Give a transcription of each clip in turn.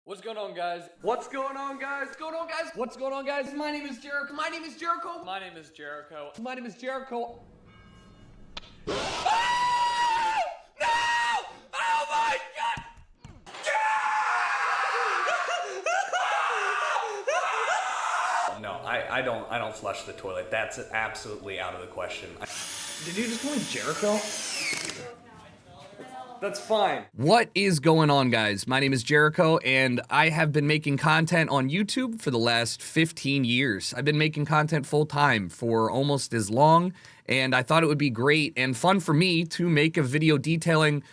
What's going on, guys? What's going on, guys? What's going on, guys? What's going on, guys? My name is JERICHO. My name is JERICHO. My name is JERICHO. My name is JERICHO. Ah! No! Oh my God! No, I don't flush the toilet. That's absolutely out of the question. Did you just call me Jericho? That's fine. What is going on, guys? My name is Jericho, and I have been making content on YouTube for the last 15 years. I've been making content full-time for almost as long, and I thought it would be great and fun for me to make a video detailing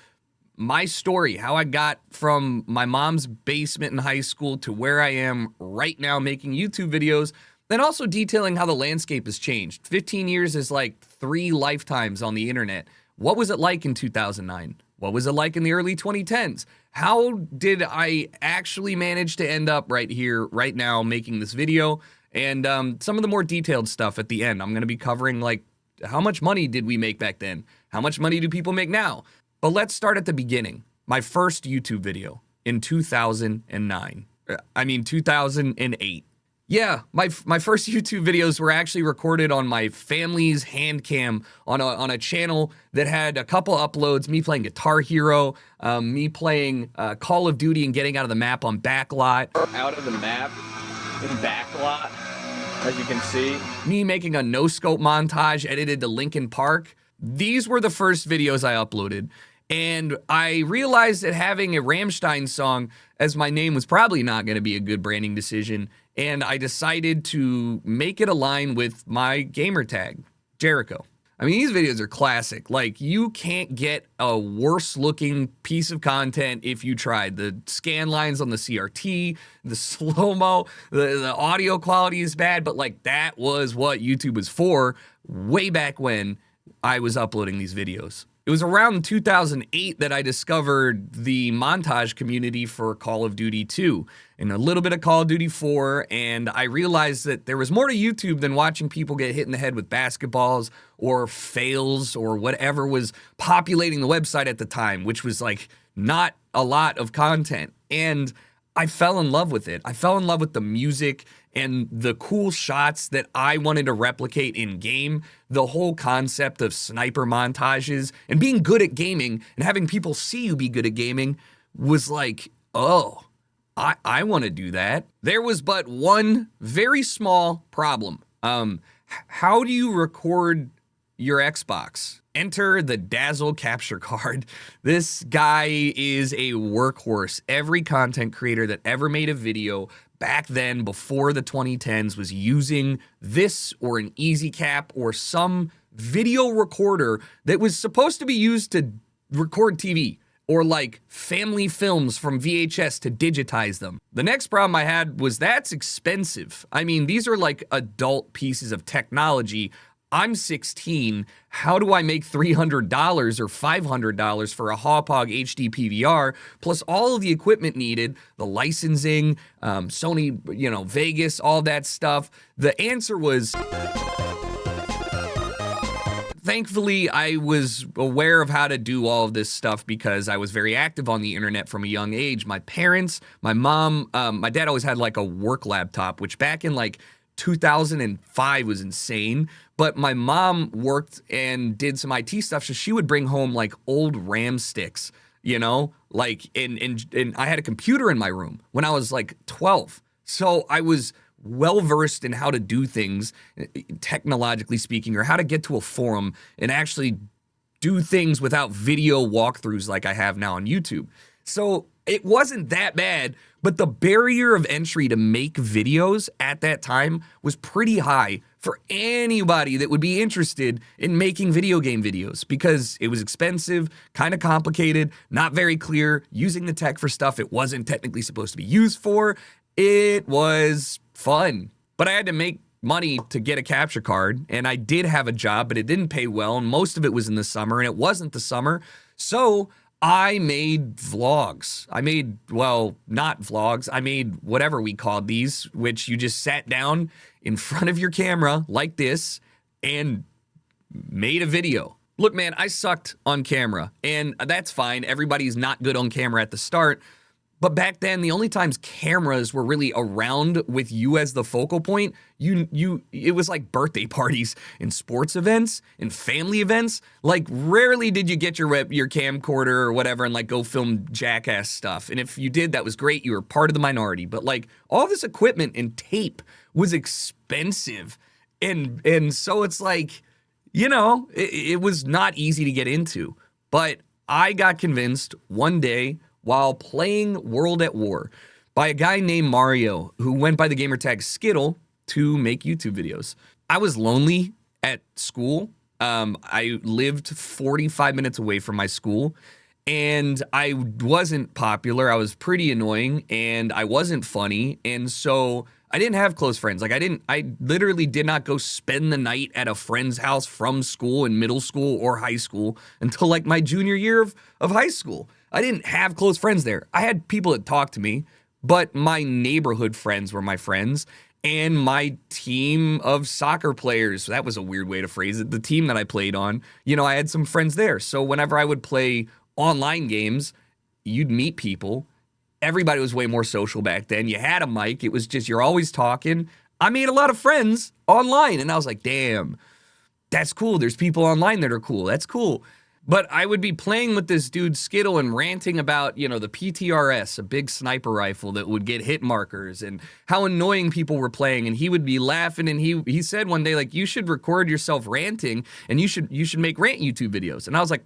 my story, how I got from my mom's basement in high school to where I am right now making YouTube videos, then also detailing how the landscape has changed. 15 years is like 3 lifetimes on the internet. What was it like in 2009? What was it like in the early 2010s? How did I actually manage to end up right here, right now, making this video? And some of the more detailed stuff at the end. I'm going to be covering, like, how much money did we make back then? How much money do people make now? But let's start at the beginning. My first YouTube video in 2009. 2008. Yeah, my first YouTube videos were actually recorded on my family's hand cam on a channel that had a couple uploads, me playing Guitar Hero, me playing Call of Duty and getting out of the map on Backlot. Out of the map in Backlot, as you can see. Me making a no-scope montage edited to Linkin Park. These were the first videos I uploaded. And I realized that having a Rammstein song as my name was probably not going to be a good branding decision, and I decided to make it align with my gamer tag, Jericho. I mean, these videos are classic. Like, you can't get a worse looking piece of content if you tried. The scan lines on the CRT, the slow-mo, the audio quality is bad, but like, that was what YouTube was for way back when I was uploading these videos. It was around 2008 that I discovered the montage community for Call of Duty 2 and a little bit of Call of Duty 4, and I realized that there was more to YouTube than watching people get hit in the head with basketballs or fails or whatever was populating the website at the time, which was like not a lot of content. And I fell in love with it. I fell in love with the music and the cool shots that I wanted to replicate in game. The whole concept of sniper montages and being good at gaming and having people see you be good at gaming was like, oh, I want to do that. There was but one very small problem. How do you record your Xbox? Enter the Dazzle capture card. This guy is a workhorse. Every content creator that ever made a video back then, before the 2010s, was using this or an EasyCap or some video recorder that was supposed to be used to record TV or like family films from VHS to digitize them. The next problem I had was that's expensive. I mean, these are like adult pieces of technology. I'm 16. How do I make $300 or $500 for a Hauppauge HD PVR, plus all of the equipment needed, the licensing, Sony, Vegas, all that stuff? The answer was, thankfully, I was aware of how to do all of this stuff because I was very active on the internet from a young age. My parents, my mom, my dad always had like a work laptop, which back in like 2005 was insane. But my mom worked and did some IT stuff, so she would bring home like old RAM sticks, like, and I had a computer in my room when I was like 12. So I was well versed in how to do things, technologically speaking, or how to get to a forum and actually do things without video walkthroughs like I have now on YouTube. So it wasn't that bad, but the barrier of entry to make videos at that time was pretty high for anybody that would be interested in making video game videos because it was expensive, kind of complicated, not very clear, using the tech for stuff it wasn't technically supposed to be used for. It was fun, but I had to make money to get a capture card, and I did have a job, but it didn't pay well, and most of it was in the summer, and it wasn't the summer, so I made vlogs. Not vlogs. I made whatever we called these, which you just sat down in front of your camera like this and made a video. Look, man, I sucked on camera, and that's fine. Everybody's not good on camera at the start, But back then, the only times cameras were really around with you as the focal point, it was like birthday parties and sports events and family events. Like rarely did you get your camcorder or whatever and like go film jackass stuff. And if you did, that was great. You were part of the minority. But like all this equipment and tape was expensive. And so it's like, you know, it was not easy to get into. But I got convinced one day while playing World at War by a guy named Mario who went by the gamertag Skittle to make YouTube videos. I was lonely at school. I lived 45 minutes away from my school, and I wasn't popular. I was pretty annoying, and I wasn't funny, and so I didn't have close friends. Like I literally did not go spend the night at a friend's house from school in middle school or high school until like my junior year of high school. I didn't have close friends there. I had people that talked to me, but my neighborhood friends were my friends, and my team of soccer players, that was a weird way to phrase it, the team that I played on, you know, I had some friends there. So whenever I would play online games, you'd meet people. Everybody was way more social back then. You had a mic. It was just, you're always talking. I made a lot of friends online, and I was like, damn, that's cool. There's people online that are cool. That's cool. But I would be playing with this dude Skittle and ranting about, you know, the PTRS, a big sniper rifle that would get hit markers, and how annoying people were playing. And he would be laughing, and he said one day, like, you should record yourself ranting, and you should make rant YouTube videos. And I was like,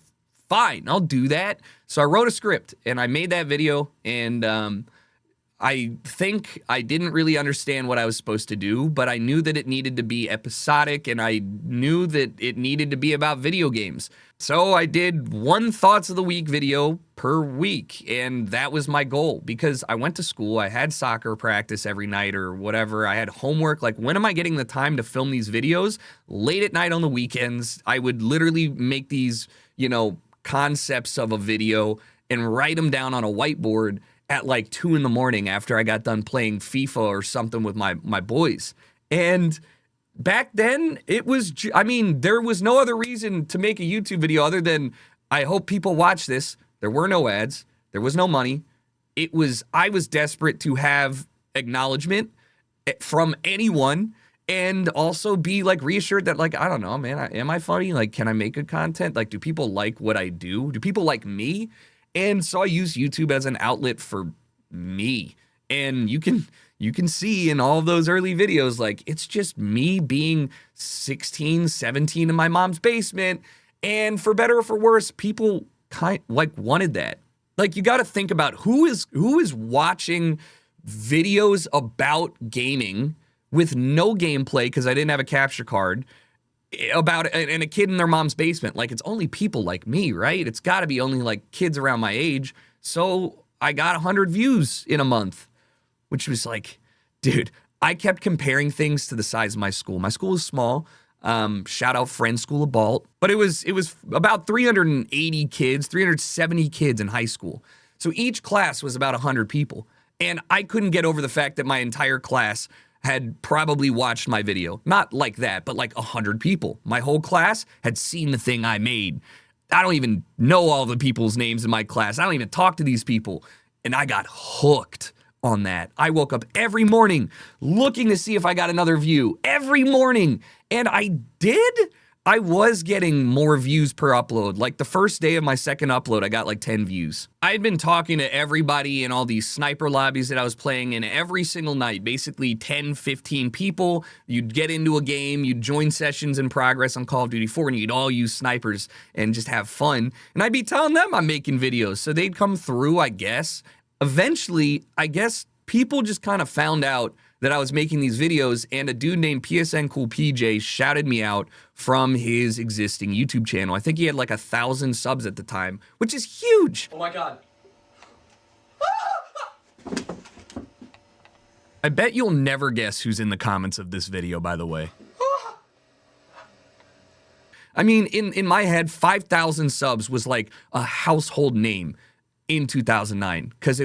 fine, I'll do that. So I wrote a script, and I made that video, and I think I didn't really understand what I was supposed to do, but I knew that it needed to be episodic, and I knew that it needed to be about video games. So I did one Thoughts of the Week video per week, and that was my goal, because I went to school, I had soccer practice every night or whatever, I had homework. Like, when am I getting the time to film these videos? Late at night on the weekends, I would literally make these, you know, concepts of a video and write them down on a whiteboard at like 2 a.m. after I got done playing FIFA or something with my boys. And back then, it was, I mean, there was no other reason to make a YouTube video other than, I hope people watch this. There were no ads. There was no money. I was desperate to have acknowledgement from anyone, and also be like reassured that, like, I don't know, man, am I funny? Like, can I make good content? Like, do people like what I do? Do people like me? And so I use YouTube as an outlet for me. And you can see in all of those early videos, like, it's just me being 16, 17 in my mom's basement. And for better or for worse, people wanted that. Like, you got to think about who is watching videos about gaming with no gameplay, because I didn't have a capture card, about and a kid in their mom's basement. Like, it's only people like me, right? It's got to be only like kids around my age. So I got 100 views in a month, which was like, dude, I kept comparing things to the size of my school. My school is small. Shout out Friends School of Balt. But it was about 380 kids, 370 kids in high school. So each class was about 100 people. And I couldn't get over the fact that my entire class had probably watched my video. Not like that, but like 100 people. My whole class had seen the thing I made. I don't even know all the people's names in my class. I don't even talk to these people. And I got hooked on that. I woke up every morning looking to see if I got another view. Every morning. And I did. I was getting more views per upload. Like, the first day of my second upload, I got like 10 views. I had been talking to everybody in all these sniper lobbies that I was playing in every single night, basically 10, 15 people. You'd get into a game, you'd join sessions in progress on Call of Duty 4, and you'd all use snipers and just have fun. And I'd be telling them I'm making videos, so they'd come through, I guess. Eventually, I guess people just kind of found out that I was making these videos, and a dude named PSN Cool PJ shouted me out from his existing YouTube channel. I think he had like 1,000 subs at the time, which is huge. Oh my God. I bet you'll never guess who's in the comments of this video, by the way. I mean, in my head, 5,000 subs was like a household name in 2009, because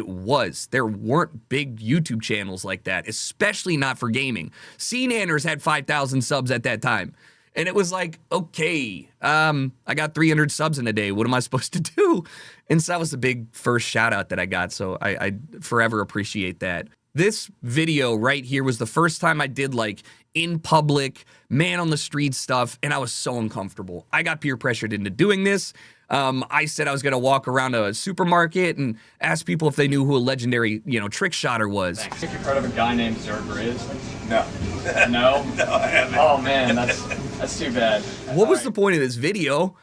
there weren't big YouTube channels like that, especially not for gaming. CNanners had 5,000 subs at that time. And it was like, okay, I got 300 subs in a day. What am I supposed to do? And so that was the big first shout out that I got. So I forever appreciate that. This video right here was the first time I did like in public, man on the street stuff, and I was so uncomfortable. I got peer pressured into doing this. I said I was gonna walk around a supermarket and ask people if they knew who a legendary, trick shotter was. Thanks. Have you heard of a guy named ZerGriz? No. No? No, I haven't. Oh man, that's too bad. What was the point of this video?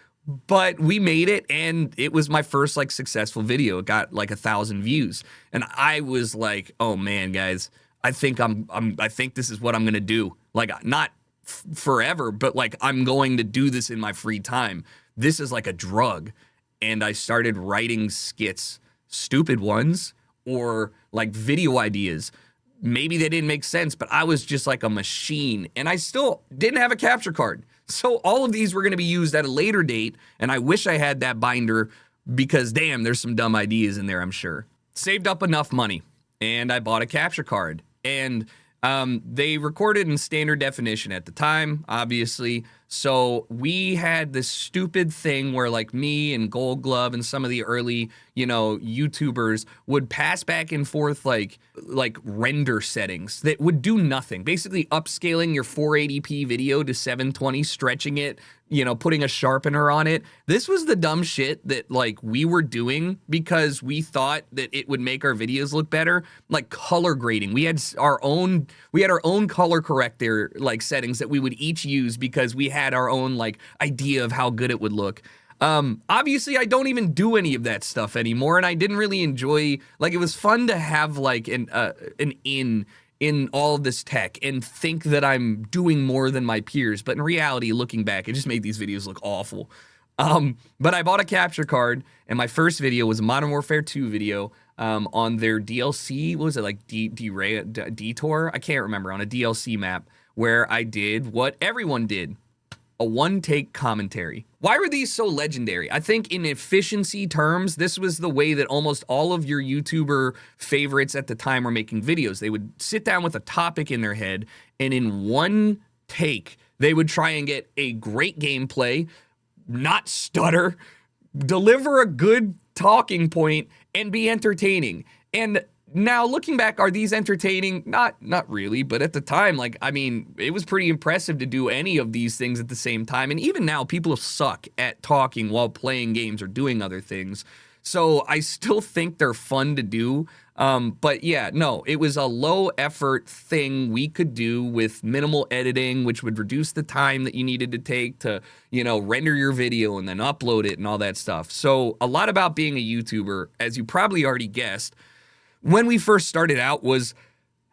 But we made it, and it was my first like successful video. It got like 1,000 views, and I was like, "Oh man, guys, I think I think this is what I'm gonna do. Like, not forever, but like I'm going to do this in my free time. This is like a drug." And I started writing skits, stupid ones, or like video ideas. Maybe they didn't make sense, but I was just like a machine, and I still didn't have a capture card. So all of these were going to be used at a later date, and I wish I had that binder because, damn, there's some dumb ideas in there, I'm sure. Saved up enough money, and I bought a capture card. And they recorded in standard definition at the time, obviously. So we had this stupid thing where like me and Gold Glove and some of the early, YouTubers would pass back and forth like render settings that would do nothing. Basically upscaling your 480p video to 720, stretching it, putting a sharpener on it. This was the dumb shit that like we were doing because we thought that it would make our videos look better. Like color grading. We had our own color corrector like settings that we would each use because we had our own like idea of how good it would look. Obviously I don't even do any of that stuff anymore, and I didn't really enjoy, like, it was fun to have like an in all of this tech and think that I'm doing more than my peers, but in reality, looking back, it just made these videos look awful. But I bought a capture card, and my first video was a Modern Warfare 2 video on their DLC. What was it, like Detour? I can't remember, on a DLC map where I did what everyone did. A one-take commentary. Why were these so legendary? I think in efficiency terms, this was the way that almost all of your YouTuber favorites at the time were making videos. They would sit down with a topic in their head, and in one take, they would try and get a great gameplay, not stutter, deliver a good talking point, and be entertaining. And now, looking back, are these entertaining? Not really, but at the time, like, I mean, it was pretty impressive to do any of these things at the same time. And even now, people suck at talking while playing games or doing other things. So I still think they're fun to do. But yeah, no, it was a low effort thing we could do with minimal editing, which would reduce the time that you needed to take to, render your video and then upload it and all that stuff. So a lot about being a YouTuber, as you probably already guessed, when we first started out, was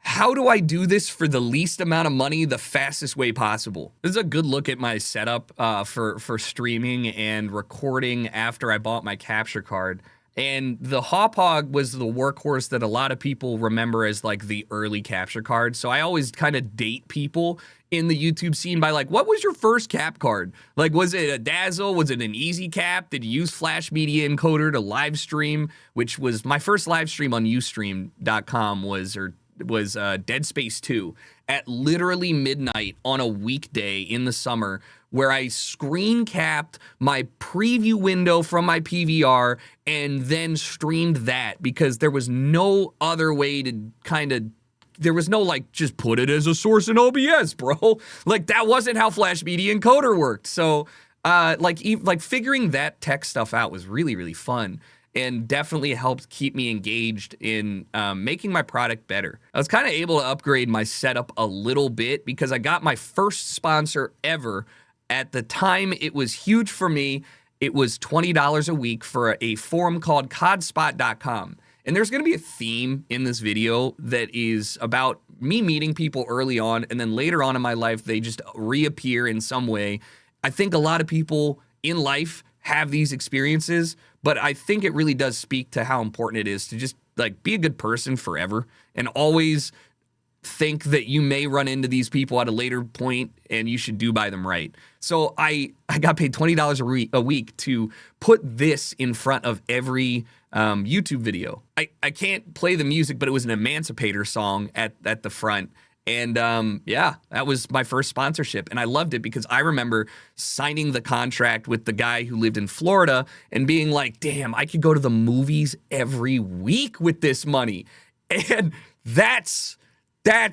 how do I do this for the least amount of money the fastest way possible? This is a good look at my setup for streaming and recording after I bought my capture card. And the Hauppauge was the workhorse that a lot of people remember as like the early capture card. So I always kind of date people in the YouTube scene by like, what was your first cap card? Like, was it a Dazzle? Was it an Easy Cap? Did you use Flash Media Encoder to live stream? Which was my first live stream on Ustream.com was Dead Space 2 at literally midnight on a weekday in the summer, where I screen capped my preview window from my PVR and then streamed that because there was no other way to there was no like, just put it as a source in OBS, bro. Like, that wasn't how Flash Media Encoder worked. So like figuring that tech stuff out was really, really fun, and definitely helped keep me engaged in making my product better. I was kind of able to upgrade my setup a little bit because I got my first sponsor ever. At the time, it was huge for me. It was $20 a week for a forum called codspot.com. And there's going to be a theme in this video that is about me meeting people early on, and then later on in my life, they just reappear in some way. I think a lot of people in life have these experiences, but I think it really does speak to how important it is to just like be a good person forever and always think that you may run into these people at a later point and you should do by them right. So I got paid $20 a week to put this in front of every YouTube video. I can't play the music, but it was an Emancipator song at the front. And yeah, that was my first sponsorship. And I loved it because I remember signing the contract with the guy who lived in Florida and being like, damn, I could go to the movies every week with this money. And that's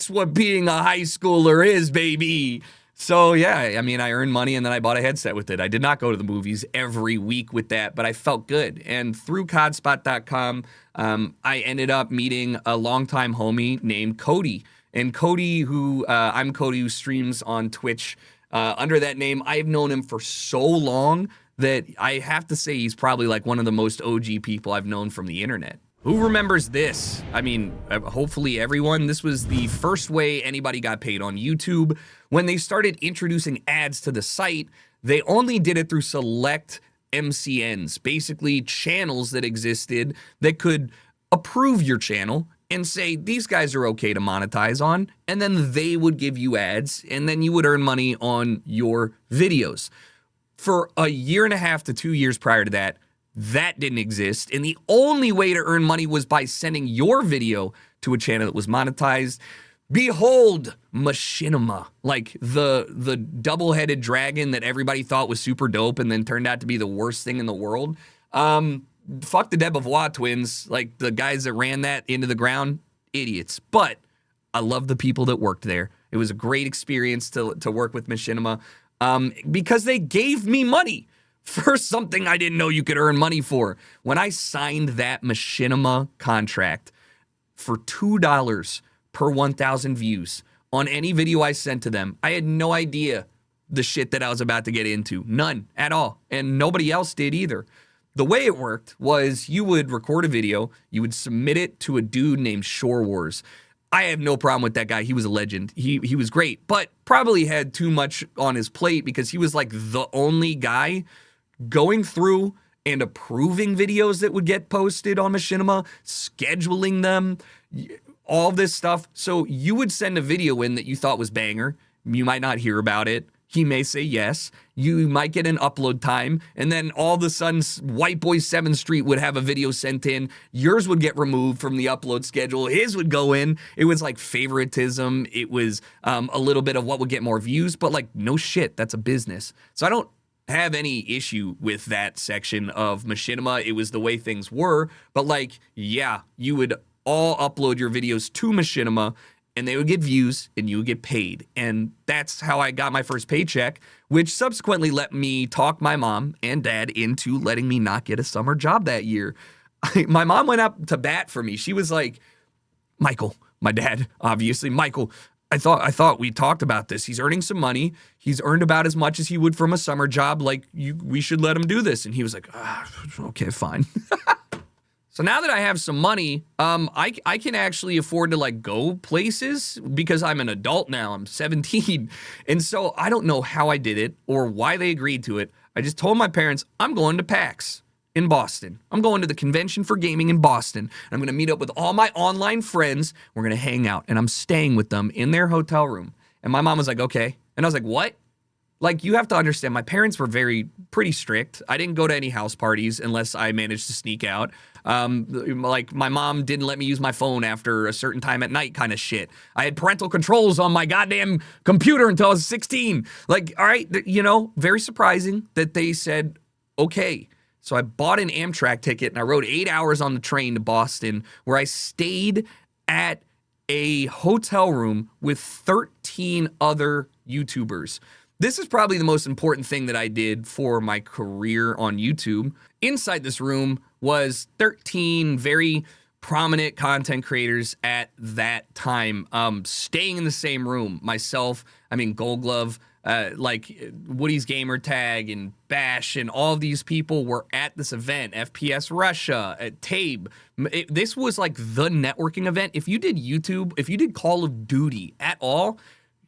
what being a high schooler is, baby. So yeah, I mean, I earned money and then I bought a headset with it. I did not go to the movies every week with that, but I felt good. And through codspot.com, I ended up meeting a longtime homie named Cody. And Cody, I'm Cody, who streams on Twitch under that name. I've known him for so long that I have to say he's probably like one of the most OG people I've known from the internet. Who remembers this? I mean, hopefully everyone. This was the first way anybody got paid on YouTube. When they started introducing ads to the site, they only did it through select MCNs, basically channels that existed that could approve your channel and say, these guys are okay to monetize on, and then they would give you ads, and then you would earn money on your videos. For a year and a half to 2 years prior to that, that didn't exist, and the only way to earn money was by sending your video to a channel that was monetized. Behold, Machinima, like the double-headed dragon that everybody thought was super dope and then turned out to be the worst thing in the world. Fuck the Debevois twins, like the guys that ran that into the ground, idiots. But I love the people that worked there. It was a great experience to work with Machinima because they gave me money for something I didn't know you could earn money for. When I signed that Machinima contract for $2 per 1,000 views on any video I sent to them, I had no idea the shit that I was about to get into. None at all. And nobody else did either. The way it worked was you would record a video, you would submit it to a dude named Shore Wars. I have no problem with that guy. He was a legend. He was great, but probably had too much on his plate because he was like the only guy going through and approving videos that would get posted on Machinima, scheduling them, all this stuff. So you would send a video in that you thought was banger. You might not hear about it. He may say yes. You might get an upload time. And then all of a sudden, White Boy 7th Street would have a video sent in. Yours would get removed from the upload schedule. His would go in. It was like favoritism. It was a little bit of what would get more views. But like, no shit, that's a business. So I don't have any issue with that section of Machinima. It was the way things were. But like, yeah, you would all upload your videos to Machinima and they would get views and you would get paid. And that's how I got my first paycheck, which subsequently let me talk my mom and dad into letting me not get a summer job that year. My mom went up to bat for me. She was like, Michael, my dad, obviously, Michael, I thought we talked about this. He's earning some money. He's earned about as much as he would from a summer job. Like, we should let him do this. And he was like, okay, fine. So now that I have some money, I can actually afford to like go places because I'm an adult now. I'm 17. And so I don't know how I did it or why they agreed to it. I just told my parents, I'm going to PAX in Boston. I'm going to the Convention for Gaming in Boston. I'm going to meet up with all my online friends. We're going to hang out and I'm staying with them in their hotel room. And my mom was like, okay. And I was like, what? Like, you have to understand, my parents were pretty strict. I didn't go to any house parties unless I managed to sneak out. Like, my mom didn't let me use my phone after a certain time at night kind of shit. I had parental controls on my goddamn computer until I was 16. Like, all right, you know, very surprising that they said, okay. So I bought an Amtrak ticket and I rode 8 hours on the train to Boston where I stayed at a hotel room with 13 other YouTubers. This is probably the most important thing that I did for my career on YouTube. Inside this room was 13 very prominent content creators at that time, staying in the same room. Myself, Gold Glove, like Woody's Gamer Tag and Bash and all of these people were at this event. FPS Russia, at Tabe. This was like the networking event. If you did YouTube, if you did Call of Duty at all,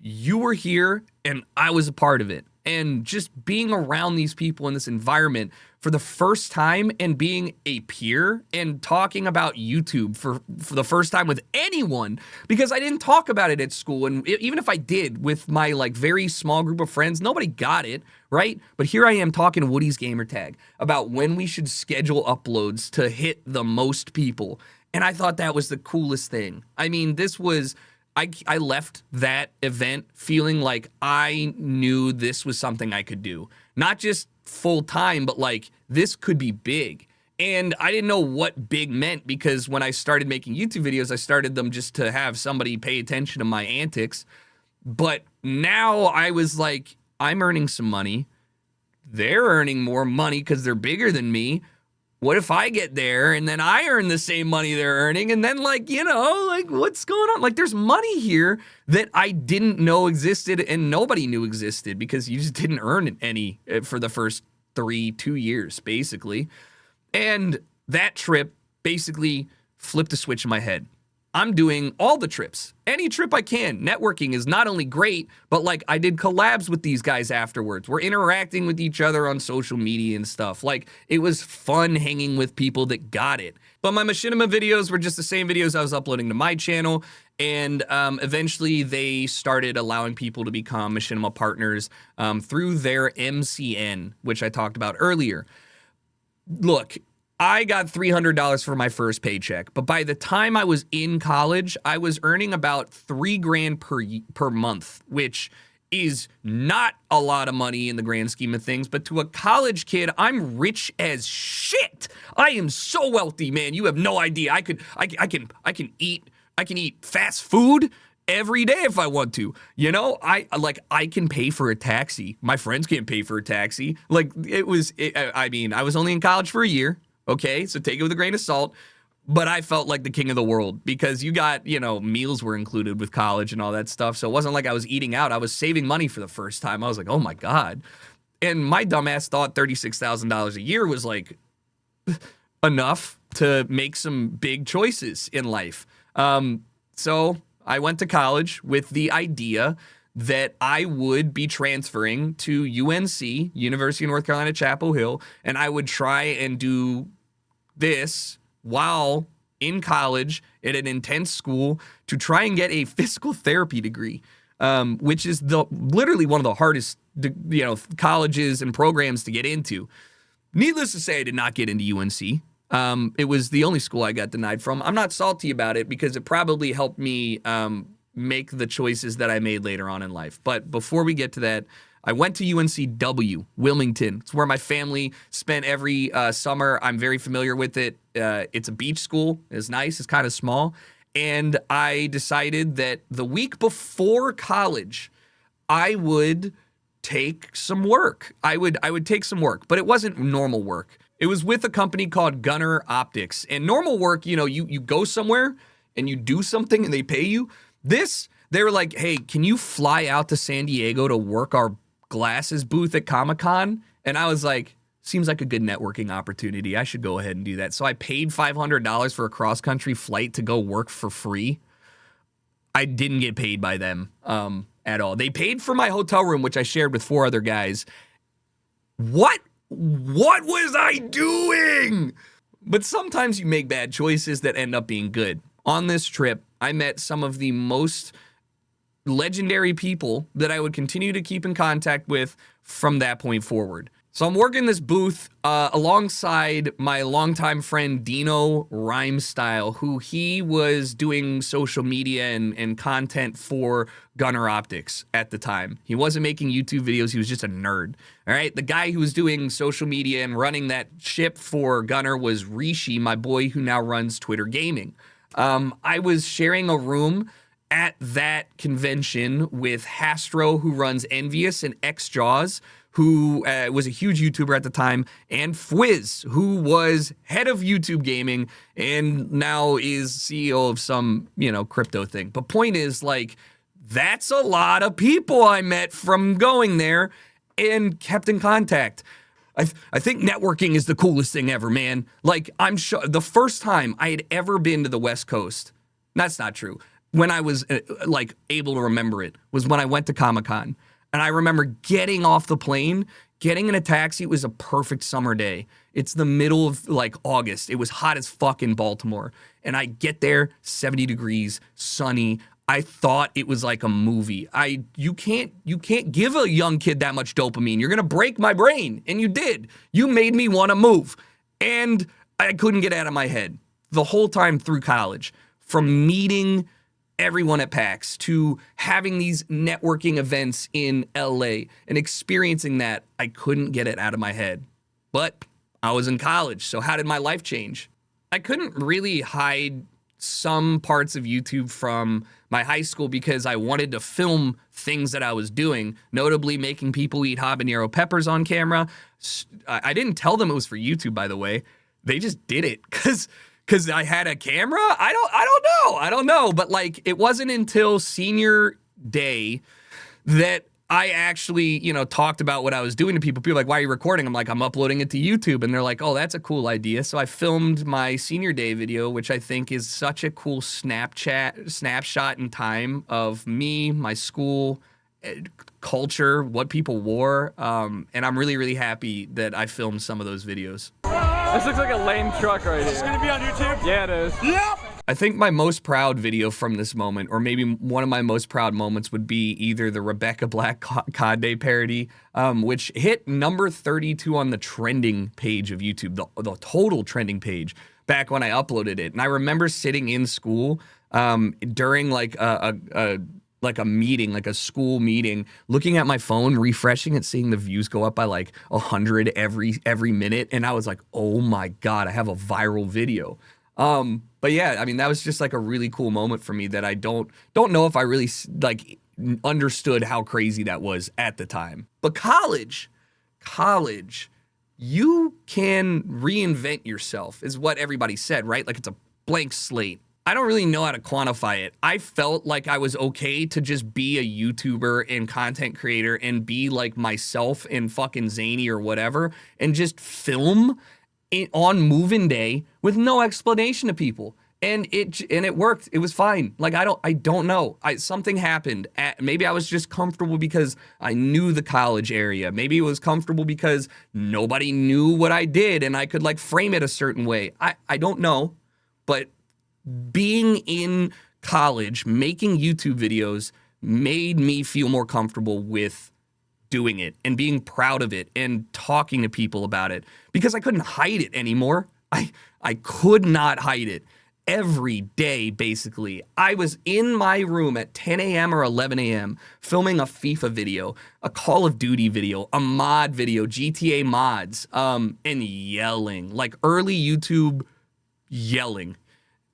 you were here and I was a part of it. And just being around these people in this environment for the first time and being a peer and talking about YouTube for the first time with anyone, because I didn't talk about it at school. And even if I did with my like very small group of friends, nobody got it, right? But here I am talking to Woody's Gamer Tag about when we should schedule uploads to hit the most people. And I thought that was the coolest thing. I mean, this was... I left that event feeling like I knew this was something I could do. Not just full time, but like this could be big. And I didn't know what big meant because when I started making YouTube videos, I started them just to have somebody pay attention to my antics. But now I was like, I'm earning some money. They're earning more money because they're bigger than me. What if I get there and then I earn the same money they're earning? And then like, you know, like what's going on? Like there's money here that I didn't know existed and nobody knew existed because you just didn't earn any for the first 2 years, basically. And that trip basically flipped a switch in my head. I'm doing all the trips, any trip I can. Networking is not only great, but like I did collabs with these guys afterwards. We're interacting with each other on social media and stuff. Like it was fun hanging with people that got it. But my machinima videos were just the same videos I was uploading to my channel. And eventually they started allowing people to become machinima partners through their MCN, which I talked about earlier. Look, I got $300 for my first paycheck, but by the time I was in college, I was earning about $3,000 per month, which is not a lot of money in the grand scheme of things, but to a college kid, I'm rich as shit. I am so wealthy, man. You have no idea. I can eat fast food every day if I want to. You know, I can pay for a taxi. My friends can't pay for a taxi. Like I was only in college for a year. Okay, so take it with a grain of salt. But I felt like the king of the world because you got, you know, meals were included with college and all that stuff. So it wasn't like I was eating out. I was saving money for the first time. I was like, oh my God. And my dumbass thought $36,000 a year was like enough to make some big choices in life. So I went to college with the idea that I would be transferring to UNC, University of North Carolina, Chapel Hill, and I would try and do this while in college at an intense school to try and get a physical therapy degree, which is literally one of the hardest, colleges and programs to get into. Needless to say, I did not get into UNC. It was the only school I got denied from. I'm not salty about it because it probably helped me make the choices that I made later on in life. But before we get to that, I went to UNCW, Wilmington. It's where my family spent every summer. I'm very familiar with it. It's a beach school. It's nice. It's kind of small. And I decided that the week before college, I would take some work. I would take some work, but it wasn't normal work. It was with a company called Gunner Optics. And normal work, you go somewhere and you do something and they pay you. They were like, hey, can you fly out to San Diego to work our glasses booth at Comic-Con? And I was like, seems like a good networking opportunity. I should go ahead and do that. So I paid $500 for a cross-country flight to go work for free. I didn't get paid by them at all. They paid for my hotel room, which I shared with 4 other guys. What was I doing? But sometimes you make bad choices that end up being good. On this trip, I met some of the most legendary people that I would continue to keep in contact with from that point forward. So I'm working this booth alongside my longtime friend Dino Rhymestyle, who he was doing social media and content for Gunner Optics at the time. He wasn't making YouTube videos. He was just a nerd. All right. The guy who was doing social media and running that ship for Gunner was Rishi, my boy who now runs Twitter Gaming. I was sharing a room at that convention with Hastro, who runs Envious, and XJaws, who was a huge YouTuber at the time, and Fwiz, who was head of YouTube gaming and now is CEO of some, crypto thing. But point is, like, that's a lot of people I met from going there and kept in contact. I think networking is the coolest thing ever, man. Like, I'm sure the first time I had ever been to the West Coast, that's not true, when I was able to remember it, was when I went to Comic-Con. And I remember getting off the plane, getting in a taxi. It was a perfect summer day. It's the middle of August. It was hot as fuck in Baltimore. And I get there, 70 degrees, sunny. I thought it was like a movie. You can't give a young kid that much dopamine. You're gonna break my brain. And you did. You made me want to move. And I couldn't get out of my head the whole time through college. From meeting everyone at PAX to having these networking events in LA and experiencing that, I couldn't get it out of my head. But I was in college, so how did my life change? I couldn't really hide some parts of YouTube from my high school because I wanted to film things that I was doing, notably making people eat habanero peppers on camera. I didn't tell them it was for YouTube, by the way. They just did it because I had a camera. I don't know. But like, it wasn't until senior day that I actually, talked about what I was doing to people. People were like, why are you recording? I'm like, I'm uploading it to YouTube. And they're like, oh, that's a cool idea. So I filmed my senior day video, which I think is such a cool snapshot in time of me, my school, culture, what people wore. And I'm really, really happy that I filmed some of those videos. This looks like a lame truck right here. Is this gonna be on YouTube? Yeah, it is. Yep! I think my most proud video from this moment, or maybe one of my most proud moments, would be either the Rebecca Black COD Day parody, which hit number 32 on the trending page of YouTube, the total trending page, back when I uploaded it. And I remember sitting in school during like a meeting, like a school meeting, looking at my phone, refreshing it, seeing the views go up by like 100 every minute. And I was like, oh my God, I have a viral video. But yeah, I mean, that was just like a really cool moment for me that I don't know if I really like understood how crazy that was at the time. But college, you can reinvent yourself is what everybody said, right? Like it's a blank slate. I don't really know how to quantify it. I felt like I was okay to just be a YouTuber and content creator and be like myself and fucking zany or whatever and just film it on move-in day with no explanation to people. And it worked. It was fine. Like I don't know. Something happened. Maybe I was just comfortable because I knew the college area. Maybe it was comfortable because nobody knew what I did and I could like frame it a certain way. I don't know, but being in college, making YouTube videos made me feel more comfortable with doing it and being proud of it and talking to people about it because I couldn't hide it anymore. I could not hide it. Every day, basically, I was in my room at 10 a.m. or 11 a.m. filming a FIFA video, a Call of Duty video, a mod video, GTA mods, and yelling, like early YouTube yelling.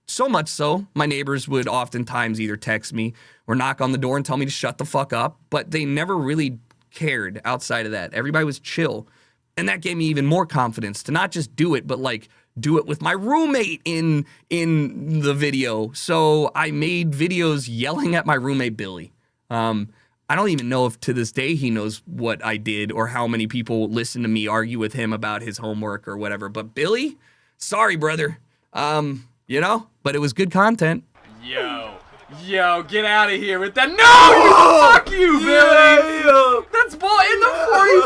So much so, my neighbors would oftentimes either text me or knock on the door and tell me to shut the fuck up, but they never really cared outside of that. Everybody was chill. And that gave me even more confidence to not just do it, but like do it with my roommate in the video. So I made videos yelling at my roommate, Billy. I don't even know if to this day he knows what I did or how many people listen to me argue with him about his homework or whatever. But Billy, sorry, brother. But it was good content. Yo, get out of here with that. No, fuck you, Billy. Yeah. That's ball in the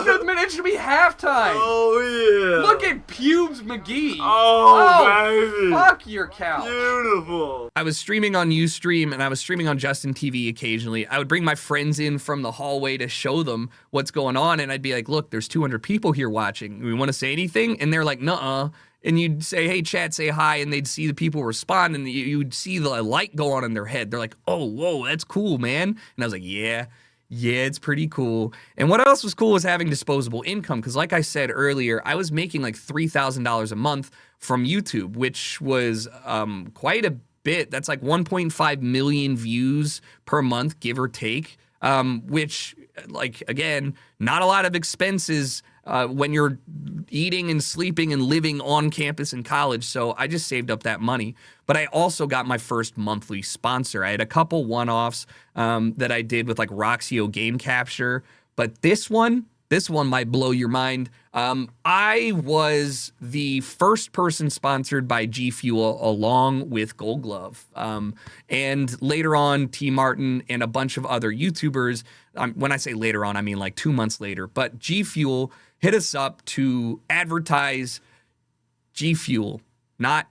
45th minute. It should be halftime. Oh, yeah. Look at Pubes McGee. Oh, baby. Fuck your couch. Beautiful. I was streaming on Ustream and I was streaming on Justin TV occasionally. I would bring my friends in from the hallway to show them what's going on. And I'd be like, look, there's 200 people here watching. We want to say anything? And they're like, nuh-uh. And you'd say, hey, chat, say hi, and they'd see the people respond, and you'd see the light go on in their head. They're like, oh, whoa, that's cool, man. And I was like, yeah, it's pretty cool. And what else was cool was having disposable income, because like I said earlier, I was making like $3,000 a month from YouTube, which was quite a bit. That's like 1.5 million views per month, give or take, which, like, again, not a lot of expenses when you're eating and sleeping and living on campus in college. So I just saved up that money. But I also got my first monthly sponsor. I had a couple one-offs that I did with like Roxio Game Capture. But this one might blow your mind. I was the first person sponsored by G Fuel along with Gold Glove. And later on, T Martin and a bunch of other YouTubers, when I say later on, I mean like 2 months later, but G Fuel hit us up to advertise G Fuel, not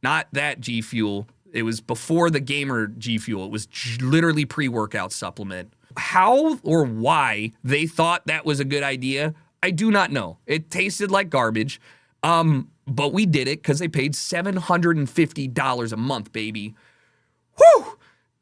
that G Fuel. It was before the gamer G Fuel. It was literally pre-workout supplement. How or why they thought that was a good idea, I do not know. It tasted like garbage, but we did it because they paid $750 a month, baby. Whew!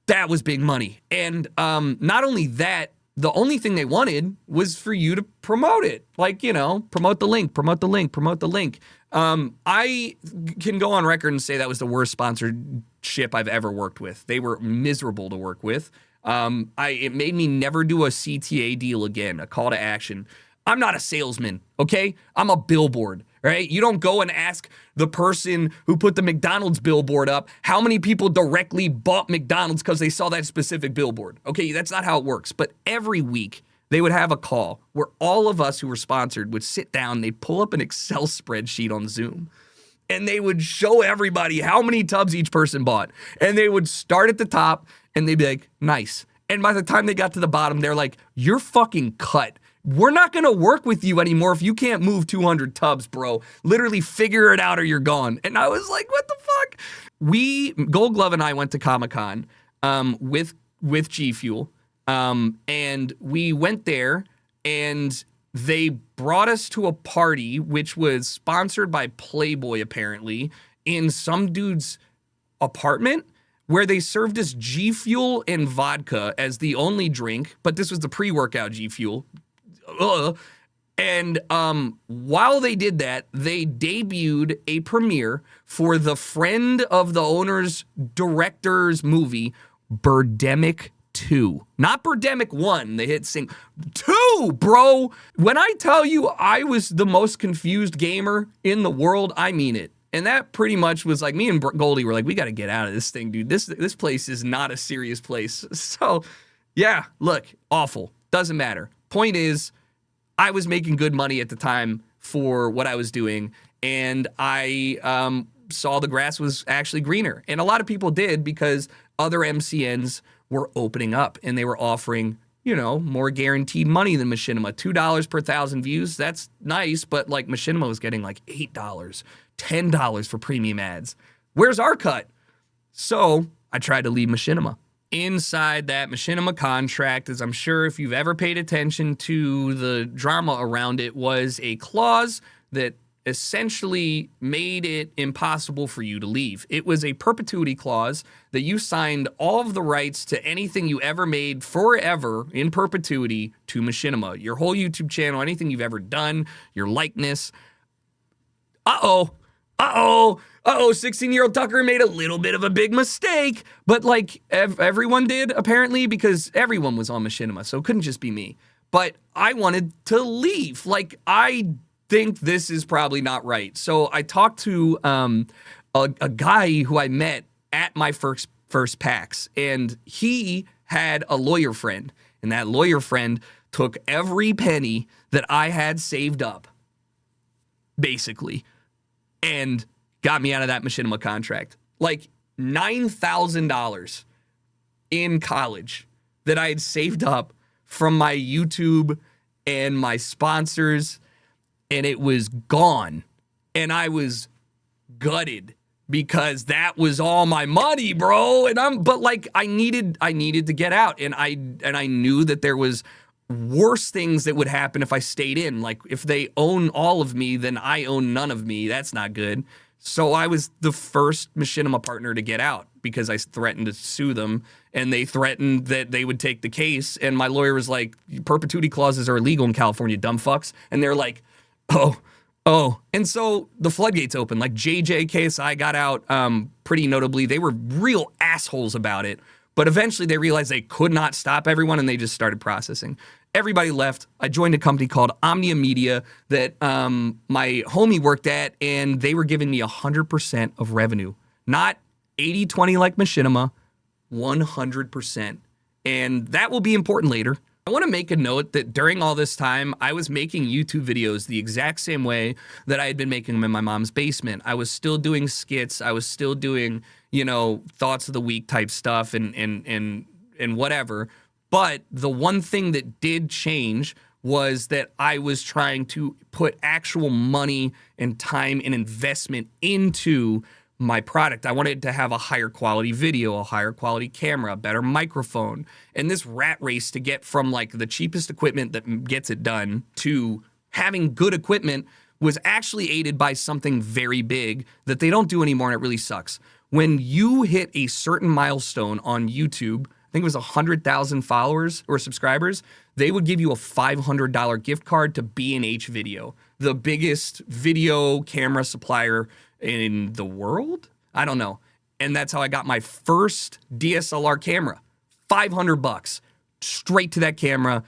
that was big money. And not only that, the only thing they wanted was for you to promote it. Like, you know, promote the link, promote the link, promote the link. I can go on record and say that was the worst sponsorship I've ever worked with. They were miserable to work with. It made me never do a CTA deal again, a call to action. I'm not a salesman, okay? I'm a billboard, right? You don't go and ask the person who put the McDonald's billboard up how many people directly bought McDonald's because they saw that specific billboard. Okay, that's not how it works. But every week, they would have a call where all of us who were sponsored would sit down, they'd pull up an Excel spreadsheet on Zoom, and they would show everybody how many tubs each person bought. And they would start at the top, and they'd be like, nice. And by the time they got to the bottom, they're like, you're fucking cut. We're not going to work with you anymore if you can't move 200 tubs, bro. Literally figure it out or you're gone. And I was like, what the fuck? Gold Glove and I went to Comic-Con with G Fuel. And we went there and they brought us to a party, which was sponsored by Playboy, apparently, in some dude's apartment, where they served us G Fuel and vodka as the only drink. But this was the pre-workout G Fuel. And while they did that, they debuted a premiere for the friend of the owner's director's movie, Birdemic 2. Not Birdemic 1, the hit sing. 2, bro! When I tell you I was the most confused gamer in the world, I mean it. And that pretty much was like, me and Goldie were like, we got to get out of this thing, dude. This place is not a serious place. So, yeah, look, awful. Doesn't matter. Point is, I was making good money at the time for what I was doing, and I saw the grass was actually greener. And a lot of people did because other MCNs were opening up, and they were offering, you know, more guaranteed money than Machinima. $2 per 1,000 views, that's nice, but like Machinima was getting like $8, $10 for premium ads. Where's our cut? So I tried to leave Machinima. Inside that Machinima contract, as I'm sure if you've ever paid attention to the drama around it, was a clause that essentially made it impossible for you to leave. It was a perpetuity clause that you signed all of the rights to anything you ever made forever in perpetuity to Machinima. Your whole YouTube channel, anything you've ever done, your likeness. 16-year-old Tucker made a little bit of a big mistake, but like everyone did apparently, because everyone was on Machinima, so it couldn't just be me. But I wanted to leave. Like, I think this is probably not right. So I talked to a guy who I met at my first PAX, and he had a lawyer friend, and that lawyer friend took every penny that I had saved up, basically, and got me out of that Machinima contract. Like $9,000 in college that I had saved up from my YouTube and my sponsors, and it was gone. And I was gutted because that was all my money, bro. But like I needed to get out, and I knew that there was worse things that would happen if I stayed in. Like, if they own all of me, then I own none of me. That's not good. So I was the first Machinima partner to get out because I threatened to sue them, and they threatened that they would take the case. And my lawyer was like, perpetuity clauses are illegal in California, dumb fucks. And they're like, oh. And so the floodgates opened. Like JJ, KSI got out pretty notably. They were real assholes about it. But eventually they realized they could not stop everyone, and they just started processing. Everybody left. I joined a company called Omnia Media that my homie worked at, and they were giving me 100% of revenue. Not 80-20 like Machinima, 100%. And that will be important later. I want to make a note that during all this time, I was making YouTube videos the exact same way that I had been making them in my mom's basement. I was still doing skits. I was still doing, you know, thoughts of the week type stuff and whatever. But the one thing that did change was that I was trying to put actual money and time and investment into my product. I wanted to have a higher quality video, a higher quality camera, a better microphone. And this rat race to get from like the cheapest equipment that gets it done to having good equipment was actually aided by something very big that they don't do anymore, and it really sucks. When you hit a certain milestone on YouTube, I think it was 100,000 followers or subscribers, they would give you a $500 gift card to B&H Video, the biggest video camera supplier in the world? I don't know. And that's how I got my first DSLR camera. $500 straight to that camera,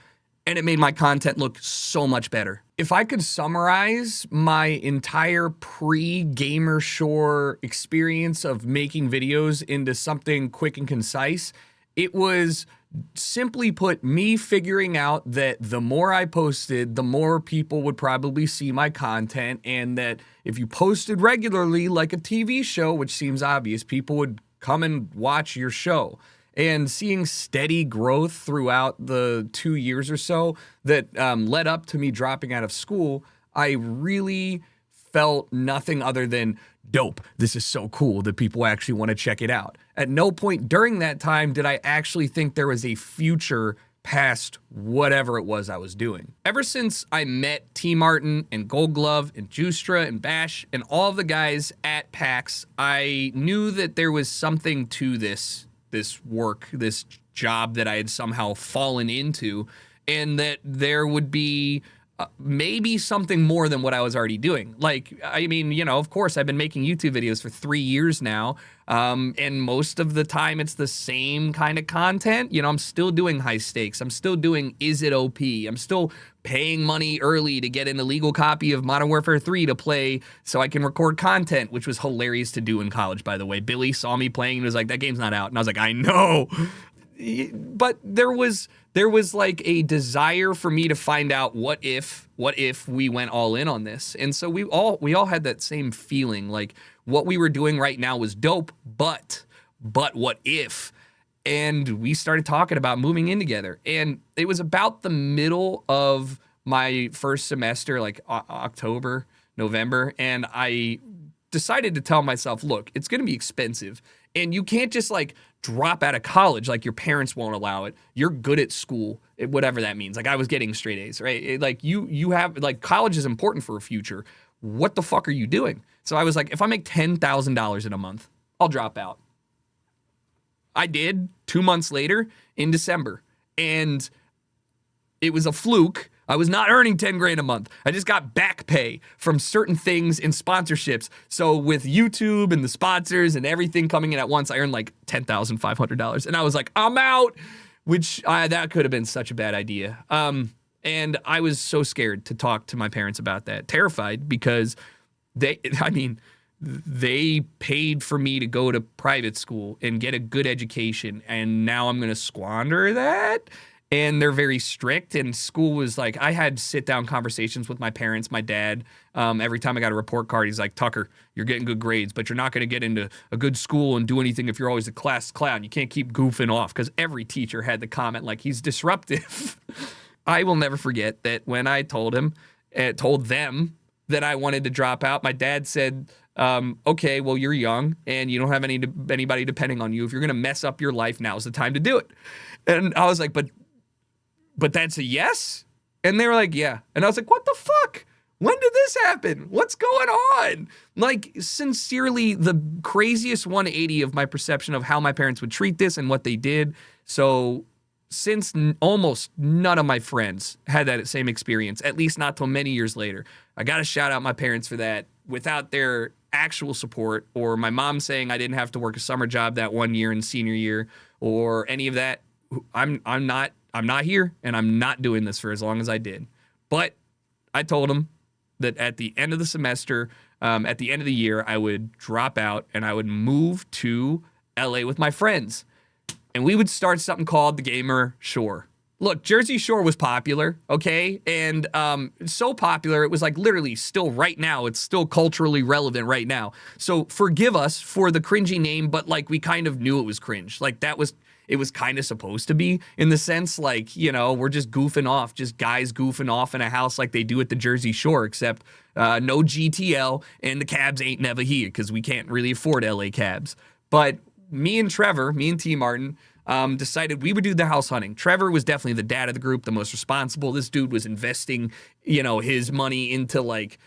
and it made my content look so much better. If I could summarize my entire pre-GamerShore experience of making videos into something quick and concise, it was, simply put, me figuring out that the more I posted, the more people would probably see my content, and that if you posted regularly like a TV show, which seems obvious, people would come and watch your show. And seeing steady growth throughout the 2 years or so that led up to me dropping out of school, I really felt nothing other than, dope, this is so cool that people actually want to check it out. At no point during that time did I actually think there was a future past whatever it was I was doing. Ever since I met T. Martin and Gold Glove and Justra and Bash and all of the guys at PAX, I knew that there was something to this work, this job that I had somehow fallen into, and that there would be maybe something more than what I was already doing. Like, I mean, you know, of course, I've been making YouTube videos for 3 years now, and most of the time it's the same kind of content. You know, I'm still doing high stakes. I'm still doing Is It OP? I'm still paying money early to get an illegal copy of Modern Warfare 3 to play so I can record content, which was hilarious to do in college, by the way. Billy saw me playing and was like, that game's not out. And I was like, I know. But there was like a desire for me to find out what if we went all in on this. And so we all had that same feeling, like what we were doing right now was dope, but what if? And we started talking about moving in together. And it was about the middle of my first semester, like October, November, and I decided to tell myself, look, it's going to be expensive, and you can't just like drop out of college like your parents won't allow it. You're good at school, whatever that means. Like I was getting straight A's, right? Like you have, like, college is important for a future. What the fuck are you doing? So I was like, if I make $10,000 in a month, I'll drop out. I did 2 months later in December, and it was a fluke. I was not earning 10 grand a month. I just got back pay from certain things and sponsorships. So with YouTube and the sponsors and everything coming in at once, I earned like $10,500. And I was like, I'm out, which that could have been such a bad idea. And I was so scared to talk to my parents about that, terrified, because they paid for me to go to private school and get a good education, and now I'm going to squander that. And they're very strict, and school was like, I had sit-down conversations with my parents, my dad. Every time I got a report card, he's like, Tucker, you're getting good grades, but you're not going to get into a good school and do anything if you're always a class clown. You can't keep goofing off, because every teacher had the comment, like, he's disruptive. I will never forget that when I told them that I wanted to drop out, my dad said, okay, well, you're young, and you don't have anybody depending on you. If you're going to mess up your life, now's the time to do it. And I was like, but that's a yes? And they were like, yeah. And I was like, what the fuck? When did this happen? What's going on? Like, sincerely, the craziest 180 of my perception of how my parents would treat this and what they did. So since almost none of my friends had that same experience, at least not till many years later, I got to shout out my parents for that. Without their actual support, or my mom saying I didn't have to work a summer job that 1 year in senior year, or any of that, I'm not here, and I'm not doing this for as long as I did. But I told them that at the end of the semester, at the end of the year, I would drop out and I would move to LA with my friends. And we would start something called the GamerShore. Look, Jersey Shore was popular, okay? And so popular, it was like literally still right now, it's still culturally relevant right now. So forgive us for the cringy name, but like we kind of knew it was cringe. Like it was kind of supposed to be, in the sense, like, you know, we're just goofing off, just guys goofing off in a house like they do at the Jersey Shore, except no GTL, and the cabs ain't never here because we can't really afford LA cabs. But me and T. Martin, decided we would do the house hunting. Trevor was definitely the dad of the group, the most responsible. This dude was investing, you know, his money into like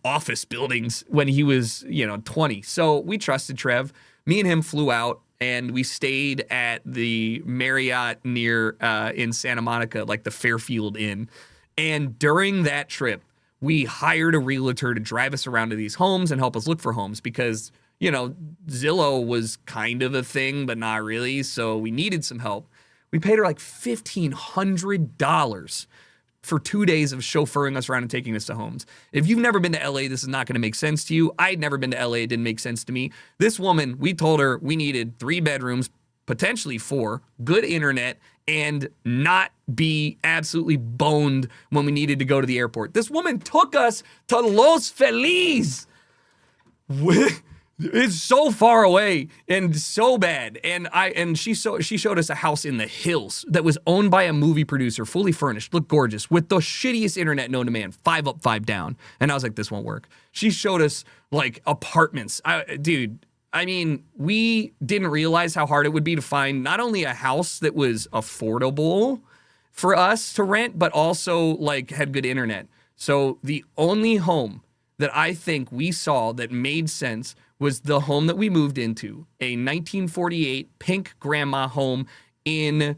office buildings when he was, 20. So we trusted Trev. me and him flew out and we stayed at the Marriott near in Santa Monica, like the Fairfield Inn. And during that trip, we hired a realtor to drive us around to these homes and help us look for homes because, you know, Zillow was kind of a thing, but not really. So we needed some help. We paid her like $1,500 for 2 days of chauffeuring us around and taking us to homes. If you've never been to LA, this is not going to make sense to you. I'd never been to LA. It didn't make sense to me. This woman, we told her we needed 3 bedrooms, potentially 4, good internet, and not be absolutely boned when we needed to go to the airport. This woman took us to Los Feliz. It's so far away and so bad. And she showed us a house in the hills that was owned by a movie producer, fully furnished, looked gorgeous, with the shittiest internet known to man, 5 up, 5 down. And I was like, this won't work. She showed us like apartments. Dude, I mean, we didn't realize how hard it would be to find not only a house that was affordable for us to rent, but also like had good internet. So the only home that I think we saw that made sense was the home that we moved into, a 1948 pink grandma home in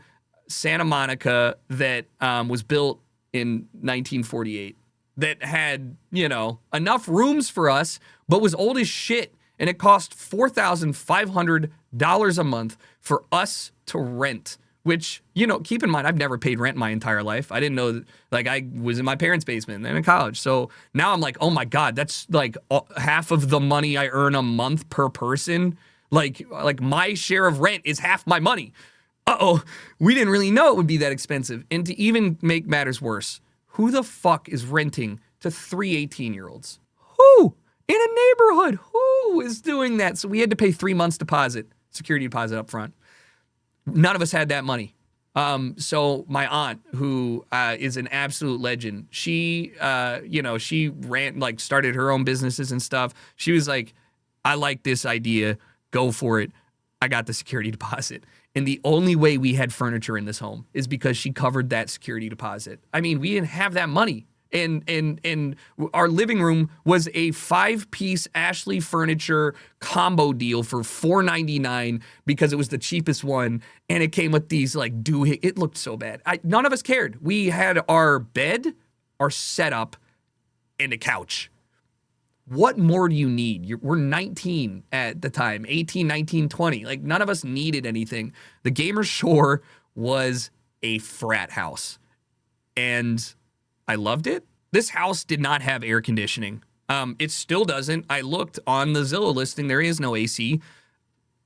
Santa Monica that was built in 1948 that had, you know, enough rooms for us, but was old as shit. And it cost $4,500 a month for us to rent, which, you know, keep in mind, I've never paid rent my entire life. I didn't know that, like, I was in my parents' basement and in college. So now I'm like, oh my God, that's like half of the money I earn a month per person. Like my share of rent is half my money. Uh-oh, we didn't really know it would be that expensive. And to even make matters worse, who the fuck is renting to 3 18-year-olds? Who? In a neighborhood, who is doing that? So we had to pay 3 months deposit, security deposit up front. None of us had that money. So my aunt, who is an absolute legend, she, she started her own businesses and stuff. She was like, I like this idea. Go for it. I got the security deposit. And the only way we had furniture in this home is because she covered that security deposit. I mean, we didn't have that money. And our living room was a 5-piece Ashley furniture combo deal for $4.99 because it was the cheapest one, and it came with these like it looked so bad. None of us cared. We had our bed, our setup, and a couch. What more do you need? We're 19 at the time, 18, 19, 20. Like, none of us needed anything. The GamerShore was a frat house, and I loved it. This house did not have air conditioning. It still doesn't. I looked on the Zillow listing. There is no AC.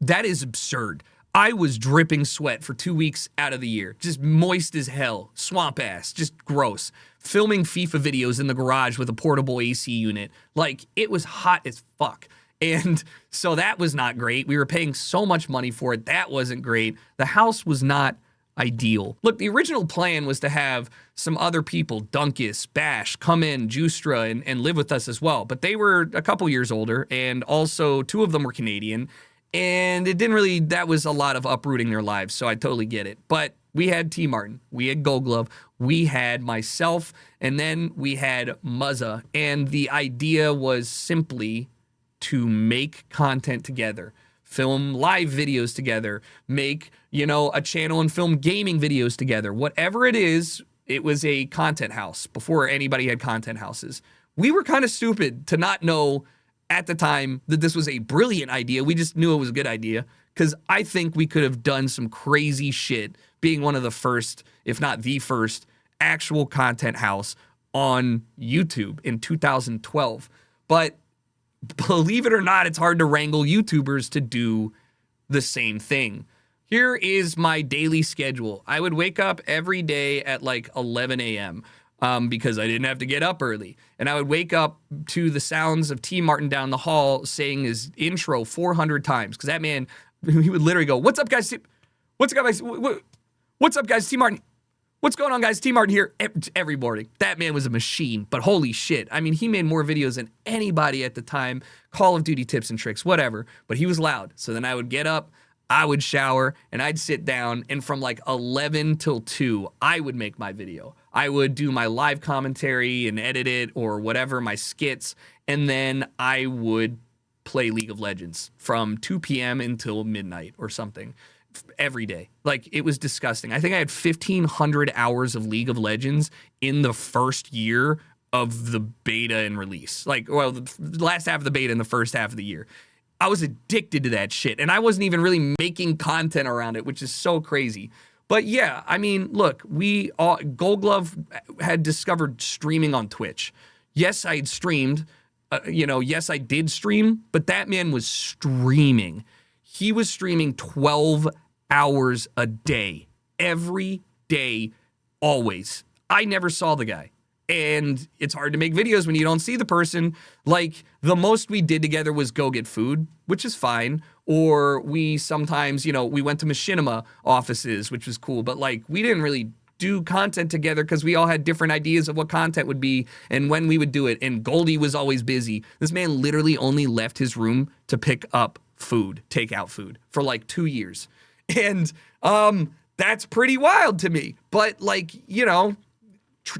That is absurd. I was dripping sweat for 2 weeks out of the year. Just moist as hell. Swamp ass. Just gross. Filming FIFA videos in the garage with a portable AC unit. Like, it was hot as fuck. And so that was not great. We were paying so much money for it. That wasn't great. The house was not ideal. Look, the original plan was to have some other people, Dunkus, Bash, come in, Justra, and live with us as well. But they were a couple years older, and also 2 of them were Canadian. And it didn't really, that was a lot of uprooting their lives, so I totally get it. But we had T. Martin, we had Gold Glove, we had myself, and then we had Muzza. And the idea was simply to make content together. Film live videos together, make, a channel and film gaming videos together. Whatever it is, it was a content house before anybody had content houses. We were kind of stupid to not know at the time that this was a brilliant idea. We just knew it was a good idea because I think we could have done some crazy shit being one of the first, if not the first, actual content house on YouTube in 2012. But believe it or not, it's hard to wrangle YouTubers to do the same thing. Here is my daily schedule. I would wake up every day at like 11 a.m. Because I didn't have to get up early. And I would wake up to the sounds of T. Martin down the hall saying his intro 400 times. Because that man, he would literally go, "What's up, guys? What's up, guys? What's up, guys? T. Martin. What's going on, guys? T. Martin here." Every morning. That man was a machine, but holy shit. I mean, he made more videos than anybody at the time. Call of Duty tips and tricks, whatever. But he was loud. So then I would get up, I would shower, and I'd sit down, and from like 11 till 2, I would make my video. I would do my live commentary and edit it or whatever, my skits, and then I would play League of Legends from 2 p.m. until midnight or something every day. Like, it was disgusting. I think I had 1,500 hours of League of Legends in the first year of the beta and release. Like, well, the last half of the beta and the first half of the year. I was addicted to that shit, and I wasn't even really making content around it, which is so crazy. But yeah, I mean, look, Gold Glove had discovered streaming on Twitch. Yes, I had streamed. Yes, I did stream, but that man was streaming. He was streaming 12 hours a day, every day, always. I never saw the guy. And it's hard to make videos when you don't see the person. Like, the most we did together was go get food, which is fine. Or we sometimes, we went to machinima offices, which was cool. But, like, we didn't really do content together because we all had different ideas of what content would be and when we would do it. And Goldie was always busy. This man literally only left his room to pick up food, takeout food, for like 2 years. And that's pretty wild to me. But, like,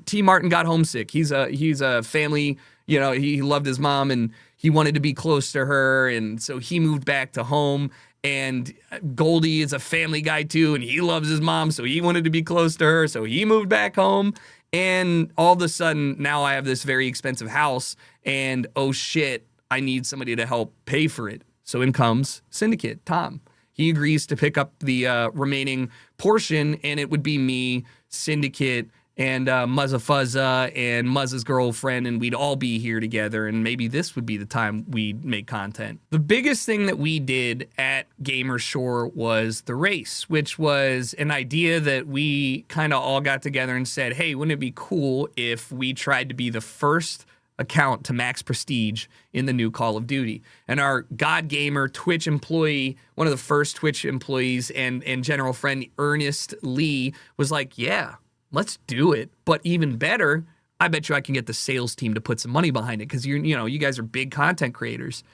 T. Martin got homesick. He's a family, he loved his mom and he wanted to be close to her. And so he moved back to home. And Goldie is a family guy too. And he loves his mom. So he wanted to be close to her. So he moved back home. And all of a sudden now I have this very expensive house and oh shit, I need somebody to help pay for it. So in comes Syndicate, Tom. He agrees to pick up the remaining portion and it would be me, Syndicate, and Muzza Fuzza and Muzza's girlfriend, and we'd all be here together, and maybe this would be the time we'd make content. The biggest thing that we did at GamerShore was the race, which was an idea that we kind of all got together and said, hey, wouldn't it be cool if we tried to be the first account to max prestige in the new Call of Duty? And our God Gamer Twitch employee, one of the first Twitch employees and general friend, Ernest Lee, was like, yeah, let's do it. But even better, I bet you I can get the sales team to put some money behind it because you guys are big content creators.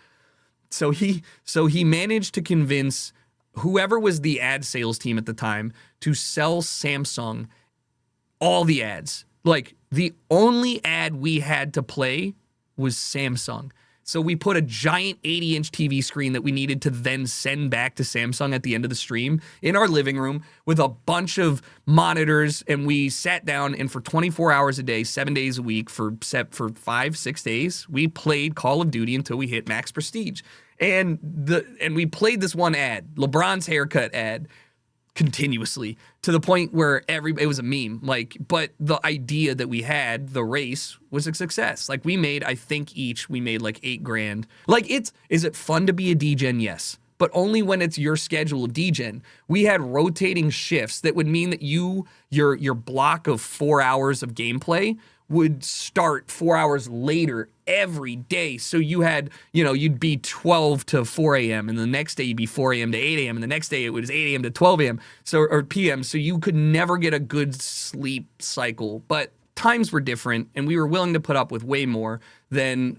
So he managed to convince whoever was the ad sales team at the time to sell Samsung all the ads. Like, the only ad we had to play was Samsung. So we put a giant 80-inch TV screen that we needed to then send back to Samsung at the end of the stream in our living room with a bunch of monitors, and we sat down and for 24 hours a day, 7 days a week for 5-6 days, we played Call of Duty until we hit max prestige. And we played this one ad, LeBron's haircut ad, continuously to the point where it was a meme. Like, but the idea that we had, the race, was a success. Like, we made, I think we made like $8,000. Like, is it fun to be a DGen? Yes. But only when it's your schedule of DGen. We had rotating shifts that would mean that your block of 4 hours of gameplay would start 4 hours later every day. So you had, you'd be 12 to 4 a.m. and the next day you'd be 4 a.m. to 8 a.m. and the next day it was 8 a.m. to 12 a.m. or p.m. So you could never get a good sleep cycle. But times were different and we were willing to put up with way more than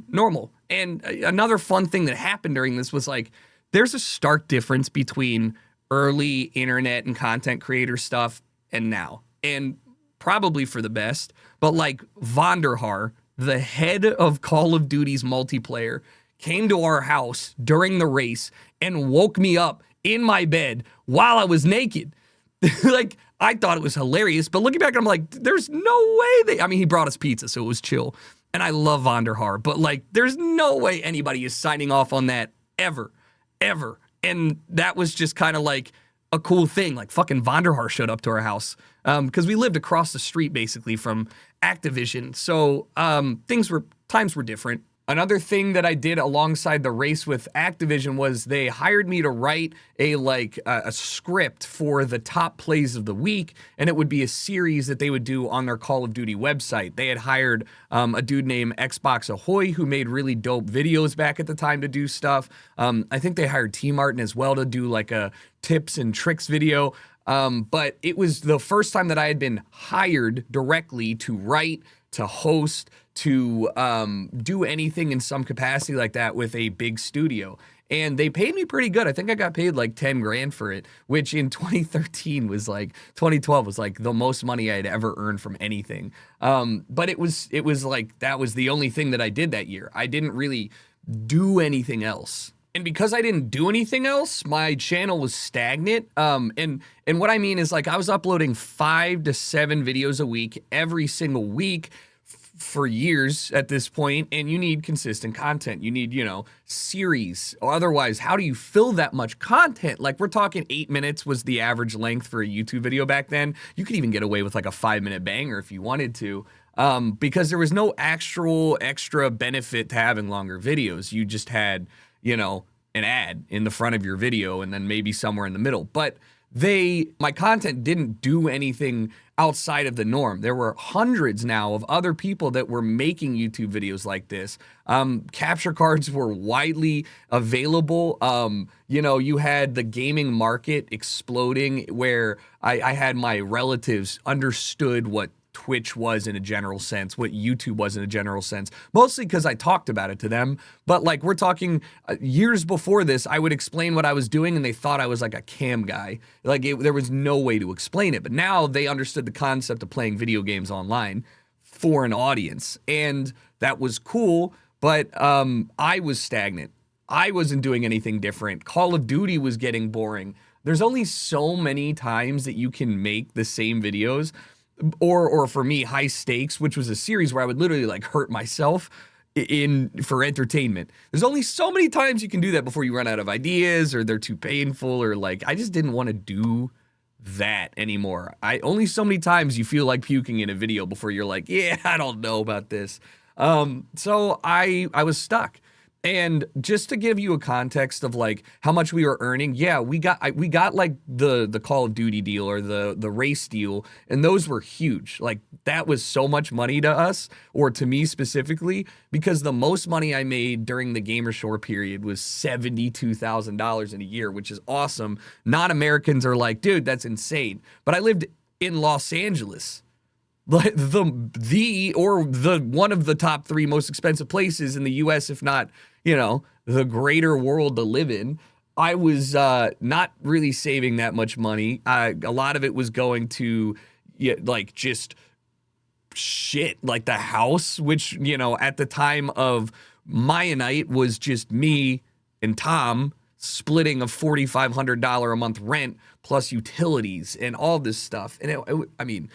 normal. And another fun thing that happened during this was like, there's a stark difference between early internet and content creator stuff and now. And probably for the best, but like Vonderhaar, the head of Call of Duty's multiplayer, came to our house during the race and woke me up in my bed while I was naked. Like, I thought it was hilarious, but looking back, I'm like, there's no way he brought us pizza, so it was chill. And I love Vonderhaar, but like, there's no way anybody is signing off on that ever. And that was just kind of like a cool thing. Like, fucking Vonderhaar showed up to our house because we lived across the street basically from Activision. So times were different. Another thing that I did alongside the race with Activision was they hired me to write a script for the top plays of the week, and it would be a series that they would do on their Call of Duty website. They had hired a dude named Xbox Ahoy who made really dope videos back at the time to do stuff. I think they hired T. Martin as well to do like a tips and tricks video. But it was the first time that I had been hired directly to write, to host, to do anything in some capacity like that with a big studio. And they paid me pretty good. I think I got paid like 10 grand for it, which in 2012 was like the most money I had ever earned from anything. But it was like, that was the only thing that I did that year. I didn't really do anything else. And because I didn't do anything else, my channel was stagnant. And what I mean is, like, I was uploading 5 to 7 videos a week every single week for years at this point, and you need consistent content. You need, series. Otherwise, how do you fill that much content? Like, we're talking 8 minutes was the average length for a YouTube video back then. You could even get away with like a 5-minute banger if you wanted to, because there was no actual extra benefit to having longer videos. You just had, an ad in the front of your video and then maybe somewhere in the middle. But my content didn't do anything outside of the norm. There were hundreds now of other people that were making YouTube videos like this. Capture cards were widely available. You had the gaming market exploding where I had my relatives understood what Twitch was in a general sense, what YouTube was in a general sense, mostly because I talked about it to them. But like, we're talking years before this, I would explain what I was doing and they thought I was like a cam guy. Like, there was no way to explain it. But now they understood the concept of playing video games online for an audience. And that was cool, but I was stagnant. I wasn't doing anything different. Call of Duty was getting boring. There's only so many times that you can make the same videos. Or for me, High Stakes, which was a series where I would literally like hurt myself for entertainment. There's only so many times you can do that before you run out of ideas or they're too painful, or like, I just didn't want to do that anymore. Only so many times you feel like puking in a video before you're like, yeah, I don't know about this. So I was stuck. And just to give you a context of like how much we were earning, yeah, we got like the Call of Duty deal or the race deal, and those were huge. Like, that was so much money to us, or to me specifically, because the most money I made during the GamerShore period was $72,000 in a year, which is awesome. Non-Americans are like, dude, that's insane. But I lived in Los Angeles. Like the one of the top 3 most expensive places in the US, if not, the greater world to live in. I was not really saving that much money. A lot of it was going to like just shit, like the house, which, at the time of Mianite was just me and Tom splitting a $4,500 a month rent plus utilities and all this stuff. And I mean,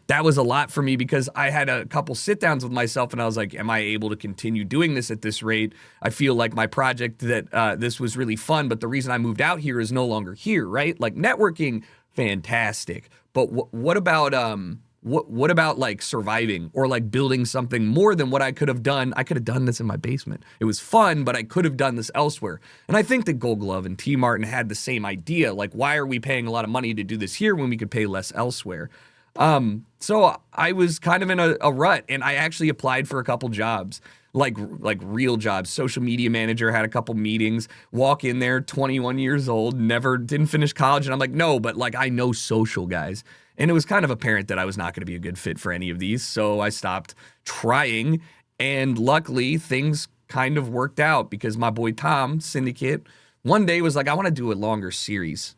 that was a lot for me because I had a couple sit downs with myself and I was like, am I able to continue doing this at this rate? I feel like my project that this was really fun, but the reason I moved out here is no longer here, right? Like, networking, fantastic. But what about what about like surviving or like building something more than what I could have done? I could have done this in my basement. It was fun, but I could have done this elsewhere. And I think that Gold Glove and T Martin had the same idea. Like, why are we paying a lot of money to do this here when we could pay less elsewhere? So I was kind of in a rut, and I actually applied for a couple jobs, like real jobs. Social media manager, had a couple meetings, walk in there, 21 years old, didn't finish college. And I'm like, no, but like, I know social guys. And it was kind of apparent that I was not going to be a good fit for any of these. So I stopped trying, and luckily things kind of worked out because my boy Tom, Syndicate, one day was like, I want to do a longer series.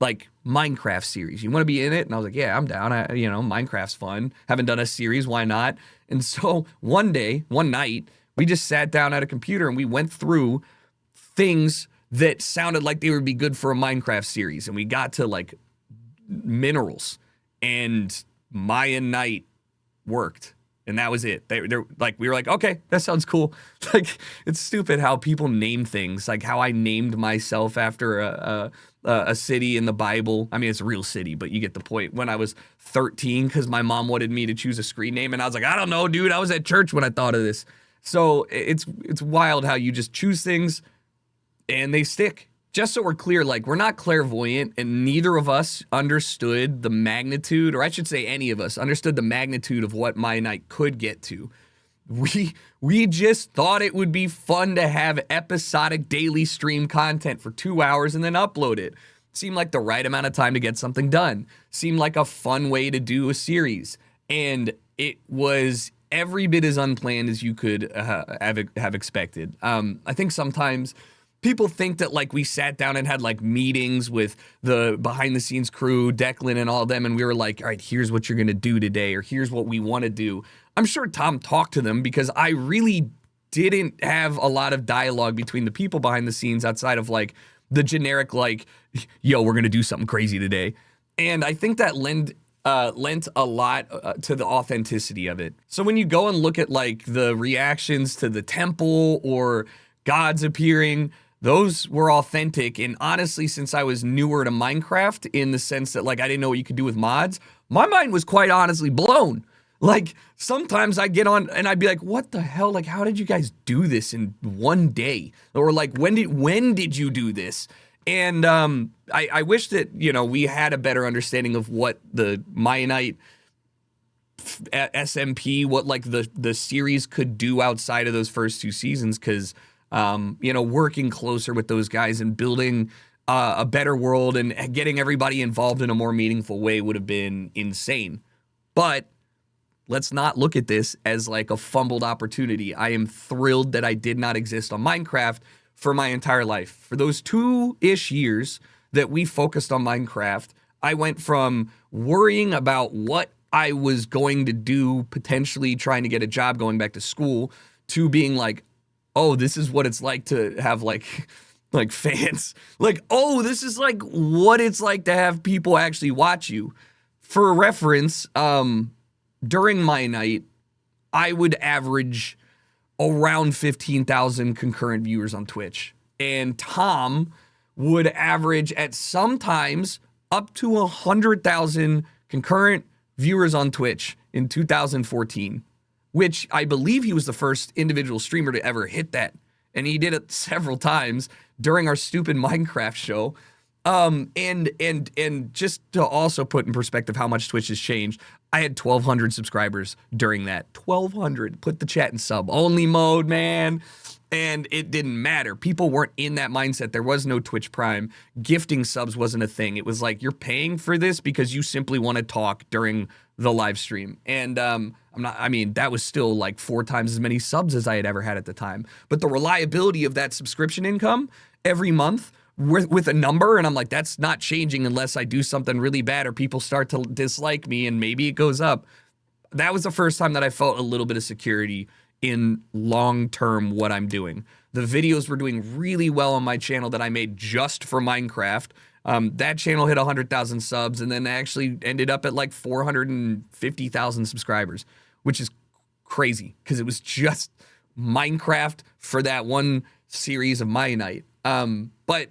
Like Minecraft series. You want to be in it? And I was like, yeah, I'm down. Minecraft's fun. Haven't done a series. Why not? And so one night, we just sat down at a computer and we went through things that sounded like they would be good for a Minecraft series. And we got to like minerals, and Mianite worked. And that was it. They're like, we were like, okay, that sounds cool. Like, it's stupid how people name things. Like how I named myself after a city in the Bible. I mean, it's a real city, but you get the point. When I was 13, because my mom wanted me to choose a screen name, and I was like, I don't know, dude. I was at church when I thought of this. So it's wild how you just choose things and they stick. Just so we're clear, like, we're not clairvoyant, and neither of us understood the magnitude, or I should say any of us understood the magnitude of what Mianite could get to. We just thought it would be fun to have episodic daily stream content for 2 hours and then upload it. Seemed like the right amount of time to get something done. Seemed like a fun way to do a series. And it was every bit as unplanned as you could have expected. I think sometimes people think that like we sat down and had like meetings with the behind the scenes crew, Declan and all of them, and we were like, all right, here's what you're gonna do today, or here's what we want to do. I'm sure Tom talked to them because I really didn't have a lot of dialogue between the people behind the scenes outside of like the generic like, yo, we're gonna do something crazy today. And I think that lent a lot to the authenticity of it. So when you go and look at like the reactions to the temple or gods appearing, those were authentic. And honestly, since I was newer to Minecraft in the sense that like I didn't know what you could do with mods, my mind was quite honestly blown. Like sometimes I get on and I'd be like, what the hell? Like, how did you guys do this in one day? Or like, when did you do this? And I wish that, you know, we had a better understanding of what the Mianite SMP, what like the series could do outside of those first 2 seasons. Cause, you know, working closer with those guys and building a better world and getting everybody involved in a more meaningful way would have been insane. But let's not look at this as like a fumbled opportunity. I am thrilled that I did not exist on Minecraft for my entire life. For those 2-ish years that we focused on Minecraft, I went from worrying about what I was going to do, potentially trying to get a job, going back to school, to being like, oh, this is what it's like to have like fans. Like, oh, this is like what it's like to have people actually watch you. For reference, during my night, I would average around 15,000 concurrent viewers on Twitch. And Tom would average at sometimes up to 100,000 concurrent viewers on Twitch in 2014, which I believe he was the first individual streamer to ever hit that. And he did it several times during our stupid Minecraft show. And just to also put in perspective how much Twitch has changed, I had 1,200 subscribers during that. 1,200. Put the chat in sub only mode, man. And it didn't matter. People weren't in that mindset. There was no Twitch Prime. Gifting subs wasn't a thing. It was like, you're paying for this because you simply want to talk during the live stream. And that was still like 4 times as many subs as I had ever had at the time. But the reliability of that subscription income every month with a number, and I'm like, that's not changing unless I do something really bad or people start to dislike me and maybe it goes up. That was the first time that I felt a little bit of security in long-term what I'm doing. The videos were doing really well on my channel that I made just for Minecraft. That channel hit 100,000 subs and then actually ended up at like 450,000 subscribers, which is crazy because it was just Minecraft for that one series of Mianite. But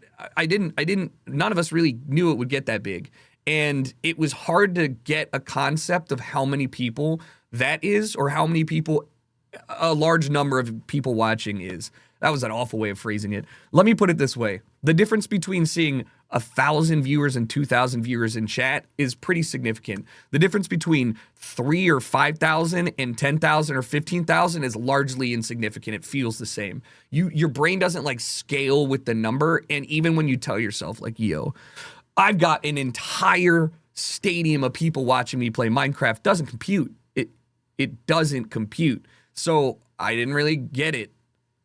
none of us really knew it would get that big. And it was hard to get a concept of how many people that is or how many people a large number of people watching is. That was an awful way of phrasing it. Let me put it this way. The difference between seeing 1,000 viewers and 2,000 viewers in chat is pretty significant. The difference between 3 or 5,000 and 10,000 or 15,000 is largely insignificant. It feels the same. Your brain doesn't like scale with the number. And even when you tell yourself like, yo, I've got an entire stadium of people watching me play Minecraft, doesn't compute. It doesn't compute. So I didn't really get it.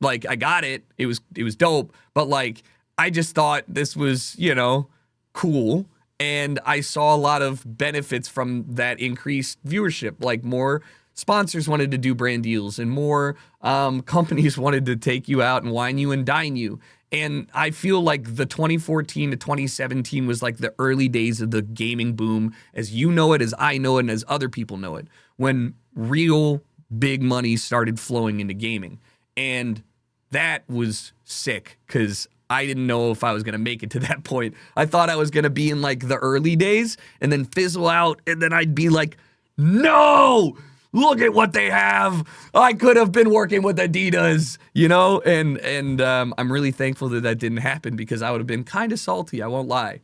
Like, I got it. It was dope. But like, I just thought this was, you know, cool. And I saw a lot of benefits from that increased viewership. Like more sponsors wanted to do brand deals and more companies wanted to take you out and wine you and dine you. And I feel like the 2014 to 2017 was like the early days of the gaming boom, as you know it, as I know it, and as other people know it, when real big money started flowing into gaming. And that was sick because I didn't know if I was going to make it to that point. I thought I was going to be in like the early days and then fizzle out. And then I'd be like, no, look at what they have. I could have been working with Adidas, you know? And I'm really thankful that that didn't happen because I would have been kind of salty. I won't lie.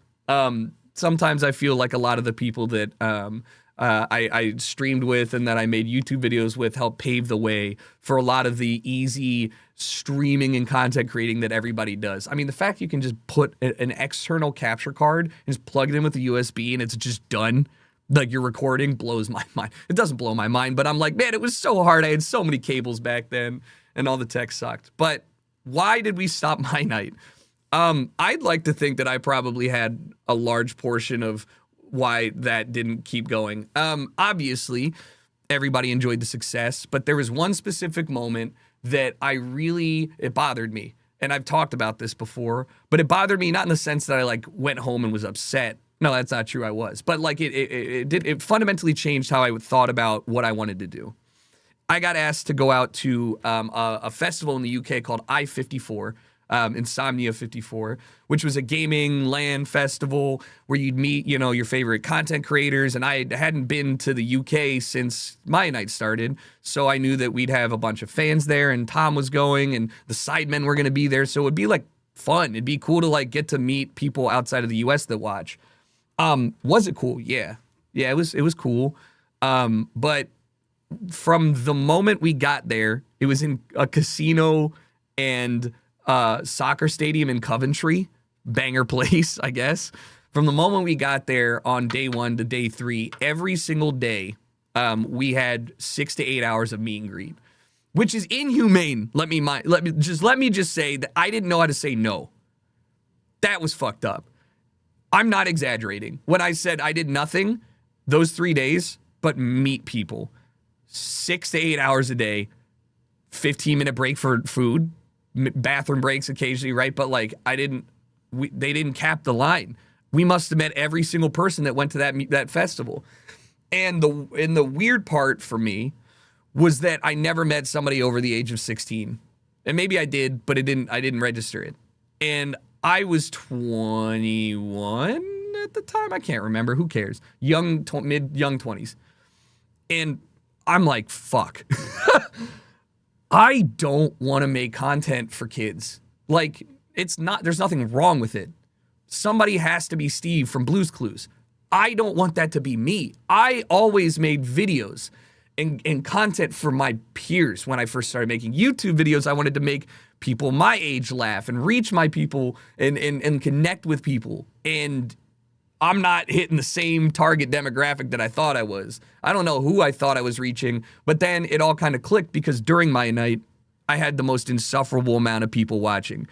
Sometimes I feel like a lot of the people that I streamed with and that I made YouTube videos with helped pave the way for a lot of the easy streaming and content creating that everybody does. I mean, the fact you can just put an external capture card and just plug it in with a USB and it's just done, like you're recording, blows my mind. It doesn't blow my mind, but I'm like, man, it was so hard. I had so many cables back then and all the tech sucked. But why did we stop my night? I'd like to think that I probably had a large portion of why that didn't keep going. Obviously, everybody enjoyed the success, but there was one specific moment that it bothered me. And I've talked about this before, but it bothered me not in the sense that I like went home and was upset. No, that's not true. I was, but like it fundamentally changed how I thought about what I wanted to do. I got asked to go out to a festival in the UK called I-54, Insomnia 54, which was a gaming LAN festival where you'd meet, you know, your favorite content creators. And I hadn't been to the UK since Mianite started, so I knew that we'd have a bunch of fans there, and Tom was going, and the Sidemen were going to be there, so it'd be like fun. It'd be cool to like get to meet people outside of the US that watch. Was it cool? Yeah, it was cool. But from the moment we got there, it was in a casino and soccer stadium in Coventry, banger place, I guess. From the moment we got there on day 1 to day 3, every single day, we had 6 to 8 hours of meet and greet, which is inhumane. Let me just say that I didn't know how to say no. That was fucked up. I'm not exaggerating when I said I did nothing those 3 days but meet people. 6 to 8 hours a day, 15-minute break for food, bathroom breaks occasionally, right? But like they didn't cap the line. We must have met every single person that went to that festival. And the weird part for me was that I never met somebody over the age of 16. And maybe I did, but I didn't register it. And I was 21 at the time. I can't remember. Who cares? Young 20s. And I'm like, fuck. I don't want to make content for kids. Like, there's nothing wrong with it. Somebody has to be Steve from Blue's Clues. I don't want that to be me. I always made videos and content for my peers. When I first started making YouTube videos, I wanted to make people my age laugh and reach my people and connect with people. And I'm not hitting the same target demographic that I thought I was. I don't know who I thought I was reaching, but then it all kind of clicked because during my night, I had the most insufferable amount of people watching.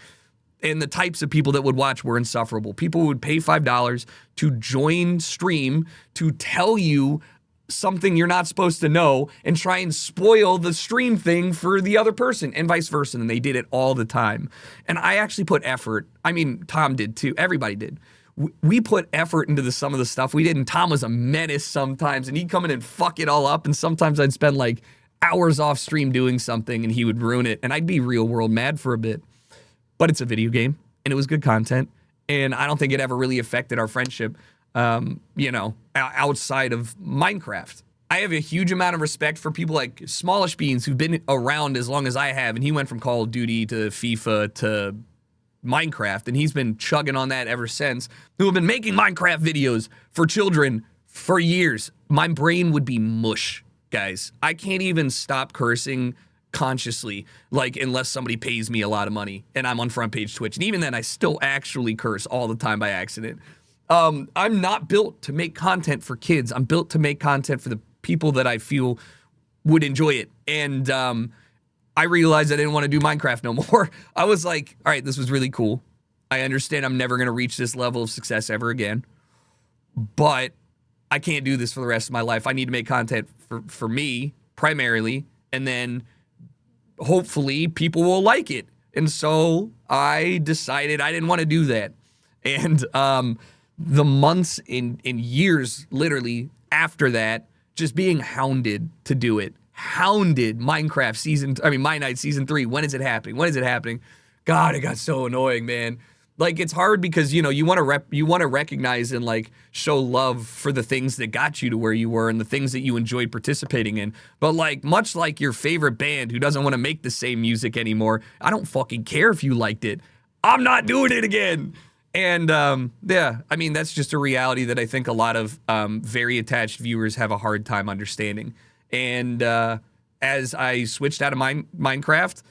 And the types of people that would watch were insufferable. People would pay $5 to join stream to tell you something you're not supposed to know and try and spoil the stream thing for the other person and vice versa. And they did it all the time. And I actually put effort. I mean, Tom did too. Everybody did. We put effort into some of the stuff we did, and Tom was a menace sometimes, and he'd come in and fuck it all up, and sometimes I'd spend like hours off stream doing something, and he would ruin it, and I'd be real world mad for a bit. But it's a video game, and it was good content, and I don't think it ever really affected our friendship, outside of Minecraft. I have a huge amount of respect for people like Smallish Beans, who've been around as long as I have, and he went from Call of Duty to FIFA to Minecraft, and he's been chugging on that ever since, who have been making Minecraft videos for children for years. My brain would be mush, guys. I can't even stop cursing consciously, like, unless somebody pays me a lot of money and I'm on front page Twitch. And even then, I still actually curse all the time by accident. I'm not built to make content for kids. I'm built to make content for the people that I feel would enjoy it. And I realized I didn't want to do Minecraft no more. I was like, all right, this was really cool. I understand I'm never going to reach this level of success ever again, but I can't do this for the rest of my life. I need to make content for me primarily, and then hopefully people will like it. And so I decided I didn't want to do that. And the months and years literally after that, just being hounded to do it. Hounded Mianite season 3. When is it happening? When is it happening? God, it got so annoying, man. Like, it's hard because, you know, you want to recognize and like show love for the things that got you to where you were and the things that you enjoyed participating in. But like, much like your favorite band who doesn't want to make the same music anymore, I don't fucking care if you liked it. I'm not doing it again. And yeah, I mean, that's just a reality that I think a lot of very attached viewers have a hard time understanding. And as I switched out of Minecraft,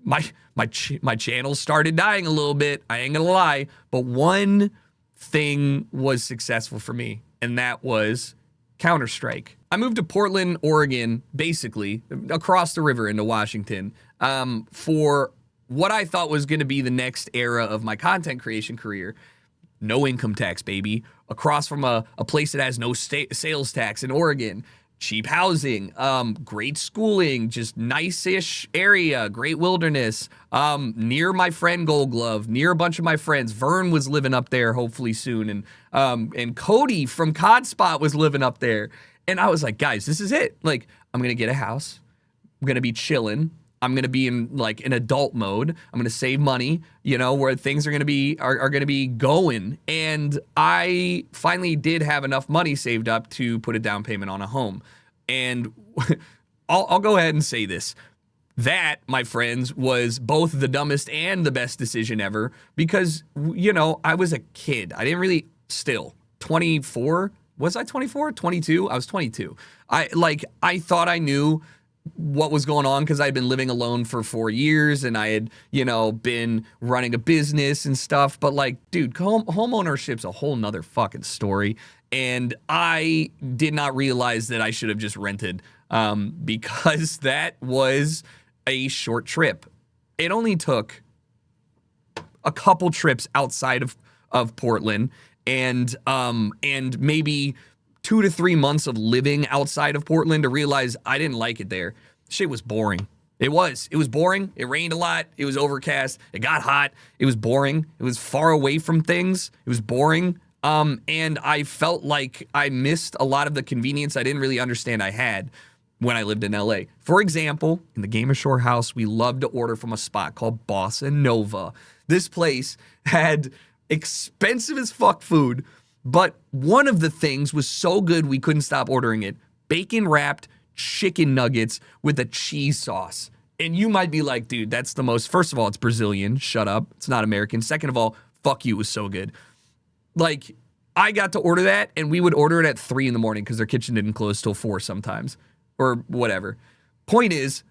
my channel started dying a little bit. I ain't gonna lie, but one thing was successful for me, and that was Counter-Strike. I moved to Portland, Oregon, basically across the river into Washington, for what I thought was gonna be the next era of my content creation career. No income tax, baby. Across from a place that has no sales tax in Oregon. cheap housing, great schooling, just nice-ish area, great wilderness, near my friend Gold Glove, near a bunch of my friends. Vern was living up there hopefully soon, and Cody from COD Spot was living up there. And I was like, guys, this is it. Like, I'm gonna get a house. I'm gonna be chilling. I'm gonna be in like an adult mode. I'm gonna save money, you know, where things are gonna be going. And I finally did have enough money saved up to put a down payment on a home. And I'll go ahead and say this. That, my friends, was both the dumbest and the best decision ever because, you know, I was a kid. I didn't really, still, 24. Was I 24? 22? I was 22. I thought I knew what was going on because I'd been living alone for 4 years and I had, you know, been running a business and stuff. But like, dude, home ownership's a whole nother fucking story. And I did not realize that I should have just rented because that was a short trip. It only took a couple trips outside of Portland and maybe 2 to 3 months of living outside of Portland to realize I didn't like it there. Shit was boring. It was boring. It rained a lot. It was overcast. It got hot. It was boring. It was far away from things. It was boring. And I felt like I missed a lot of the convenience I didn't really understand I had when I lived in LA. For example, in the GamerShore house, we loved to order from a spot called Bossa Nova. This place had expensive as fuck food, but one of the things was so good we couldn't stop ordering it. Bacon wrapped chicken nuggets with a cheese sauce. And you might be like, dude, that's the most, first of all, it's Brazilian. Shut up. It's not American. Second of all, fuck you, it was so good. Like, I got to order that and we would order it at 3 in the morning because their kitchen didn't close till 4 sometimes or whatever. Point is,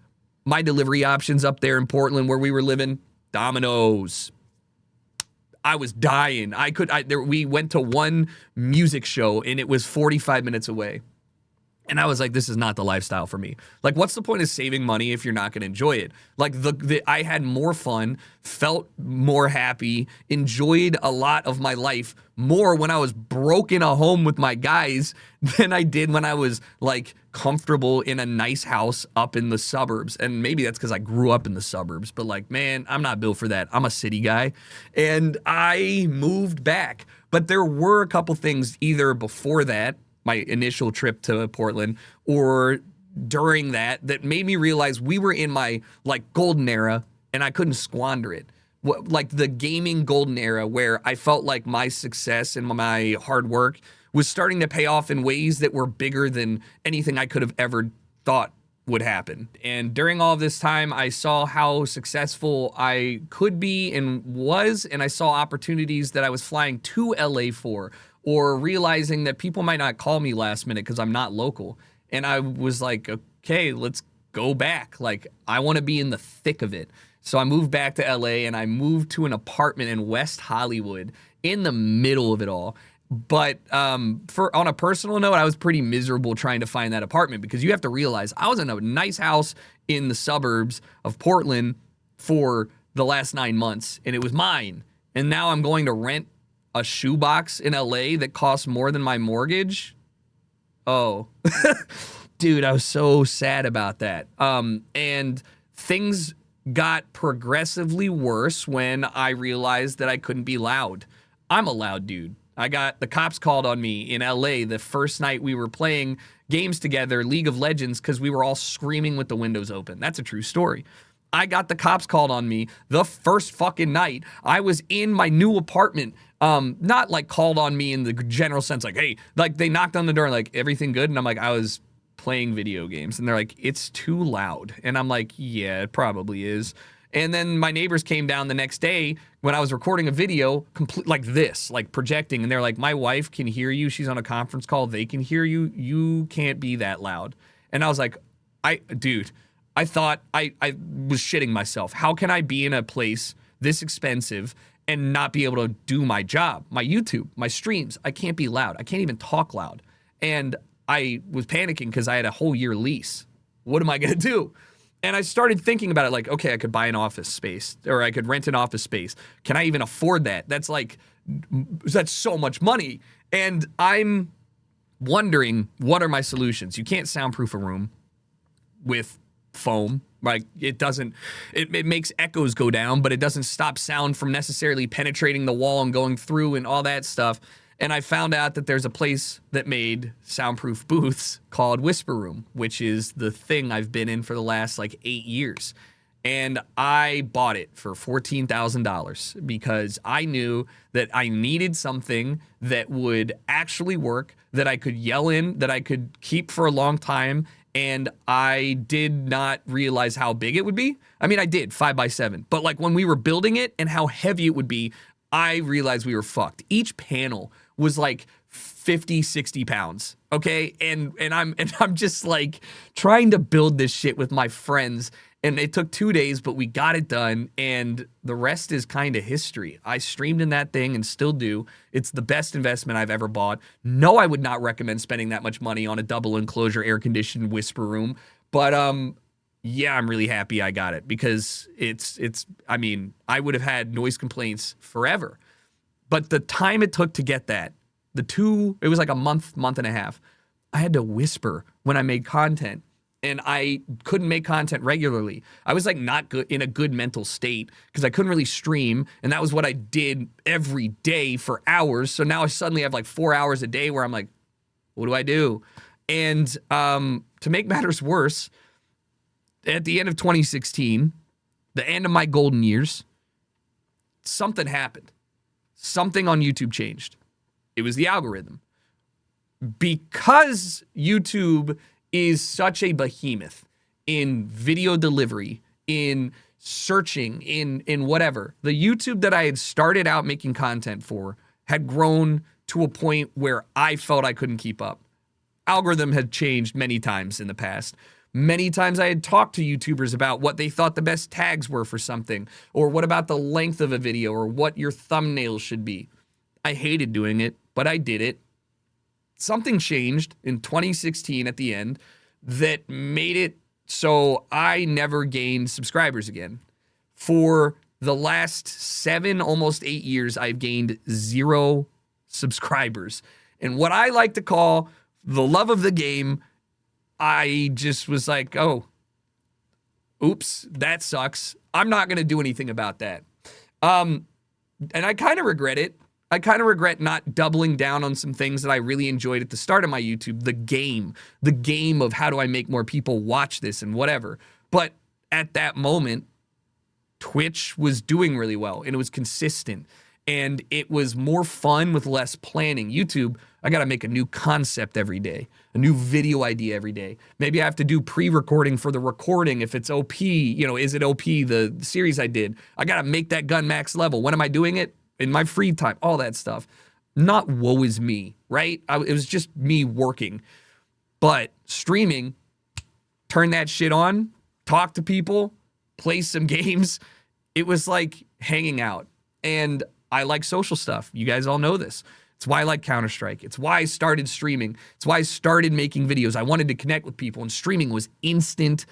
my delivery options up there in Portland where we were living, Domino's. I was dying. We went to one music show and it was 45 minutes away. And I was like, this is not the lifestyle for me. Like, what's the point of saving money if you're not going to enjoy it? Like, I had more fun, felt more happy, enjoyed a lot of my life more when I was broke in a home with my guys than I did when I was, like, comfortable in a nice house up in the suburbs. And maybe that's because I grew up in the suburbs. But, like, man, I'm not built for that. I'm a city guy. And I moved back. But there were a couple things either before that, my initial trip to Portland, or during that made me realize we were in my like golden era and I couldn't squander it. Like the gaming golden era where I felt like my success and my hard work was starting to pay off in ways that were bigger than anything I could have ever thought would happen. And during all of this time, I saw how successful I could be and was, and I saw opportunities that I was flying to LA for, or realizing that people might not call me last minute because I'm not local. And I was like, okay, let's go back. Like, I want to be in the thick of it. So I moved back to LA and I moved to an apartment in West Hollywood in the middle of it all. But on a personal note, I was pretty miserable trying to find that apartment because you have to realize I was in a nice house in the suburbs of Portland for the last 9 months and it was mine. And now I'm going to rent a shoebox in LA that costs more than my mortgage. Oh, dude, I was so sad about that. And things got progressively worse when I realized that I couldn't be loud. I'm a loud dude. I got the cops called on me in LA the first night we were playing games together, League of Legends, because we were all screaming with the windows open. That's a true story. I got the cops called on me the first fucking night. I was in my new apartment, not like called on me in the general sense, like, hey, like they knocked on the door, like, everything good? And I'm like, I was playing video games. And they're like, it's too loud. And I'm like, yeah, it probably is. And then my neighbors came down the next day when I was recording a video, like this, like projecting. And they're like, my wife can hear you. She's on a conference call. They can hear you. You can't be that loud. And I was like, dude, I thought I was shitting myself. How can I be in a place this expensive and not be able to do my job, my YouTube, my streams? I can't be loud. I can't even talk loud. And I was panicking because I had a whole year lease. What am I going to do? And I started thinking about it like, okay, I could buy an office space or I could rent an office space. Can I even afford that? That's so much money. And I'm wondering, what are my solutions? You can't soundproof a room with foam. Like, it makes echoes go down, but it doesn't stop sound from necessarily penetrating the wall and going through and all that stuff. And I found out that there's a place that made soundproof booths called Whisper Room, which is the thing I've been in for the last like 8 years. And I bought it for $14,000 because I knew that I needed something that would actually work, that I could yell in, that I could keep for a long time. And I did not realize how big it would be. I mean, I did, 5x7. But like when we were building it and how heavy it would be, I realized we were fucked. Each panel was like 50, 60 pounds. Okay. And I'm just like trying to build this shit with my friends. And it took 2 days, but we got it done. And the rest is kind of history. I streamed in that thing and still do. It's the best investment I've ever bought. No, I would not recommend spending that much money on a double enclosure air-conditioned Whisper Room. But yeah, I'm really happy I got it because I mean, I would have had noise complaints forever. But the time it took to get that, it was like a month and a half. I had to whisper when I made content. And I couldn't make content regularly. I was like not good in a good mental state because I couldn't really stream. And that was what I did every day for hours. So now I suddenly have like 4 hours a day where I'm like, what do I do? And to make matters worse, at the end of 2016, the end of my golden years, something happened. Something on YouTube changed. It was the algorithm. Because YouTube is such a behemoth in video delivery, in searching, in whatever. The YouTube that I had started out making content for had grown to a point where I felt I couldn't keep up. Algorithm had changed many times in the past. Many times I had talked to YouTubers about what they thought the best tags were for something, or what about the length of a video, or what your thumbnails should be. I hated doing it, but I did it. Something changed in 2016 at the end that made it so I never gained subscribers again. For the last 7, almost 8 years, I've gained 0 subscribers. And what I like to call the love of the game, I just was like, oh, oops, that sucks. I'm not going to do anything about that. And I kind of regret it. I kind of regret not doubling down on some things that I really enjoyed at the start of my YouTube, the game of how do I make more people watch this and whatever. But at that moment, Twitch was doing really well and it was consistent and it was more fun with less planning. YouTube, I got to make a new concept every day, a new video idea every day. Maybe I have to do pre-recording for the recording. If it's OP, is it OP, the series I did? I got to make that gun max level. When am I doing it? In my free time, all that stuff. Not woe is me, right? It was just me working. But streaming, turn that shit on, talk to people, play some games. It was like hanging out. And I like social stuff. You guys all know this. It's why I like Counter-Strike. It's why I started streaming. It's why I started making videos. I wanted to connect with people, and streaming was instant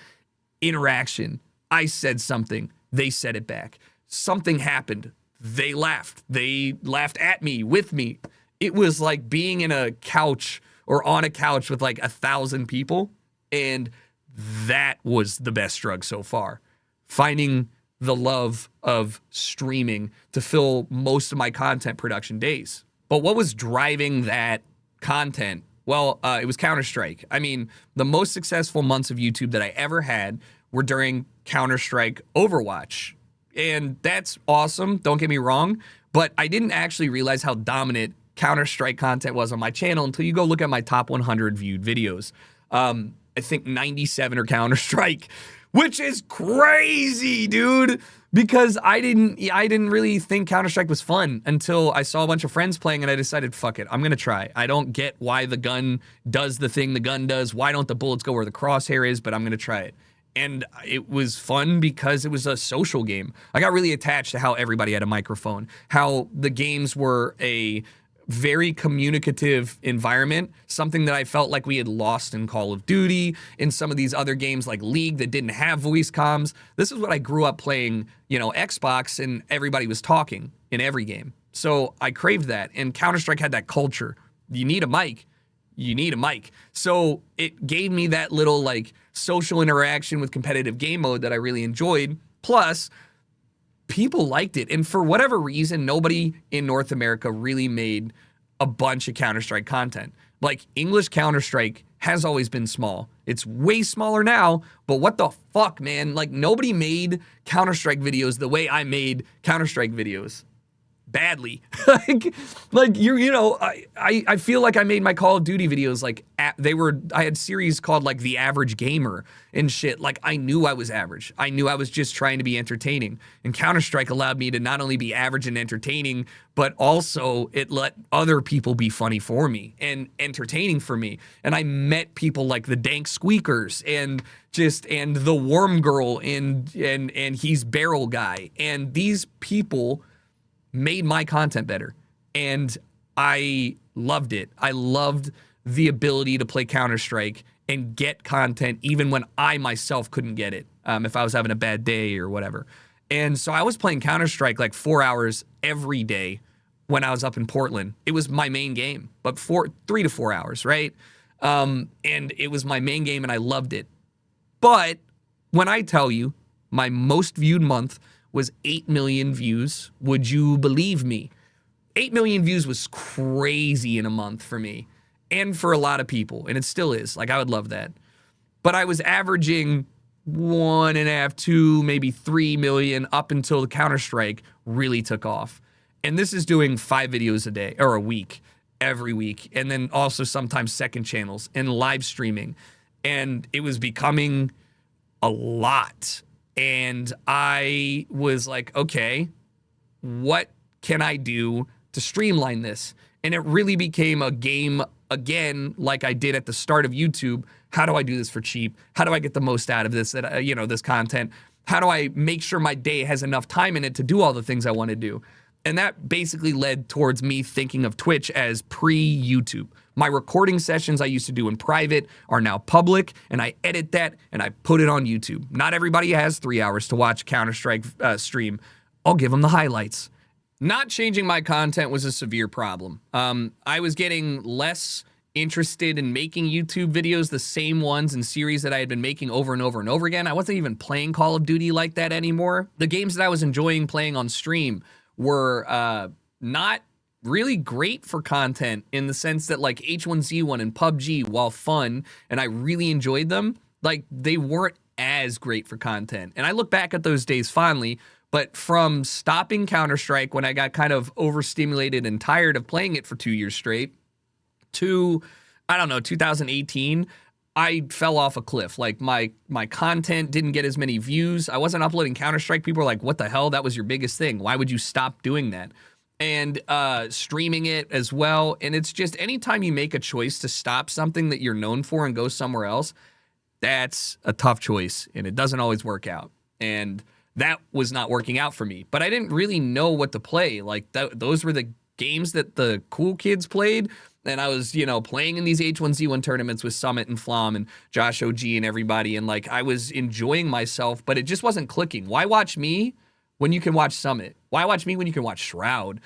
interaction. I said something, they said it back. Something happened. They laughed. They laughed at me, with me. It was like being in a couch or on a couch with like 1,000 people. And that was the best drug so far. Finding the love of streaming to fill most of my content production days. But what was driving that content? Well, it was Counter-Strike. I mean, the most successful months of YouTube that I ever had were during Counter-Strike Overwatch. And that's awesome, don't get me wrong, but I didn't actually realize how dominant Counter-Strike content was on my channel until you go look at my top 100 viewed videos. I think 97 are Counter-Strike, which is crazy, dude, because I didn't really think Counter-Strike was fun until I saw a bunch of friends playing and I decided, fuck it, I'm gonna try. I don't get why the gun does the thing the gun does, why don't the bullets go where the crosshair is, but I'm gonna try it. And it was fun because it was a social game. I got really attached to how everybody had a microphone, how the games were a very communicative environment, something that I felt like we had lost in Call of Duty, in some of these other games like League that didn't have voice comms. This is what I grew up playing, Xbox, and everybody was talking in every game. So I craved that, and Counter-Strike had that culture. You need a mic. you need a mic. So it gave me that little like social interaction with competitive game mode that I really enjoyed. Plus, people liked it. And for whatever reason, nobody in North America really made a bunch of Counter-Strike content. Like, English Counter-Strike has always been small. It's way smaller now, but what the fuck, man? Like, nobody made Counter-Strike videos the way I made Counter-Strike videos. Badly. like you know, I feel like I made my Call of Duty videos like I had series called like The Average Gamer and shit. Like, I knew I was average. I knew I was just trying to be entertaining. And Counter-Strike allowed me to not only be average and entertaining, but also it let other people be funny for me and entertaining for me. And I met people like the Dank Squeakers and the Worm Girl and he's Barrel Guy. And these people made my content better, and I loved it. I loved the ability to play Counter-Strike and get content even when I myself couldn't get it, if I was having a bad day or whatever. And so I was playing Counter-Strike like 4 hours every day when I was up in Portland. It was my main game, but 3 to 4 hours, right? And it was my main game, and I loved it. But when I tell you my most viewed month was 8 million views, would you believe me? 8 million views was crazy in a month for me and for a lot of people, and it still is. Like, I would love that. But I was averaging 1.5, 2, maybe 3 million up until the Counter-Strike really took off. And this is doing 5 videos a day or a week, every week, and then also sometimes second channels and live streaming. And it was becoming a lot. And I was like, okay, what can I do to streamline this? And it really became a game again, like I did at the start of YouTube. How do I do this for cheap? How do I get the most out of this, this content? How do I make sure my day has enough time in it to do all the things I want to do? And that basically led towards me thinking of Twitch as pre-YouTube. My recording sessions I used to do in private are now public, and I edit that and I put it on YouTube. Not everybody has 3 hours to watch Counter-Strike stream. I'll give them the highlights. Not changing my content was a severe problem. I was getting less interested in making YouTube videos, the same ones and series that I had been making over and over and over again. I wasn't even playing Call of Duty like that anymore. The games that I was enjoying playing on stream were not really great for content in the sense that like H1Z1 and PUBG, while fun, and I really enjoyed them, like they weren't as great for content. And I look back at those days fondly, but from stopping Counter-Strike when I got kind of overstimulated and tired of playing it for 2 years straight to, 2018, I fell off a cliff. Like my content didn't get as many views. I wasn't uploading Counter-Strike. People were like, what the hell? That was your biggest thing. Why would you stop doing that? And streaming it as well. And it's just anytime you make a choice to stop something that you're known for and go somewhere else, that's a tough choice. And it doesn't always work out. And that was not working out for me. But I didn't really know what to play. Like those were the games that the cool kids played. And I was, playing in these H1Z1 tournaments with Summit and Flom and Josh OG and everybody. And like, I was enjoying myself, but it just wasn't clicking. Why watch me when you can watch Summit? Why watch me when you can watch Shroud?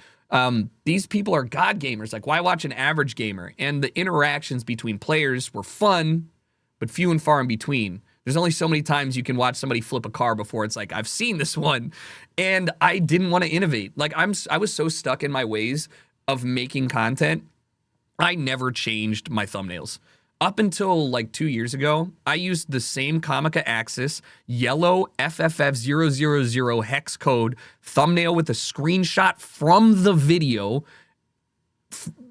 These people are god gamers. Like, why watch an average gamer? And the interactions between players were fun, but few and far in between. There's only so many times you can watch somebody flip a car before it's like, I've seen this one. And I didn't want to innovate. Like, I was so stuck in my ways of making content. I never changed my thumbnails. Up until like 2 years ago, I used the same Comica Axis yellow FFF000 hex code thumbnail with a screenshot from the video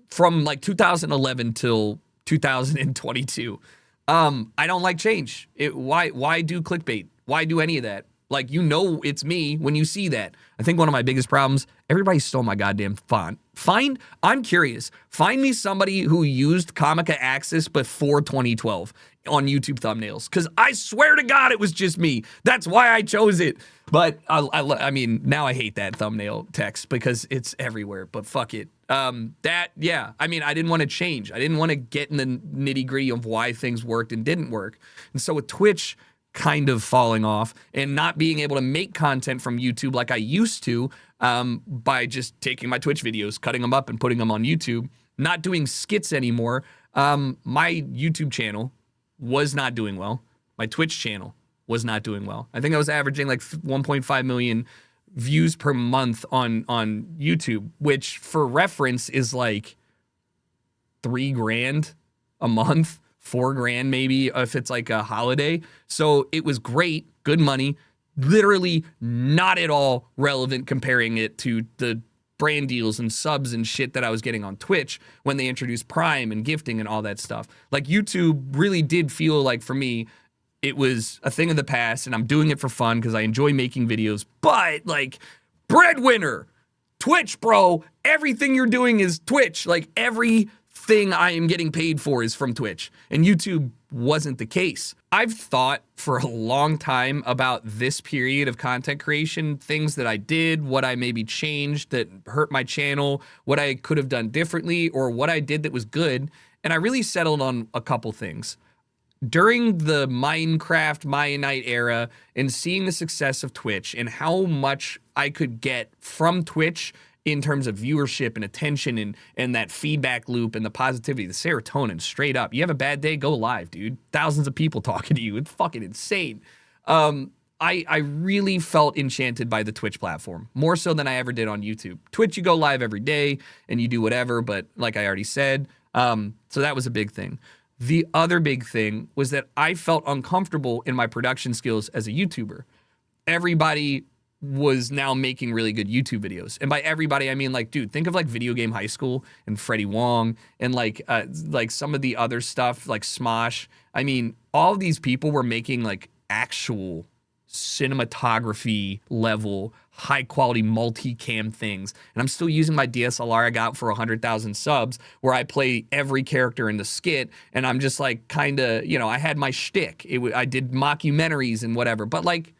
from like 2011 till 2022. I don't like change. Why do clickbait? Why do any of that? Like, it's me when you see that. I think one of my biggest problems, everybody stole my goddamn font. I'm curious. Find me somebody who used Comica Axis before 2012 on YouTube thumbnails. Because I swear to God, it was just me. That's why I chose it. But I mean, now I hate that thumbnail text because it's everywhere. But fuck it. I mean, I didn't want to change. I didn't want to get in the nitty gritty of why things worked and didn't work. And so with Twitch kind of falling off and not being able to make content from YouTube like I used to, by just taking my Twitch videos, cutting them up and putting them on YouTube, not doing skits anymore, My YouTube channel was not doing well. My Twitch channel was not doing well. I think I was averaging like 1.5 million views per month on YouTube, which for reference is like $3,000 a month, $4,000 maybe if it's like a holiday. So it was great, good money, literally not at all relevant comparing it to the brand deals and subs and shit that I was getting on Twitch when they introduced Prime and gifting and all that stuff. Like YouTube really did feel like for me, it was a thing of the past and I'm doing it for fun because I enjoy making videos, but like breadwinner, Twitch, bro, everything you're doing is Twitch. Like everything I am getting paid for is from Twitch, and YouTube wasn't the case. I've thought for a long time about this period of content creation, things that I did, what I maybe changed that hurt my channel, what I could have done differently, or what I did that was good. And I really settled on a couple things. During the Minecraft, Mianite era, and seeing the success of Twitch and how much I could get from Twitch in terms of viewership and attention and that feedback loop and the positivity, the serotonin, straight up. You have a bad day, go live, dude. Thousands of people talking to you. It's fucking insane. I really felt enchanted by the Twitch platform, more so than I ever did on YouTube. Twitch, you go live every day and you do whatever, but like I already said, so that was a big thing. The other big thing was that I felt uncomfortable in my production skills as a YouTuber. Everybody was now making really good YouTube videos. And by everybody, I mean like, dude, think of like Video Game High School and Freddie Wong and like some of the other stuff like Smosh. I mean, all of these people were making like actual cinematography level, high quality multicam things. And I'm still using my DSLR I got for 100,000 subs where I play every character in the skit. And I'm just like kind of, you know, I had my shtick. I did mockumentaries and whatever. But like,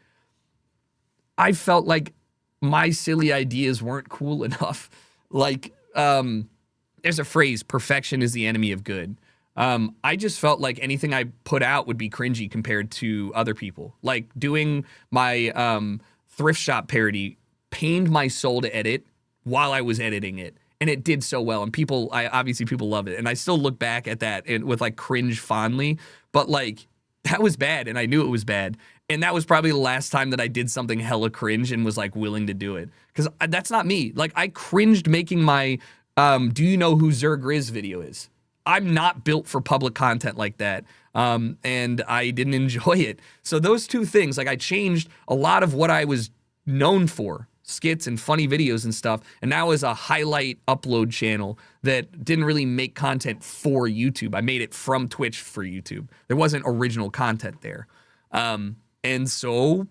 I felt like my silly ideas weren't cool enough. Like, there's a phrase, perfection is the enemy of good. I just felt like anything I put out would be cringy compared to other people. Like doing my thrift shop parody pained my soul to edit while I was editing it. And it did so well. And obviously people love it. And I still look back at that with like cringe fondly. But like, that was bad. And I knew it was bad. And that was probably the last time that I did something hella cringe and was like willing to do it. Because that's not me. Like I cringed making my do you know who Zergriz video is? I'm not built for public content like that. And I didn't enjoy it. So those two things, like I changed a lot of what I was known for, skits and funny videos and stuff. And now is a highlight upload channel that didn't really make content for YouTube. I made it from Twitch for YouTube. There wasn't original content there. And so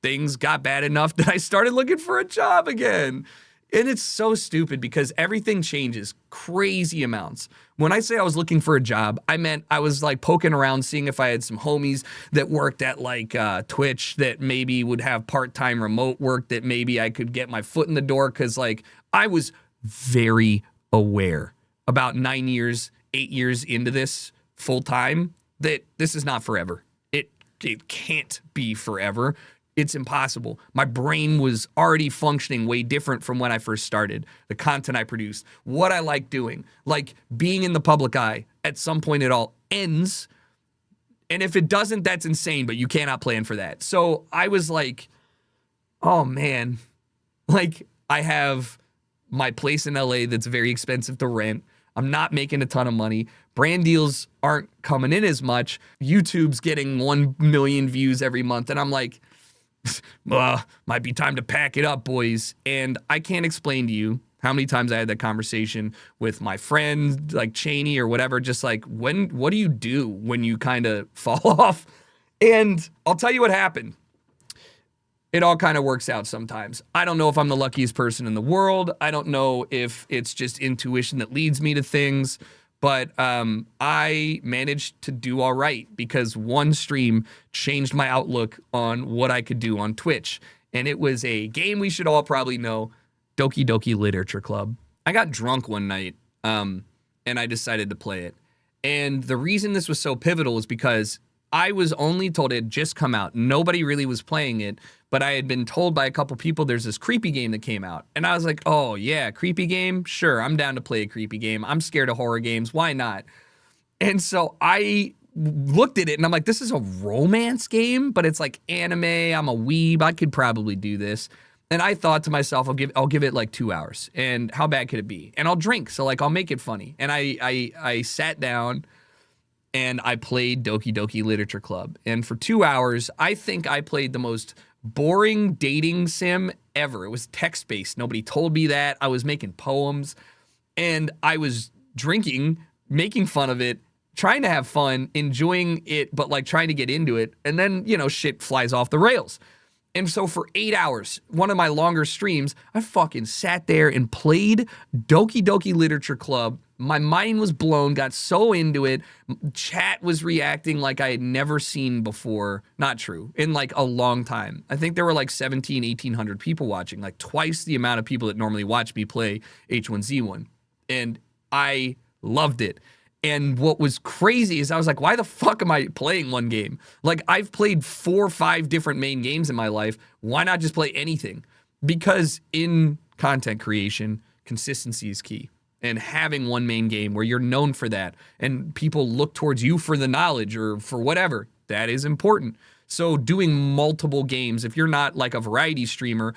things got bad enough that I started looking for a job again. And it's so stupid because everything changes crazy amounts. When I say I was looking for a job, I meant I was like poking around, seeing if I had some homies that worked at like Twitch that maybe would have part-time remote work that maybe I could get my foot in the door. Cause like I was very aware about 9 years, 8 years into this full time that this is not forever. It can't be forever. It's impossible. My brain was already functioning way different from when I first started. The content I produced, what I like doing, like being in the public eye, at some point it all ends. And if it doesn't, that's insane, but you cannot plan for that. So I was like, oh man, like I have my place in LA that's very expensive to rent. I'm not making a ton of money. Brand deals aren't coming in as much. YouTube's getting 1 million views every month. And I'm like, might be time to pack it up, boys. And I can't explain to you how many times I had that conversation with my friend, like Cheney or whatever, just like, what do you do when you kind of fall off? And I'll tell you what happened. It all kind of works out sometimes. I don't know if I'm the luckiest person in the world. I don't know if it's just intuition that leads me to things. But I managed to do all right because one stream changed my outlook on what I could do on Twitch. And it was a game we should all probably know, Doki Doki Literature Club. I got drunk one night and I decided to play it. And the reason this was so pivotal is because I was only told it had just come out. Nobody really was playing it, but I had been told by a couple people there's this creepy game that came out. And I was like, oh yeah, creepy game? Sure, I'm down to play a creepy game. I'm scared of horror games. Why not? And so I looked at it and I'm like, this is a romance game, but it's like anime. I'm a weeb. I could probably do this. And I thought to myself, I'll give it like 2 hours. And how bad could it be? And I'll drink. So like I'll make it funny. And I sat down and I played Doki Doki Literature Club. And for 2 hours, I think I played the most boring dating sim ever. It was text-based. Nobody told me that. I was making poems and I was drinking, making fun of it, trying to have fun, enjoying it, but like trying to get into it. And then, you know, shit flies off the rails. And so for 8 hours, one of my longer streams, I fucking sat there and played Doki Doki Literature Club. My mind was blown, got so into it. Chat was reacting like I had never seen before. Not true. In like a long time. I think there were like 1,800 people watching, like twice the amount of people that normally watch me play H1Z1. And I loved it. And what was crazy is I was like, why the fuck am I playing one game? Like, I've played 4 or 5 different main games in my life. Why not just play anything? Because in content creation, consistency is key. And having one main game where you're known for that and people look towards you for the knowledge or for whatever, that is important. So doing multiple games, if you're not like a variety streamer,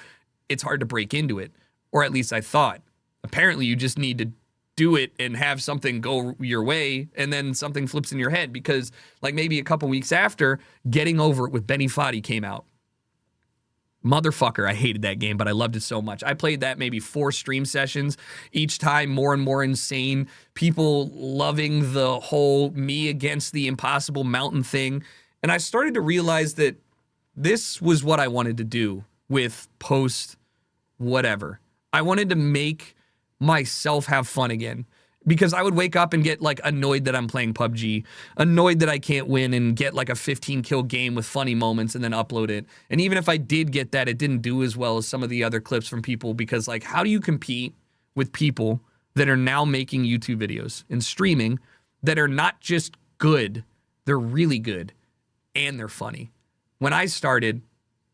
it's hard to break into it. Or at least I thought. Apparently, you just need to do it and have something go your way and then something flips in your head, because like maybe a couple weeks after, Getting Over It with Benny Foddy came out. Motherfucker, I hated that game, but I loved it so much. I played that maybe 4 stream sessions, each time more and more insane. People loving the whole me against the impossible mountain thing. And I started to realize that this was what I wanted to do with post whatever. I wanted to make myself have fun again, because I would wake up and get like annoyed that I'm playing PUBG, annoyed that I can't win, and get like a 15 kill game with funny moments and then upload it. And even if I did get that, it didn't do as well as some of the other clips from people, because like, how do you compete with people that are now making YouTube videos and streaming that are not just good, they're really good and they're funny? When I started,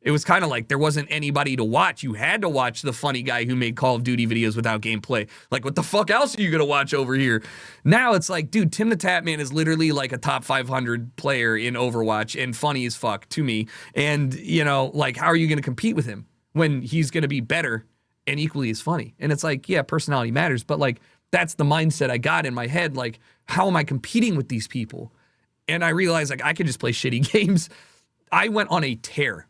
it was kind of like there wasn't anybody to watch. You had to watch the funny guy who made Call of Duty videos without gameplay. Like, what the fuck else are you going to watch over here? Now it's like, dude, Tim the Tatman is literally like a top 500 player in Overwatch and funny as fuck to me. And, you know, like, how are you going to compete with him when he's going to be better and equally as funny? And it's like, yeah, personality matters. But like, that's the mindset I got in my head. Like, how am I competing with these people? And I realized like I could just play shitty games. I went on a tear.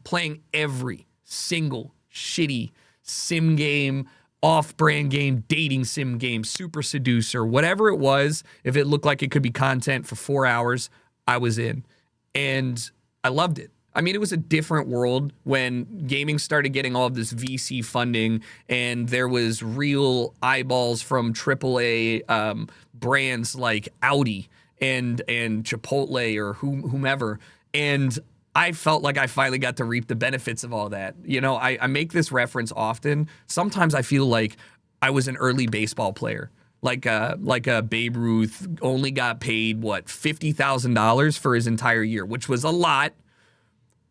Playing every single shitty sim game, off-brand game, dating sim game, Super Seducer, whatever it was. If it looked like it could be content for 4 hours, I was in. And I loved it. I mean, it was a different world when gaming started getting all of this VC funding and there was real eyeballs from AAA brands like Audi and Chipotle or whomever. And I felt like I finally got to reap the benefits of all that. You know, I make this reference often. Sometimes I feel like I was an early baseball player. Like a Babe Ruth only got paid, what, $50,000 for his entire year, which was a lot.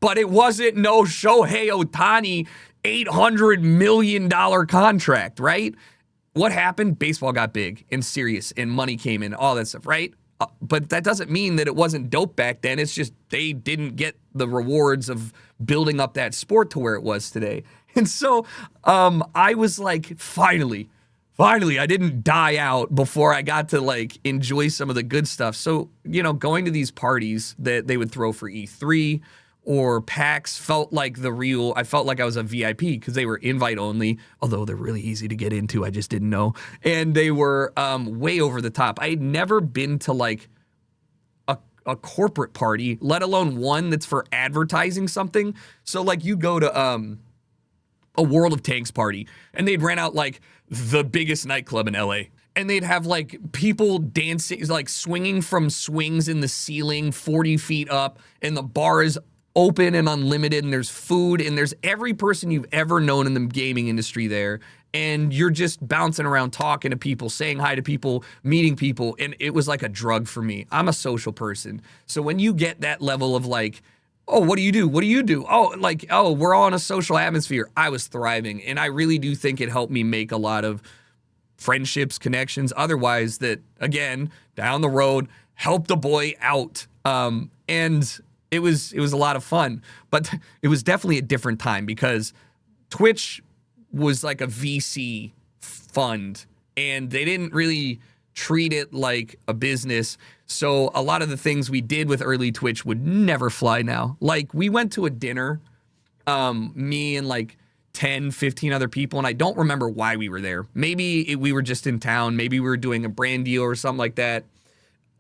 But it wasn't no Shohei Ohtani $800 million contract, right? What happened? Baseball got big and serious and money came in, all that stuff, right? But that doesn't mean that it wasn't dope back then. It's just they didn't get the rewards of building up that sport to where it was today. And so I was like, finally, I didn't die out before I got to like enjoy some of the good stuff. So, you know, going to these parties that they would throw for E3 or PAX felt like I felt like I was a VIP because they were invite only, although they're really easy to get into. I just didn't know. And they were way over the top. I had never been to like a corporate party, let alone one that's for advertising something. So like you go to a World of Tanks party and they'd rent out like the biggest nightclub in LA. And they'd have like people dancing, like swinging from swings in the ceiling 40 feet up, and the bar is open and unlimited, and there's food, and there's every person you've ever known in the gaming industry there, and you're just bouncing around talking to people, saying hi to people, meeting people, and it was like a drug for me. I'm a social person. So when you get that level of like, oh, what do you do? What do you do? Oh, like, oh, we're all in a social atmosphere. I was thriving, and I really do think it helped me make a lot of friendships, connections, otherwise that, again, down the road, helped a boy out. And it was a lot of fun, but it was definitely a different time because Twitch was like a VC fund and they didn't really treat it like a business. So a lot of the things we did with early Twitch would never fly now. Like we went to a dinner, me and like 10, 15 other people, and I don't remember why we were there. Maybe we were just in town. Maybe we were doing a brand deal or something like that.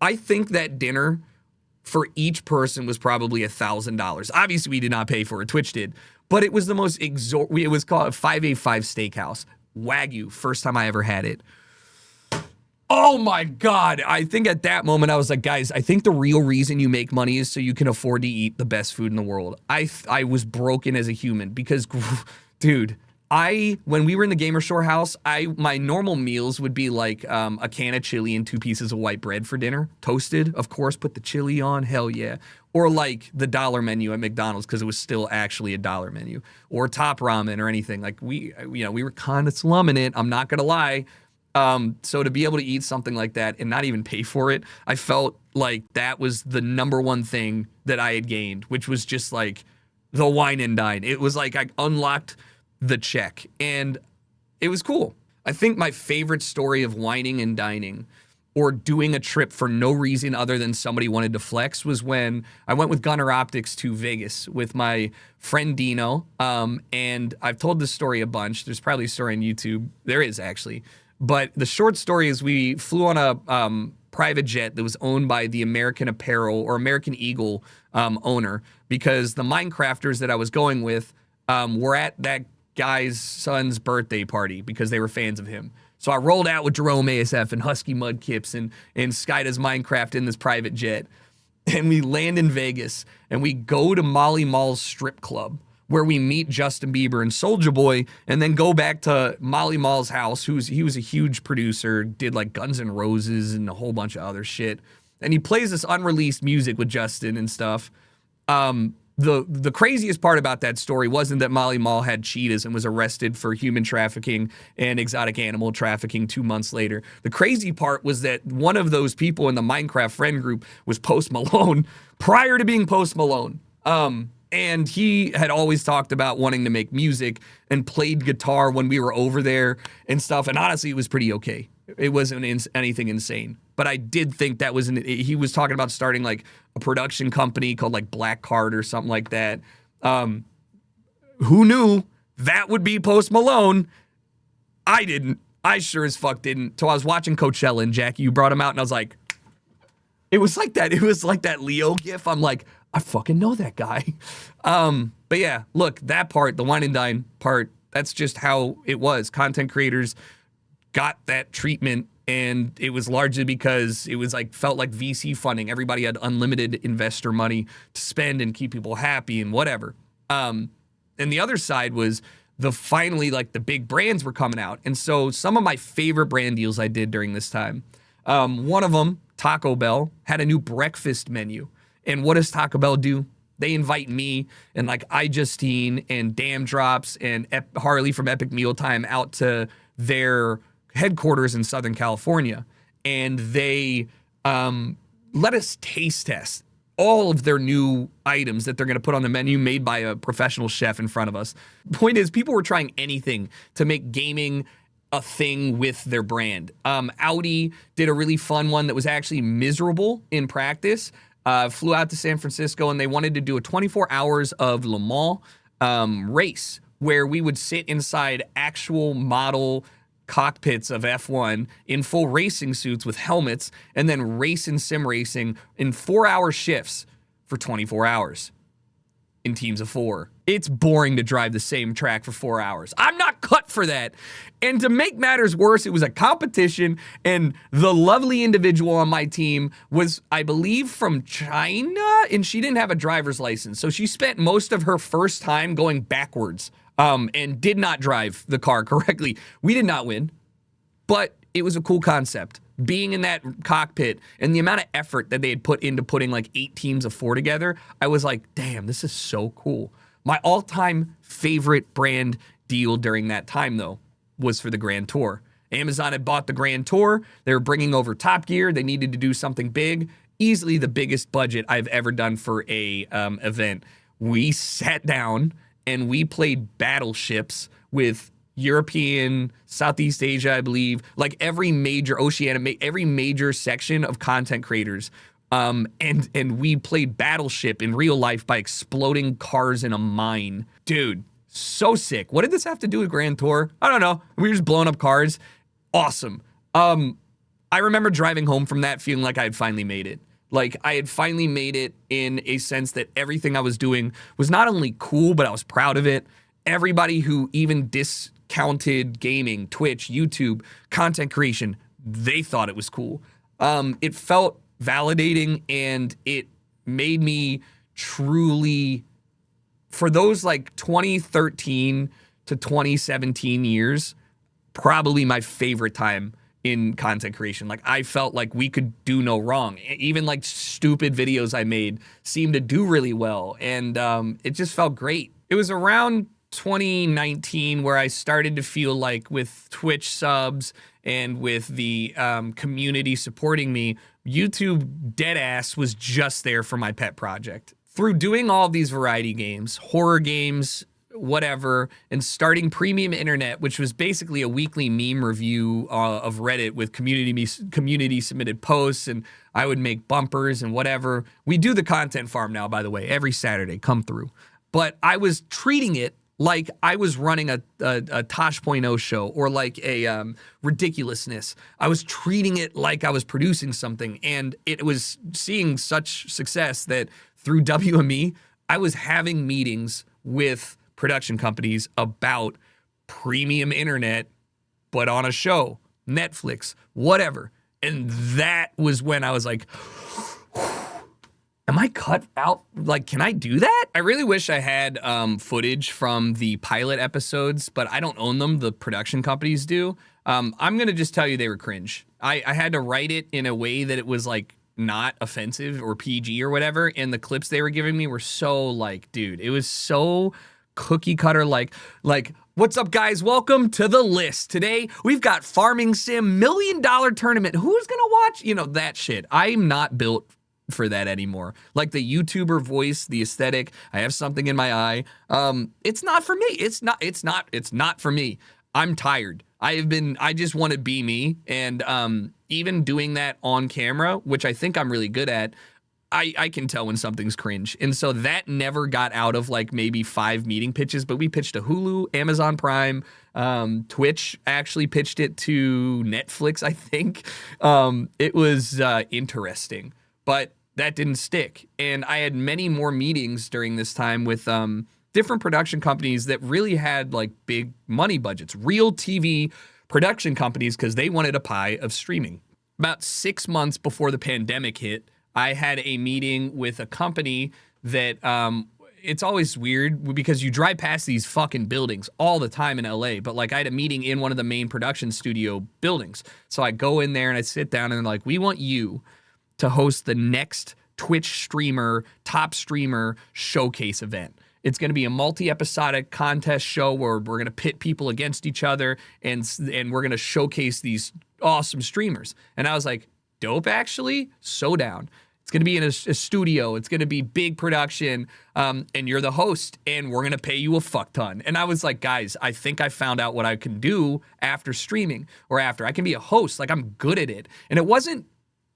I think that dinner for each person was probably $1,000. Obviously, we did not pay for it. Twitch did. But it was the most it was called a 585 Steakhouse. Wagyu, first time I ever had it. Oh my God. I think at that moment I was like, guys, I think the real reason you make money is so you can afford to eat the best food in the world. I was broken as a human because, dude, when we were in the GamerShore house, my normal meals would be like a can of chili and 2 pieces of white bread for dinner, toasted, of course, put the chili on, hell yeah. Or like the dollar menu at McDonald's because it was still actually a dollar menu, or top ramen or anything. Like we were kind of slumming it, I'm not gonna lie. So to be able to eat something like that and not even pay for it, I felt like that was the number one thing that I had gained, which was just like the wine and dine. It was like I unlocked the check and it was cool. I think my favorite story of whining and dining or doing a trip for no reason other than somebody wanted to flex was when I went with Gunner Optics to Vegas with my friend Dino. And I've told this story a bunch. There's probably a story on YouTube. There is actually. But the short story is we flew on a private jet that was owned by the American Apparel or American Eagle owner because the Minecrafters that I was going with were at that guy's son's birthday party because they were fans of him. So I rolled out with Jerome ASF and Husky Mudkips and Sky Does Minecraft in this private jet. And we land in Vegas and we go to Molly Mall's strip club where we meet Justin Bieber and Soulja Boy and then go back to Molly Mall's house. He was a huge producer, did like Guns N' Roses and a whole bunch of other shit. And he plays this unreleased music with Justin and stuff. The craziest part about that story wasn't that Molly Mall had cheetahs and was arrested for human trafficking and exotic animal trafficking 2 months later. The crazy part was that one of those people in the Minecraft friend group was Post Malone prior to being Post Malone. And he had always talked about wanting to make music and played guitar when we were over there and stuff. And honestly, it was pretty okay. It wasn't anything insane. But I did think that he was talking about starting like a production company called like Black Card or something like that. Who knew that would be Post Malone? I didn't. I sure as fuck didn't. So I was watching Coachella and Jackie, you brought him out and I was like, it was like that Leo gif. I'm like, I fucking know that guy. But yeah, look, that part, the wine and dine part, that's just how it was. Content creators got that treatment, and it was largely because it was like felt like VC funding. Everybody had unlimited investor money to spend and keep people happy and whatever. And the other side was finally like the big brands were coming out. And so some of my favorite brand deals I did during this time, one of them, Taco Bell, had a new breakfast menu. And what does Taco Bell do? They invite me and like iJustine and Damn Drops and Harley from Epic Mealtime out to their headquarters in Southern California. And they let us taste test all of their new items that they're going to put on the menu made by a professional chef in front of us. Point is, people were trying anything to make gaming a thing with their brand. Audi did a really fun one that was actually miserable in practice. Flew out to San Francisco and they wanted to do a 24 hours of Le Mans race where we would sit inside actual model cockpits of F1 in full racing suits with helmets and then race in sim racing in 4-hour shifts for 24 hours in teams of 4. It's boring to drive the same track for 4 hours. I'm not cut for that. And to make matters worse, it was a competition, and the lovely individual on my team was, I believe, from China, and she didn't have a driver's license. So she spent most of her first time going backwards and did not drive the car correctly. We did not win, but it was a cool concept. Being in that cockpit and the amount of effort that they had put into putting like 8 teams of 4 together, I was like, damn, this is so cool. My all-time favorite brand deal during that time, though, was for the Grand Tour. Amazon had bought the Grand Tour. They were bringing over Top Gear. They needed to do something big. Easily the biggest budget I've ever done for a event. We sat down and we played battleships with European, Southeast Asia, I believe, like every major Oceania, every major section of content creators. And we played Battleship in real life by exploding cars in a mine. Dude, so sick. What did this have to do with Grand Tour? I don't know. We were just blowing up cars. Awesome. I remember driving home from that feeling like I had finally made it. Like I had finally made it in a sense that everything I was doing was not only cool, but I was proud of it. Everybody who even discounted gaming, Twitch, YouTube, content creation, they thought it was cool. It felt validating, and it made me truly, for those like 2013 to 2017 years, probably my favorite time in content creation. Like I felt like we could do no wrong. Even like stupid videos I made seemed to do really well, and it just felt great. It was around 2019 where I started to feel like with Twitch subs and with the community supporting me, YouTube deadass was just there for my pet project. Through doing all of these variety games, horror games, whatever, and starting Premium Internet, which was basically a weekly meme review of Reddit with community submitted posts, and I would make bumpers and whatever. We do the content farm now, by the way, every Saturday, come through. But I was treating it like I was running a Tosh.0 show or like a Ridiculousness. I was treating it like I was producing something, and it was seeing such success that through WME, I was having meetings with production companies about Premium Internet, but on a show, Netflix, whatever. And that was when I was like, am I cut out? Like, can I do that? I really wish I had footage from the pilot episodes, but I don't own them. The production companies do. I'm going to just tell you they were cringe. I had to write it in a way that it was like not offensive or PG or whatever. And the clips they were giving me were so like, dude, it was so cookie cutter. Like, what's up, guys? Welcome to the list. Today, we've got Farming Sim $1 million tournament. Who's going to watch? You know, that shit. I'm not built for that anymore. Like the YouTuber voice, the aesthetic, I have something in my eye. It's not for me. It's not for me. I'm tired. I just want to be me. And even doing that on camera, which I think I'm really good at, I can tell when something's cringe. And so that never got out of like maybe 5 meeting pitches, but we pitched to Hulu, Amazon Prime, Twitch actually pitched it to Netflix, I think. It was interesting, but that didn't stick. And I had many more meetings during this time with different production companies that really had like big money budgets, real TV production companies, because they wanted a pie of streaming. About 6 months before the pandemic hit, I had a meeting with a company that it's always weird because you drive past these fucking buildings all the time in LA, but like I had a meeting in one of the main production studio buildings. So I go in there and I sit down and they're like, we want you to host the next Twitch streamer, top streamer showcase event. It's going to be a multi-episodic contest show where we're going to pit people against each other and we're going to showcase these awesome streamers. And I was like, dope, actually, so down. It's going to be in a studio. It's going to be big production, and you're the host, and we're going to pay you a fuck ton. And I was like, guys, I think I found out what I can do after streaming or after. I can be a host. Like, I'm good at it. And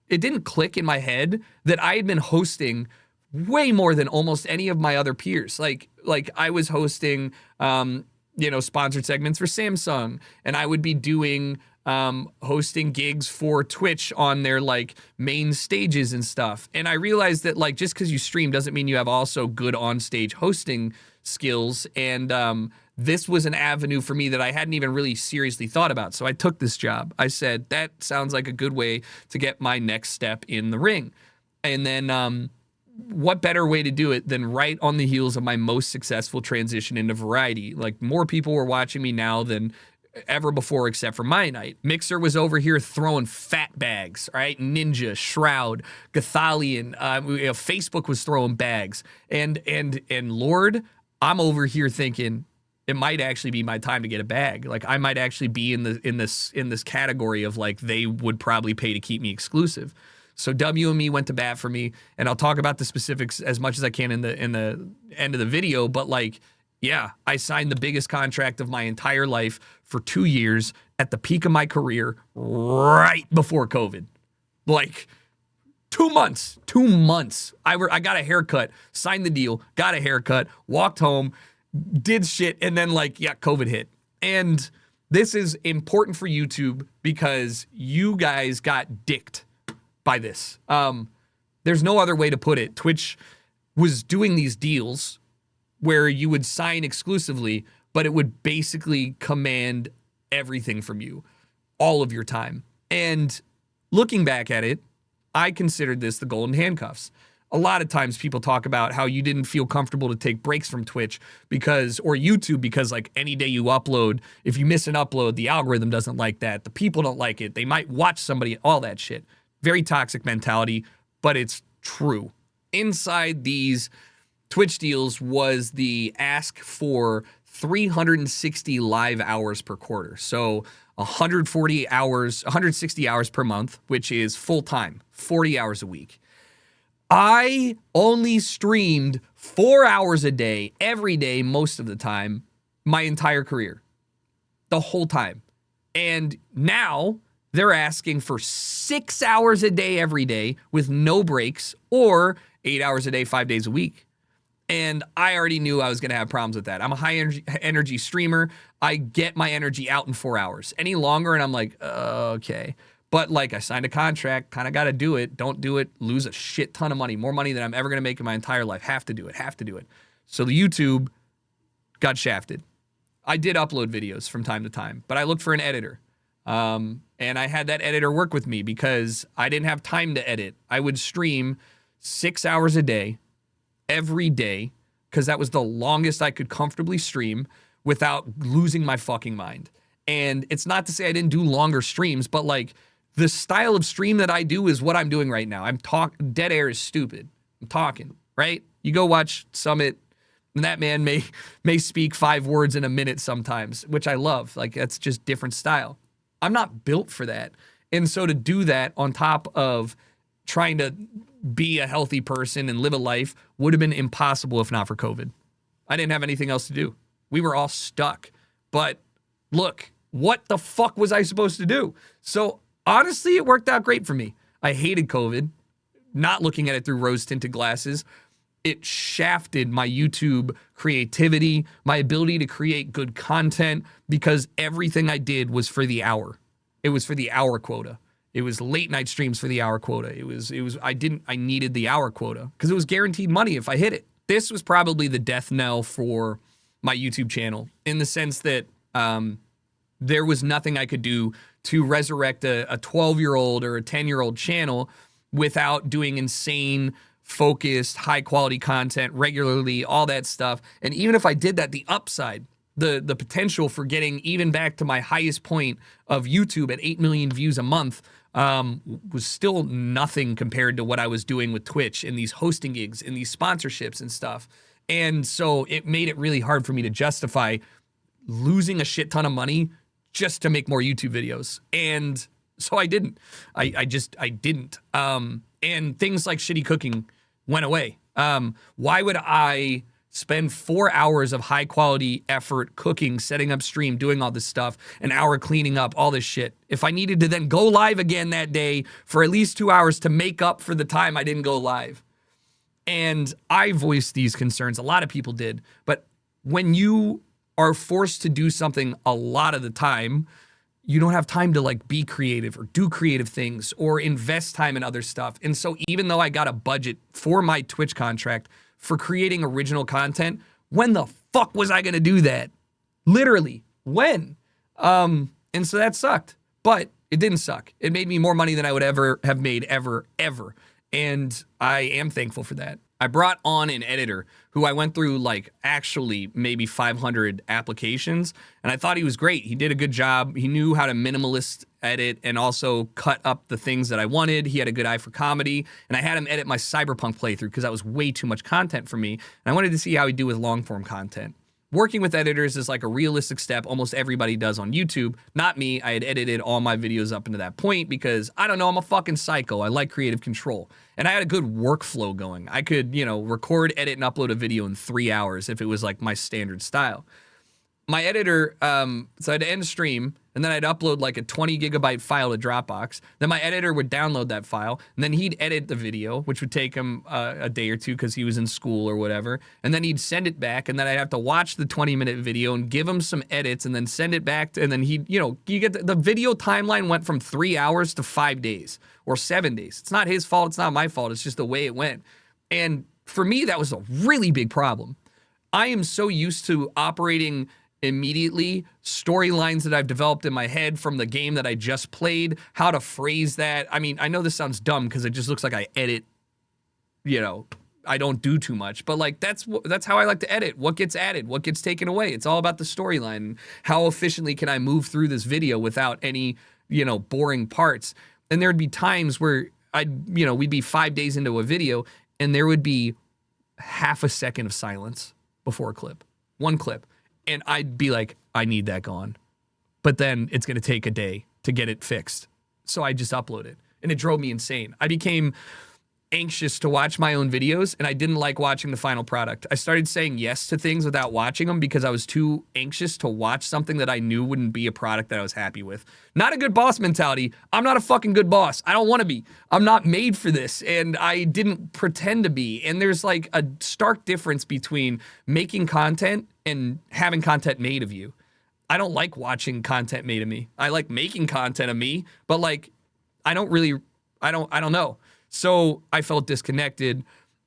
it didn't click in my head that I had been hosting way more than almost any of my other peers. Like I was hosting, sponsored segments for Samsung, and I would be doing hosting gigs for Twitch on their like main stages and stuff. And I realized that like just because you stream doesn't mean you have also good on stage hosting skills. And this was an avenue for me that I hadn't even really seriously thought about. So I took this job. I said, that sounds like a good way to get my next step in the ring. And then what better way to do it than right on the heels of my most successful transition into variety? Like more people were watching me now than ever before except for Mianite. Mixer was over here throwing fat bags, all right? Ninja, Shroud, Gathalion, Facebook was throwing bags. And Lord, I'm over here thinking, it might actually be my time to get a bag. Like I might actually be in this category of like they would probably pay to keep me exclusive. So WME went to bat for me, and I'll talk about the specifics as much as I can in the end of the video. But like, yeah, I signed the biggest contract of my entire life for 2 years at the peak of my career, right before COVID. Like 2 months. I got a haircut, signed the deal, got a haircut, walked home, did shit, and then like, yeah, COVID hit. And this is important for YouTube because you guys got dicked by this. There's no other way to put it. Twitch was doing these deals where you would sign exclusively, but it would basically command everything from you, all of your time. And looking back at it, I considered this the golden handcuffs. A lot of times people talk about how you didn't feel comfortable to take breaks from Twitch or YouTube because like any day you upload, if you miss an upload, the algorithm doesn't like that. The people don't like it. They might watch somebody, all that shit. Very toxic mentality, but it's true. Inside these Twitch deals was the ask for 360 live hours per quarter. So 160 hours per month, which is full time, 40 hours a week. I only streamed 4 hours a day, every day, most of the time, my entire career, the whole time. And now they're asking for 6 hours a day, every day, with no breaks, or 8 hours a day, 5 days a week. And I already knew I was going to have problems with that. I'm a high energy streamer. I get my energy out in 4 hours. Any longer, and I'm like, okay. But like I signed a contract, kind of got to do it. Don't do it, lose a shit ton of money, more money than I'm ever going to make in my entire life. Have to do it. So the YouTube got shafted. I did upload videos from time to time, but I looked for an editor. And I had that editor work with me because I didn't have time to edit. I would stream 6 hours a day, every day, because that was the longest I could comfortably stream without losing my fucking mind. And it's not to say I didn't do longer streams, but like, the style of stream that I do is what I'm doing right now. Dead air is stupid. I'm talking, right? You go watch Summit, and that man may speak 5 words in a minute sometimes, which I love. Like, that's just different style. I'm not built for that. And so to do that on top of trying to be a healthy person and live a life would have been impossible if not for COVID. I didn't have anything else to do. We were all stuck. But look, what the fuck was I supposed to do? So honestly, it worked out great for me. I hated COVID, not looking at it through rose-tinted glasses. It shafted my YouTube creativity, my ability to create good content, because everything I did was for the hour. It was for the hour quota. It was late night streams for the hour quota. I needed the hour quota because it was guaranteed money if I hit it. This was probably the death knell for my YouTube channel in the sense that there was nothing I could do to resurrect a 12-year-old or a 10-year-old channel without doing insane, focused, high-quality content regularly, all that stuff. And even if I did that, the upside, the potential for getting even back to my highest point of YouTube at 8 million views a month was still nothing compared to what I was doing with Twitch and these hosting gigs and these sponsorships and stuff. And so it made it really hard for me to justify losing a shit ton of money just to make more YouTube videos. And so I didn't. I didn't. And things like shitty cooking went away. Why would I spend 4 hours of high quality effort cooking, setting up stream, doing all this stuff, an hour cleaning up, all this shit, if I needed to then go live again that day for at least 2 hours to make up for the time I didn't go live? And I voiced these concerns. A lot of people did. But when you are forced to do something a lot of the time, you don't have time to like be creative or do creative things or invest time in other stuff. And so even though I got a budget for my Twitch contract for creating original content, when the fuck was I gonna do that? Literally, when? And so that sucked, but it didn't suck. It made me more money than I would ever have made ever. And I am thankful for that. I brought on an editor who I went through like actually maybe 500 applications, and I thought he was great. He did a good job. He knew how to minimalist edit and also cut up the things that I wanted. He had a good eye for comedy, and I had him edit my Cyberpunk playthrough because that was way too much content for me, and I wanted to see how he'd do with long-form content. working with editors is like a realistic step almost everybody does on YouTube. Not me. I had edited all my videos up into that point because, I don't know, I'm a fucking psycho. I like creative control. And I had a good workflow going. I could, you know, record, edit, and upload a video in 3 hours if it was like my standard style. My editor, so I'd end stream, and then I'd upload like a 20 gigabyte file to Dropbox. Then my editor would download that file, and then he'd edit the video, which would take him a day or two because he was in school or whatever. And then he'd send it back, and then I'd have to watch the 20-minute video and give him some edits, and then send it back. And then he'd, you know, you get the video timeline went from 3 hours to 5 days or 7 days. It's not his fault. It's not my fault. It's just the way it went. And for me, that was a really big problem. I am so used to operating immediately storylines that I've developed in my head from the game that I just played, how to phrase that. I mean, I know this sounds dumb because it just looks like I edit, you know, I don't do too much, but like that's how I like to edit. What gets added, what gets taken away. It's all about the storyline. How efficiently can I move through this video without any, you know, boring parts? And there'd be times where we'd be 5 days into a video and there would be half a second of silence before a clip, one clip. And I'd be like, I need that gone. But then it's going to take a day to get it fixed. So I just upload it. And it drove me insane. I became anxious to watch my own videos, and I didn't like watching the final product. I started saying yes to things without watching them because I was too anxious to watch something that I knew wouldn't be a product that I was happy with. Not a good boss mentality. I'm not a fucking good boss. I don't want to be. I'm not made for this, and I didn't pretend to be. And there's like a stark difference between making content and having content made of you. I don't like watching content made of me. I like making content of me, but like, I don't know. So I felt disconnected.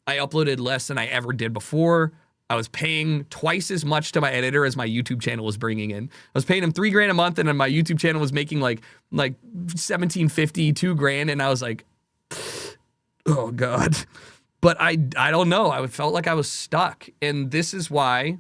I uploaded less than I ever did before. I was paying twice as much to my editor as my YouTube channel was bringing in. I was paying him $3,000 a month, and then my YouTube channel was making like $1,750, $2,000, and I was like, oh God. But I don't know. I felt like I was stuck, and this is why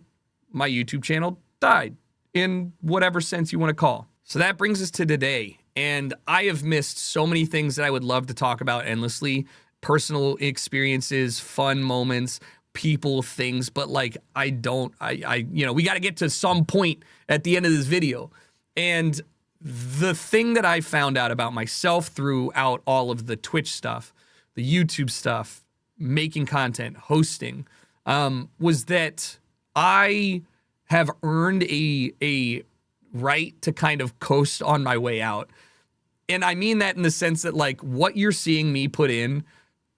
my YouTube channel died in whatever sense you want to call. So that brings us to today. And I have missed so many things that I would love to talk about endlessly. Personal experiences, fun moments, people, things. But like, we got to get to some point at the end of this video. And the thing that I found out about myself throughout all of the Twitch stuff, the YouTube stuff, making content, hosting, was that I have earned a right to kind of coast on my way out. And I mean that in the sense that like what you're seeing me put in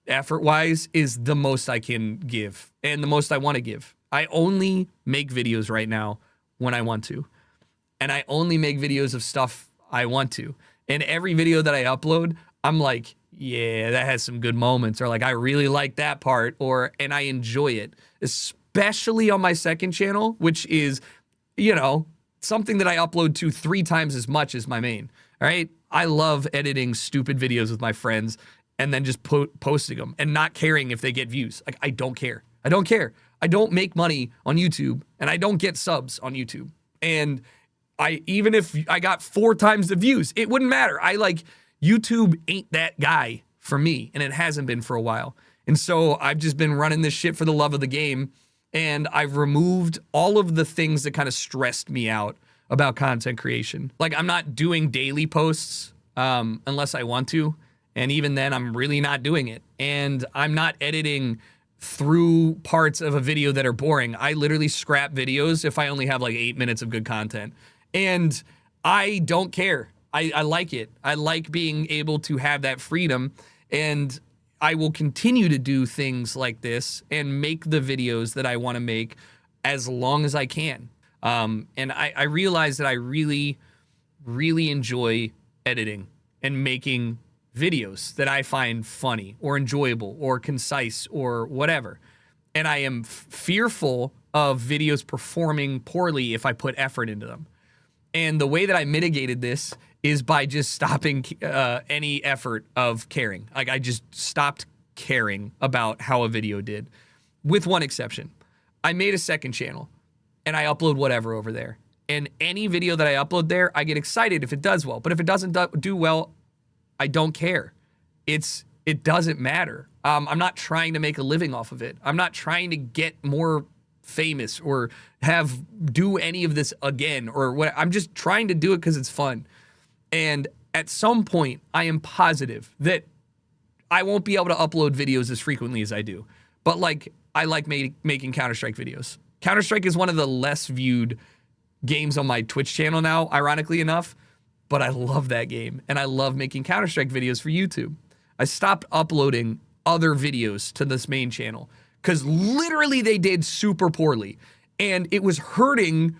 effort-wise is the most I can give and the most I want to give. I only make videos right now when I want to. And I only make videos of stuff I want to. And every video that I upload, I'm like, yeah, that has some good moments, or like, I really like that part, and I enjoy it, especially on my second channel, which is, you know, something that I upload to 3 times as much as my main. All right. I love editing stupid videos with my friends and then just posting them and not caring if they get views. Like, I don't care. I don't care. I don't make money on YouTube, and I don't get subs on YouTube. And even if I got 4 times the views, it wouldn't matter. YouTube ain't that guy for me, and it hasn't been for a while. And so I've just been running this shit for the love of the game, and I've removed all of the things that kind of stressed me out about content creation. Like, I'm not doing daily posts unless I want to. And even then, I'm really not doing it. And I'm not editing through parts of a video that are boring. I literally scrap videos if I only have like 8 minutes of good content. And I don't care. I like it. I like being able to have that freedom. And I will continue to do things like this and make the videos that I want to make as long as I can. And I realize that I really, really enjoy editing and making videos that I find funny or enjoyable or concise or whatever. And I am fearful of videos performing poorly if I put effort into them. And the way that I mitigated this is by just stopping any effort of caring. Like, I just stopped caring about how a video did, with one exception. I made a second channel. And I upload whatever over there. And any video that I upload there, I get excited if it does well. But if it doesn't do well, I don't care. It doesn't matter. I'm not trying to make a living off of it. I'm not trying to get more famous or do any of this again or what. I'm just trying to do it because it's fun. And at some point, I am positive that I won't be able to upload videos as frequently as I do. But like, I like making Counter-Strike videos. Counter-Strike is one of the less viewed games on my Twitch channel now, ironically enough. But I love that game, and I love making Counter-Strike videos for YouTube. I stopped uploading other videos to this main channel because literally they did super poorly, and it was hurting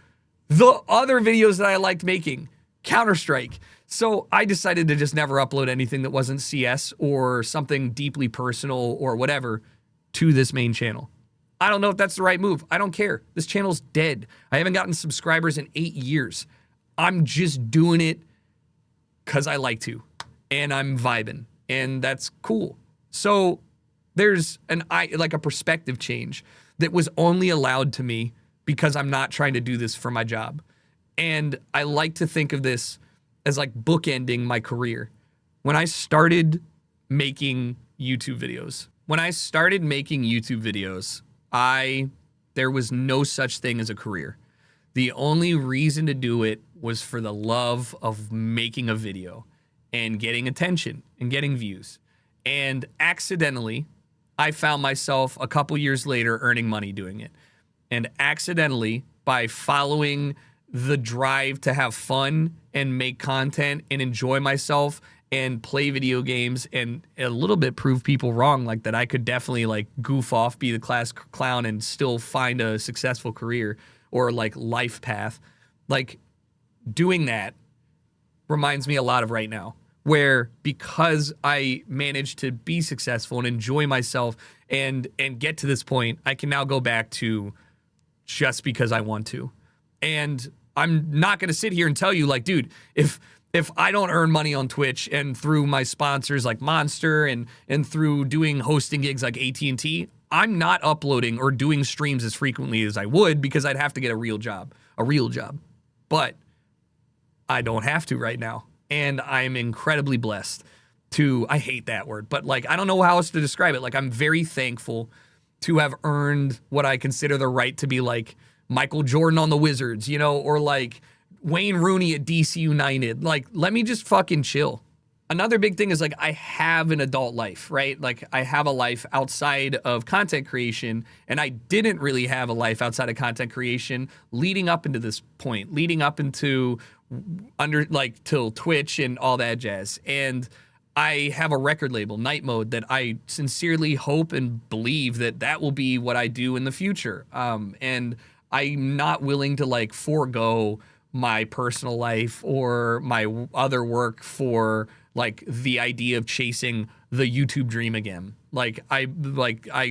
the other videos that I liked making, Counter-Strike. So I decided to just never upload anything that wasn't CS or something deeply personal or whatever to this main channel. I don't know if that's the right move. I don't care. This channel's dead. I haven't gotten subscribers in 8 years. I'm just doing it because I like to, and I'm vibing, and that's cool. So there's a perspective change that was only allowed to me because I'm not trying to do this for my job. And I like to think of this as like bookending my career. When I started making YouTube videos, there was no such thing as a career. The only reason to do it was for the love of making a video and getting attention and getting views. And accidentally, I found myself a couple years later earning money doing it. And accidentally, by following the drive to have fun and make content and enjoy myself and play video games and a little bit prove people wrong, like that I could definitely like goof off, be the class clown and still find a successful career or like life path. Like doing that reminds me a lot of right now, where because I managed to be successful and enjoy myself and get to this point, I can now go back to just because I want to. And I'm not going to sit here and tell you like, dude, if I don't earn money on Twitch and through my sponsors like Monster and through doing hosting gigs like AT&T, I'm not uploading or doing streams as frequently as I would because I'd have to get a real job. But I don't have to right now. And I'm incredibly blessed to, I hate that word, but like, I don't know how else to describe it. Like, I'm very thankful to have earned what I consider the right to be like Michael Jordan on the Wizards, you know, or like Wayne Rooney at DC United. Like, let me just fucking chill. Another big thing is like, I have an adult life, right? Like, I have a life outside of content creation, and I didn't really have a life outside of content creation leading up into this point, leading up into till Twitch and all that jazz. And I have a record label, Night Mode, that I sincerely hope and believe that will be what I do in the future. And I'm not willing to like forego my personal life or my other work for like the idea of chasing the YouTube dream again. I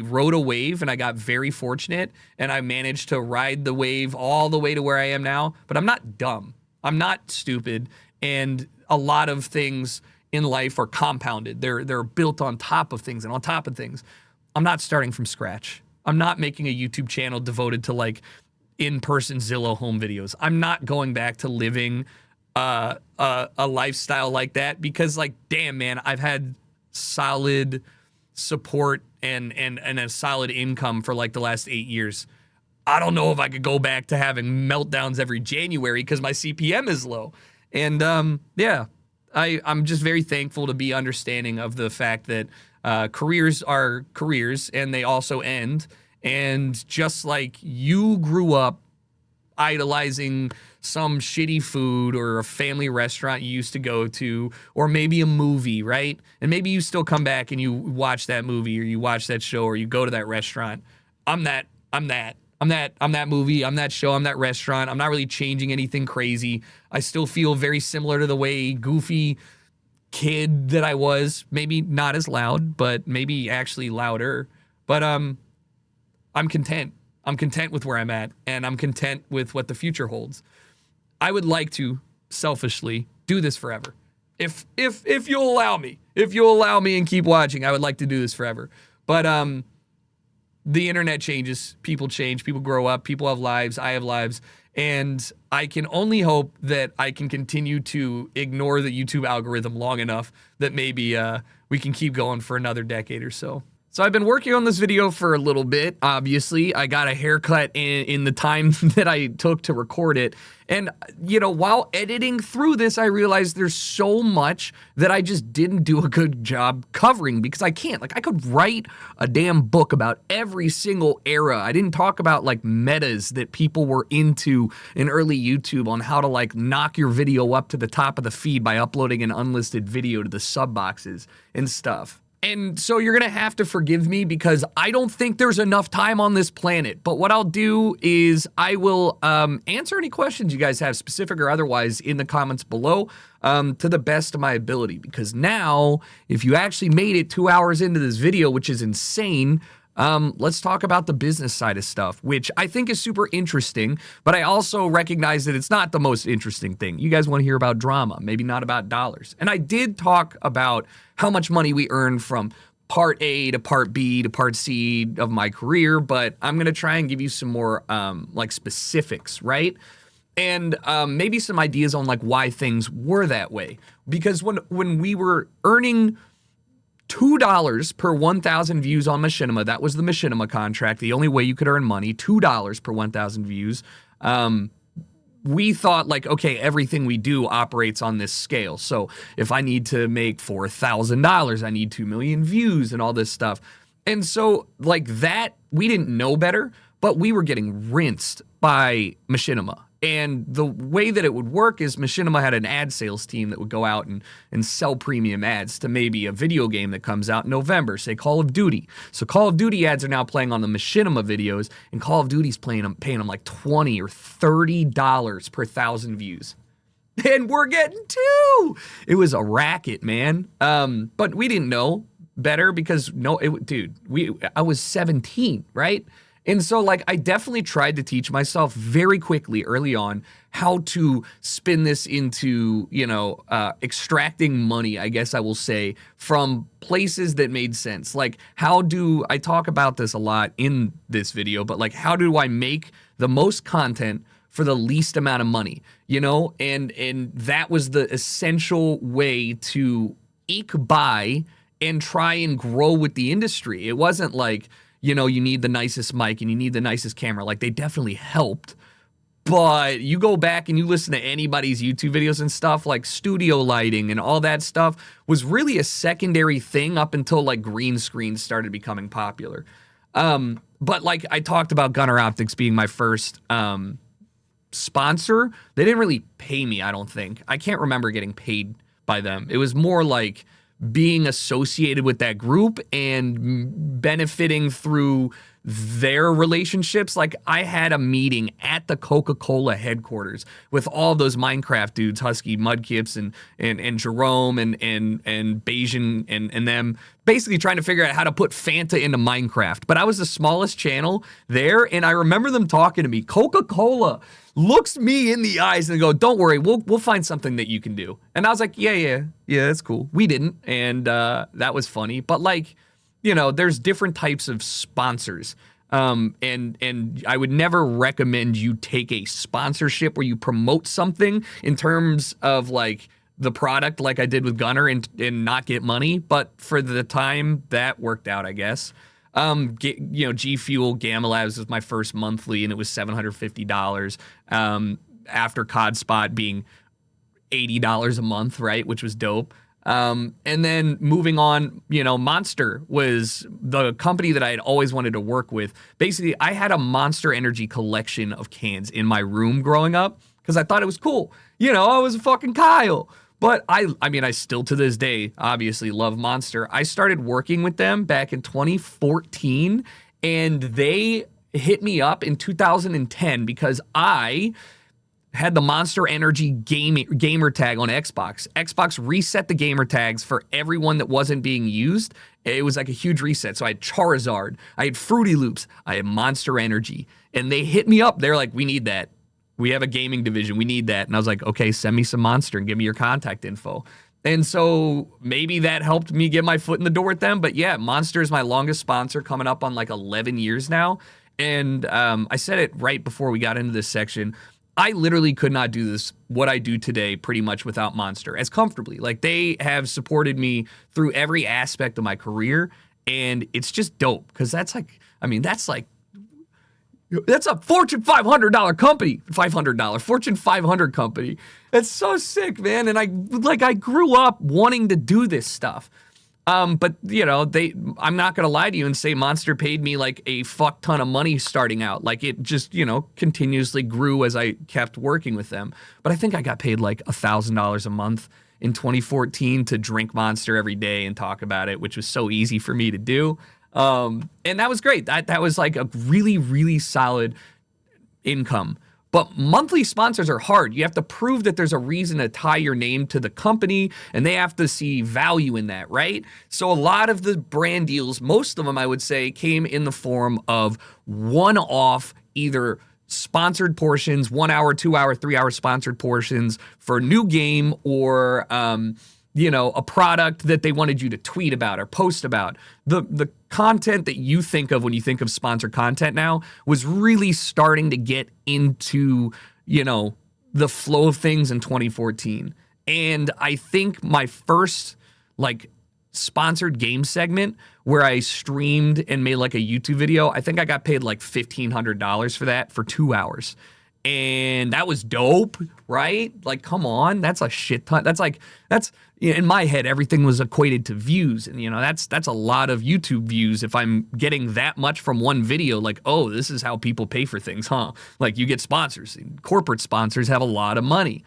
rode a wave and I got very fortunate and I managed to ride the wave all the way to where I am now, but I'm not dumb. I'm not stupid. And a lot of things in life are compounded. They're built on top of things and on top of things. I'm not starting from scratch. I'm not making a YouTube channel devoted to like in-person Zillow home videos. I'm not going back to living a lifestyle like that because like, damn man, I've had solid support and a solid income for like the last 8 years. I don't know if I could go back to having meltdowns every January because my CPM is low. And yeah, I'm just very thankful to be understanding of the fact that careers are careers and they also end. And just like you grew up idolizing some shitty food or a family restaurant you used to go to, or maybe a movie, right? And maybe you still come back and you watch that movie or you watch that show or you go to that restaurant. I'm that movie, I'm that show, I'm that restaurant. I'm not really changing anything crazy. I still feel very similar to the way goofy kid that I was. Maybe not as loud, but maybe actually louder. But I'm content. I'm content with where I'm at, and I'm content with what the future holds. I would like to selfishly do this forever. If you'll allow me. If you'll allow me and keep watching, I would like to do this forever. But the internet changes, people change, people grow up, people have lives, I have lives, and I can only hope that I can continue to ignore the YouTube algorithm long enough that maybe we can keep going for another decade or so. So I've been working on this video for a little bit. Obviously, I got a haircut in the time that I took to record it. And, you know, while editing through this, I realized there's so much that I just didn't do a good job covering because I can't. Like, I could write a damn book about every single era. I didn't talk about, like, metas that people were into in early YouTube on how to, like, knock your video up to the top of the feed by uploading an unlisted video to the sub boxes and stuff. And so you're going to have to forgive me because I don't think there's enough time on this planet. But what I'll do is I will answer any questions you guys have, specific or otherwise, in the comments below to the best of my ability. Because now, if you actually made it 2 hours into this video, which is insane, let's talk about the business side of stuff, which I think is super interesting, but I also recognize that it's not the most interesting thing. You guys want to hear about drama, maybe not about dollars. And I did talk about how much money we earned from part A to part B to part C of my career, but I'm going to try and give you some more like specifics, right? And maybe some ideas on like why things were that way. Because when we were earning $2 per 1,000 views on Machinima. That was the Machinima contract. The only way you could earn money, $2 per 1,000 views. We thought like, okay, everything we do operates on this scale. So if I need to make $4,000, I need 2 million views and all this stuff. And so like that, we didn't know better, but we were getting rinsed by Machinima. And the way that it would work is Machinima had an ad sales team that would go out and sell premium ads to maybe a video game that comes out in November, say Call of Duty. So Call of Duty ads are now playing on the Machinima videos, and Call of Duty's paying them like $20 or $30 per 1,000 views. And we're getting two. It was a racket, man. But we didn't know better because I was 17, right? And so, like, I definitely tried to teach myself very quickly early on how to spin this into, you know, extracting money, I guess I will say, from places that made sense. Like, I talk about this a lot in this video, but, like, how do I make the most content for the least amount of money, you know? And that was the essential way to eke by and try and grow with the industry. It wasn't like, you know, you need the nicest mic and you need the nicest camera. Like, they definitely helped. But you go back and you listen to anybody's YouTube videos and stuff, like studio lighting and all that stuff was really a secondary thing up until, like, green screens started becoming popular. But, like, I talked about Gunner Optics being my first sponsor. They didn't really pay me, I don't think. I can't remember getting paid by them. It was more like being associated with that group and benefiting through their relationships. Like, I had a meeting at the Coca-Cola headquarters with all those Minecraft dudes, Husky, Mudkips, and Jerome and Bayesian and them, basically trying to figure out how to put Fanta into Minecraft. But I was the smallest channel there, and I remember them talking to me. Coca-Cola looks me in the eyes and go, "Don't worry, we'll find something that you can do." And I was like, yeah, that's cool. We didn't, and that was funny. But, like, you know, there's different types of sponsors. And I would never recommend you take a sponsorship where you promote something in terms of, like, the product, like I did with Gunner, and not get money. But for the time, that worked out, I guess. G Fuel Gamma Labs was my first monthly, and it was $750. After COD Spot being $80 a month, right, which was dope. And then moving on, you know, Monster was the company that I had always wanted to work with. Basically, I had a Monster Energy collection of cans in my room growing up because I thought it was cool. You know, I was a fucking Kyle. But I mean, I still to this day obviously love Monster. I started working with them back in 2014, and they hit me up in 2010 because I had the Monster Energy gamer tag on Xbox. Xbox reset the gamer tags for everyone that wasn't being used. It was like a huge reset. So I had Charizard, I had Fruity Loops, I had Monster Energy, and they hit me up. They're like, "We need that. We have a gaming division. We need that." And I was like, "Okay, send me some Monster and give me your contact info." And so maybe that helped me get my foot in the door with them. But yeah, Monster is my longest sponsor, coming up on like 11 years now. And I said it right before we got into this section. I literally could not do what I do today, pretty much without Monster as comfortably. Like, they have supported me through every aspect of my career. And it's just dope because that's a Fortune 500 company, Fortune 500 company. It's so sick, man. And I grew up wanting to do this stuff. But you know, I'm not going to lie to you and say Monster paid me like a fuck ton of money starting out. Like it just, you know, continuously grew as I kept working with them. But I think I got paid like $1,000 a month in 2014 to drink Monster every day and talk about it, which was so easy for me to do. And that was great. That was like a really, really solid income. But monthly sponsors are hard. You have to prove that there's a reason to tie your name to the company, and they have to see value in that, right? So a lot of the brand deals, most of them I would say, came in the form of one-off, either sponsored portions, 1 hour, 2 hour, 3 hour sponsored portions for a new game, or you know, a product that they wanted you to tweet about or post about. The content that you think of when you think of sponsored content now was really starting to get into, you know, the flow of things in 2014. And I think my first like sponsored game segment where I streamed and made like a YouTube video, I think I got paid like $1,500 for that for 2 hours. And that was dope, right? Like, come on, that's a shit ton. That's in my head, everything was equated to views. And, you know, that's a lot of YouTube views. If I'm getting that much from one video, like, oh, this is how people pay for things, huh? Like you get sponsors. Corporate sponsors have a lot of money.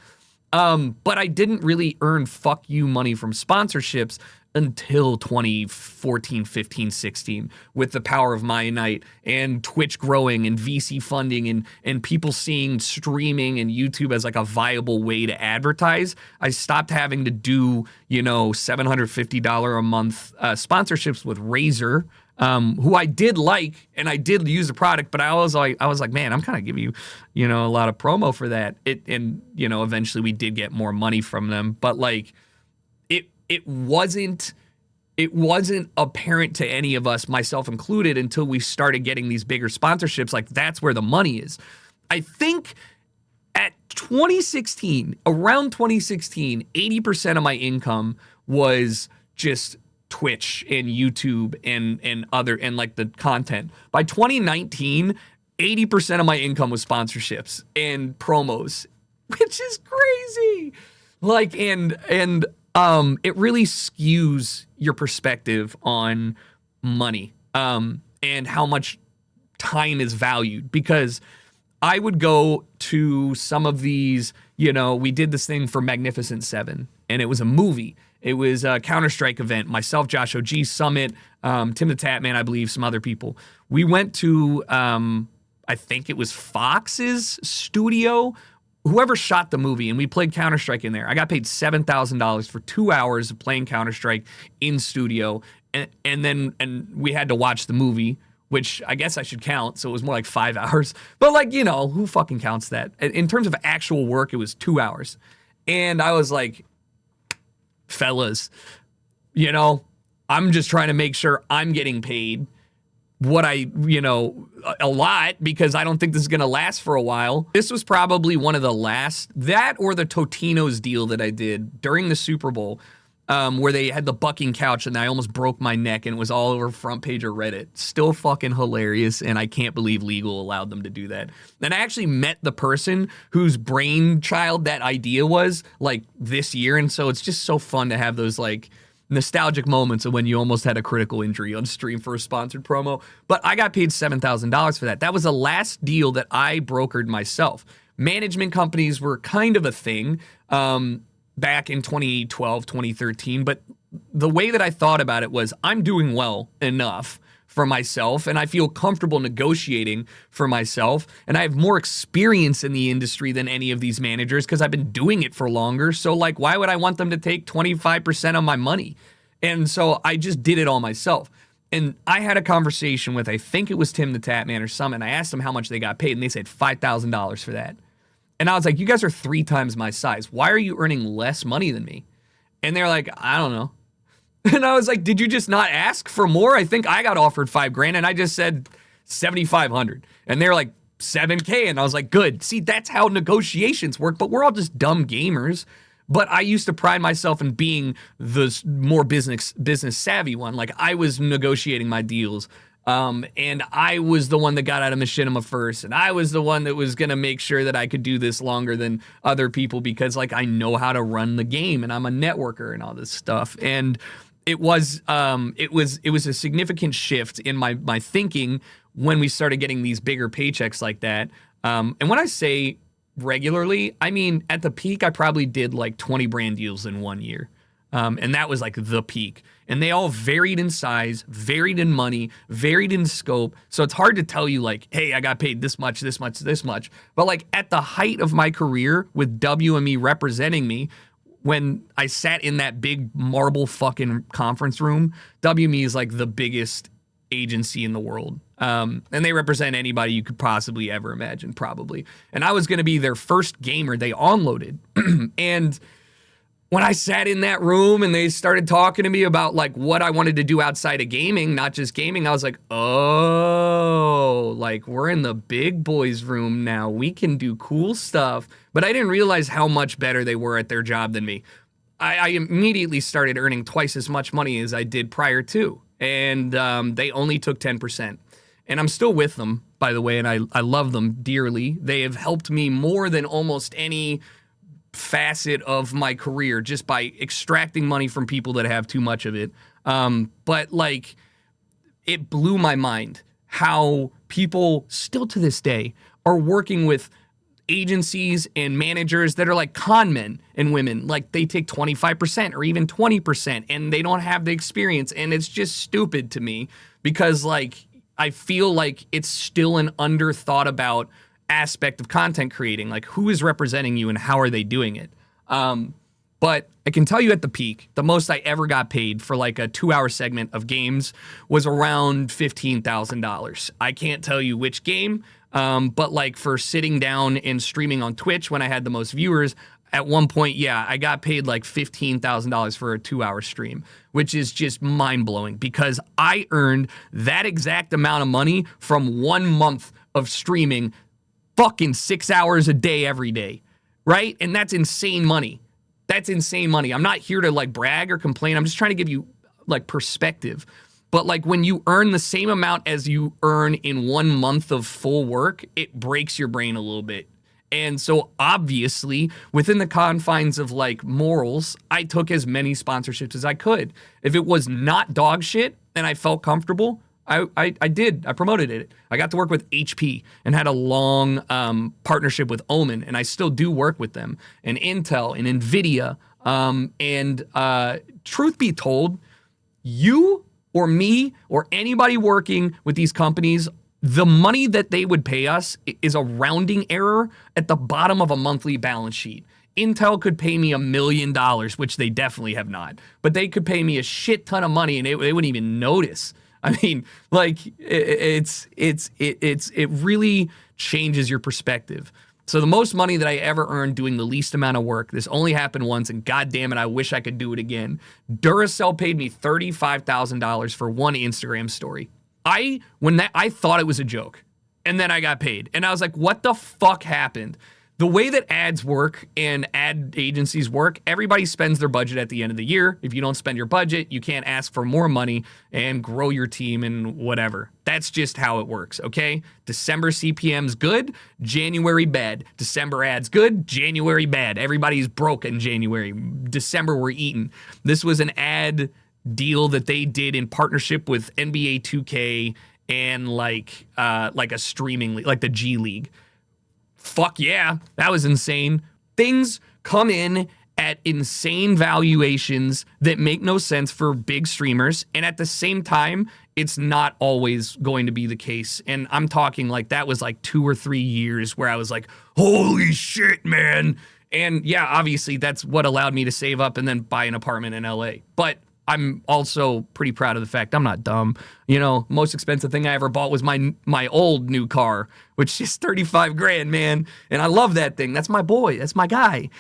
But I didn't really earn fuck you money from sponsorships until 2014, 15, 16, with the power of Mianite and Twitch growing and VC funding and people seeing streaming and YouTube as like a viable way to advertise. I stopped having to do, you know, $750 a month sponsorships with Razer, who I did like, and I did use the product, but I was like, man, I'm kind of giving you, you know, a lot of promo for that. And, you know, eventually we did get more money from them, but like, it wasn't apparent to any of us, myself included, until we started getting these bigger sponsorships. Like, that's where the money is. I think at around 2016, 80% of my income was just Twitch and YouTube and other, and like the content. By 2019, 80% of my income was sponsorships and promos, which is crazy. Like, and it really skews your perspective on money, and how much time is valued. Because I would go to some of these, you know, we did this thing for Magnificent Seven, and it was a movie. It was a Counter-Strike event. Myself, Josh OG, Summit, Tim the Tatman, I believe, some other people. We went to, I think it was Fox's studio, whoever shot the movie, and we played Counter-Strike in there. I got paid $7,000 for 2 hours of playing Counter-Strike in studio, and we had to watch the movie, which I guess I should count, so it was more like 5 hours. But like, you know, who fucking counts that? In terms of actual work, it was 2 hours. And I was like, fellas, you know, I'm just trying to make sure I'm getting paid what a lot, because I don't think this is going to last for a while. This was probably one of the last, that or the Totino's deal that I did during the Super Bowl, where they had the bucking couch and I almost broke my neck and it was all over front page of Reddit. Still fucking hilarious, and I can't believe legal allowed them to do that. And I actually met the person whose brainchild that idea was like this year, and so it's just so fun to have those like nostalgic moments of when you almost had a critical injury on stream for a sponsored promo. But I got paid $7,000 for that. That was the last deal that I brokered myself. Management companies were kind of a thing back in 2012, 2013. But the way that I thought about it was, I'm doing well enough for myself, and I feel comfortable negotiating for myself, and I have more experience in the industry than any of these managers because I've been doing it for longer. So like, why would I want them to take 25% of my money? And so I just did it all myself. And I had a conversation with, I think it was Tim the Tatman or something, and I asked them how much they got paid, and they said $5,000 for that. And I was like, you guys are 3 times my size. Why are you earning less money than me? And they're like, I don't know. And I was like, did you just not ask for more? I think I got offered $5,000 and I just said $7,500. And they're like, $7,000. And I was like, good. See, that's how negotiations work, but we're all just dumb gamers. But I used to pride myself in being the more business savvy one. Like I was negotiating my deals. And I was the one that got out of machinima first, and I was the one that was gonna make sure that I could do this longer than other people because like I know how to run the game and I'm a networker and all this stuff. And it was a significant shift in my thinking when we started getting these bigger paychecks like that. And when I say regularly, I mean at the peak I probably did like 20 brand deals in 1 year. And that was like the peak. And they all varied in size, varied in money, varied in scope. So it's hard to tell you like, hey, I got paid this much, this much, this much. But like at the height of my career with WME representing me, when I sat in that big marble fucking conference room, WME is like the biggest agency in the world. And they represent anybody you could possibly ever imagine, probably. And I was going to be their first gamer they onloaded. And when I sat in that room and they started talking to me about like what I wanted to do outside of gaming, not just gaming, I was like, oh, like we're in the big boys room now. We can do cool stuff. But I didn't realize how much better they were at their job than me. I immediately started earning twice as much money as I did prior to. And they only took 10%. And I'm still with them, by the way, and I love them dearly. They have helped me more than almost any facet of my career just by extracting money from people that have too much of it. But like it blew my mind how people still to this day are working with agencies and managers that are like con men and women. Like they take 25% or even 20% and they don't have the experience. And it's just stupid to me because like I feel like it's still an underthought about aspect of content creating, like who is representing you and how are they doing it. But I can tell you at the peak, the most I ever got paid for like a 2-hour segment of games was around $15,000. I can't tell you which game, but like for sitting down and streaming on Twitch when I had the most viewers, at one point, yeah, I got paid like $15,000 for a 2-hour stream, which is just mind-blowing because I earned that exact amount of money from 1 month of streaming fucking 6 hours a day every day, right? And that's insane money. That's insane money. I'm not here to like brag or complain. I'm just trying to give you like perspective. But like when you earn the same amount as you earn in 1 month of full work, it breaks your brain a little bit. And so obviously within the confines of like morals, I took as many sponsorships as I could. If it was not dog shit and I felt comfortable, I did. I promoted it. I got to work with HP and had a long partnership with Omen, and I still do work with them, and Intel and NVIDIA. And truth be told, you or me or anybody working with these companies, the money that they would pay us is a rounding error at the bottom of a monthly balance sheet. Intel could pay me $1 million, which they definitely have not, but they could pay me a shit ton of money and they wouldn't even notice. I mean, like it really changes your perspective. So the most money that I ever earned doing the least amount of work, this only happened once, and goddamn it, I wish I could do it again. Duracell paid me $35,000 for one Instagram story. I thought it was a joke, and then I got paid, and I was like, what the fuck happened? The way that ads work and ad agencies work, everybody spends their budget at the end of the year. If you don't spend your budget, you can't ask for more money and grow your team and whatever. That's just how it works, okay? December CPM's good, January bad. December ads good, January bad. Everybody's broke in January. December we're eating. This was an ad deal that they did in partnership with NBA 2K and like a streaming league, like the G League. Fuck yeah, that was insane. Things come in at insane valuations that make no sense for big streamers, and at the same time, it's not always going to be the case. And I'm talking like that was like 2 or 3 years where I was like, holy shit, man. And yeah, obviously that's what allowed me to save up and then buy an apartment in LA. But I'm also pretty proud of the fact I'm not dumb. You know, most expensive thing I ever bought was my old new car, which is 35 grand, man. And I love that thing. That's my boy. That's my guy.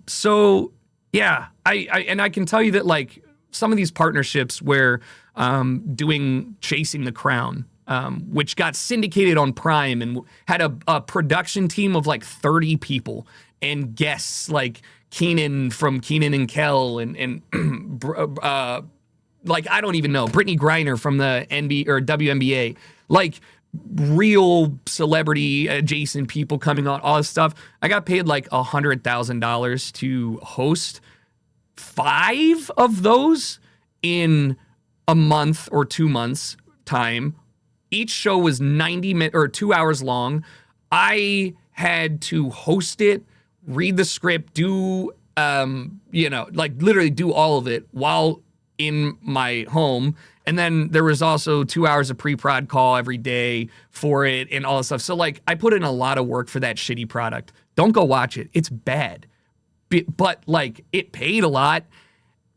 So yeah, I can tell you that like some of these partnerships where doing Chasing the Crown, which got syndicated on Prime and had a production team of like 30 people and guests like Keenan from Keenan and Kel and like, I don't even know, Brittany Griner from the NBA or WNBA, like real celebrity adjacent people coming on, all this stuff. I got paid like $100,000 to host 5 of those in a month or 2 months time. Each show was 90 minutes or 2 hours long. I had to host it, read the script, do, like literally do all of it while in my home. And then there was also 2 hours of pre-prod call every day for it and all this stuff. So like I put in a lot of work for that shitty product. Don't go watch it. It's bad. But like it paid a lot.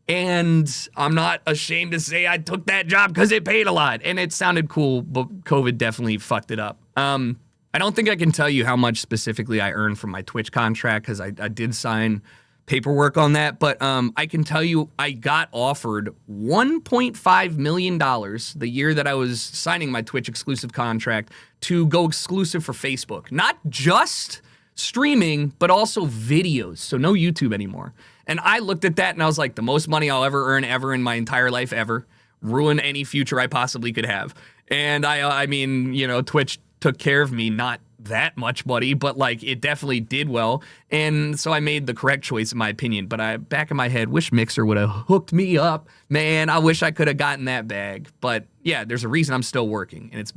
And I'm not ashamed to say I took that job because it paid a lot and it sounded cool, but COVID definitely fucked it up. I don't think I can tell you how much specifically I earned from my Twitch contract because I did sign paperwork on that, but I can tell you I got offered $1.5 million the year that I was signing my Twitch exclusive contract to go exclusive for Facebook. Not just streaming, but also videos, so no YouTube anymore. And I looked at that and I was like, the most money I'll ever earn ever in my entire life ever. Ruin any future I possibly could have. And I mean, Twitch took care of me, not that much money, but like it definitely did well. And so I made the correct choice in my opinion, but I back in my head wish Mixer would have hooked me up. Man, I wish I could have gotten that bag. But yeah, there's a reason I'm still working, and it's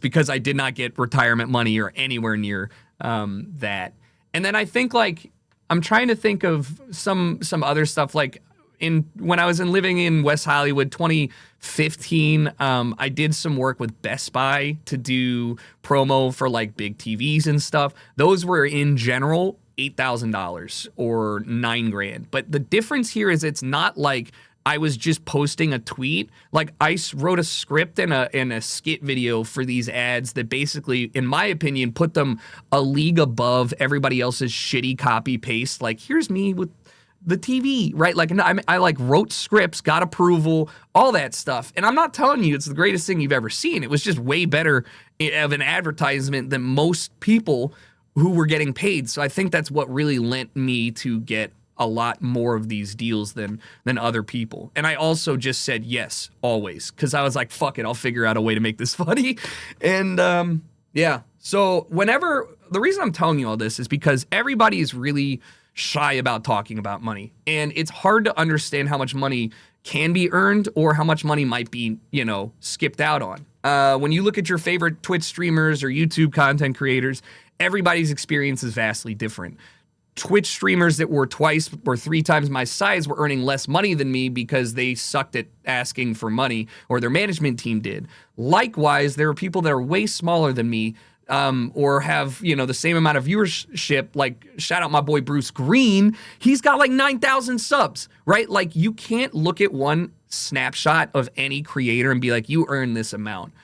because I did not get retirement money or anywhere near that. And then I think like I'm trying to think of some other stuff like when I was living in West Hollywood 2015, I did some work with Best Buy to do promo for like big TVs and stuff. Those were in general $8,000 or $9,000. But the difference here is it's not like I was just posting a tweet. Like I wrote a script and a skit video for these ads that basically, in my opinion, put them a league above everybody else's shitty copy paste. Like here's me with the TV, right? Like I like wrote scripts, got approval, all that stuff. And I'm not telling you it's the greatest thing you've ever seen. It was just way better of an advertisement than most people who were getting paid. So I think that's what really lent me to get a lot more of these deals than other people. And I also just said yes, always, because I was like, fuck it, I'll figure out a way to make this funny. And yeah, so the reason I'm telling you all this is because everybody is really shy about talking about money. And it's hard to understand how much money can be earned or how much money might be, skipped out on. When you look at your favorite Twitch streamers or YouTube content creators, everybody's experience is vastly different. Twitch streamers that were 2 or 3 times my size were earning less money than me because they sucked at asking for money, or their management team did. Likewise, there are people that are way smaller than me, or have, the same amount of viewership. Like, shout out my boy Bruce Green. He's got like 9,000 subs, right? Like, you can't look at one snapshot of any creator and be like, you earn this amount.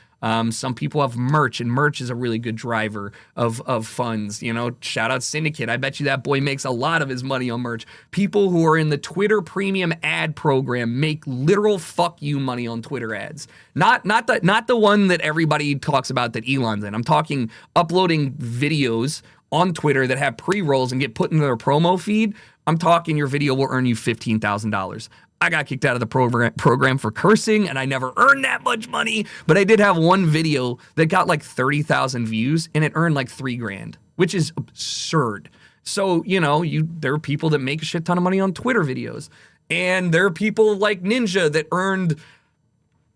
Some people have merch, and merch is a really good driver of funds. Shout out Syndicate. I bet you that boy makes a lot of his money on merch. People who are in the Twitter premium ad program make literal fuck you money on Twitter ads. Not the one that everybody talks about that Elon's in. I'm talking uploading videos on Twitter that have pre-rolls and get put into their promo feed. I'm talking your video will earn you $15,000. I got kicked out of the program for cursing, and I never earned that much money. But I did have one video that got like 30,000 views, and it earned like $3,000, which is absurd. So, there are people that make a shit ton of money on Twitter videos. And there are people like Ninja that earned,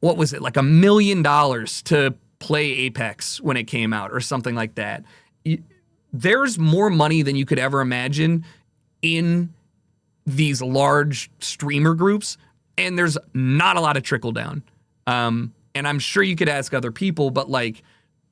what was it, like $1 million to play Apex when it came out or something like that. There's more money than you could ever imagine in these large streamer groups, and there's not a lot of trickle down. And I'm sure you could ask other people, but like,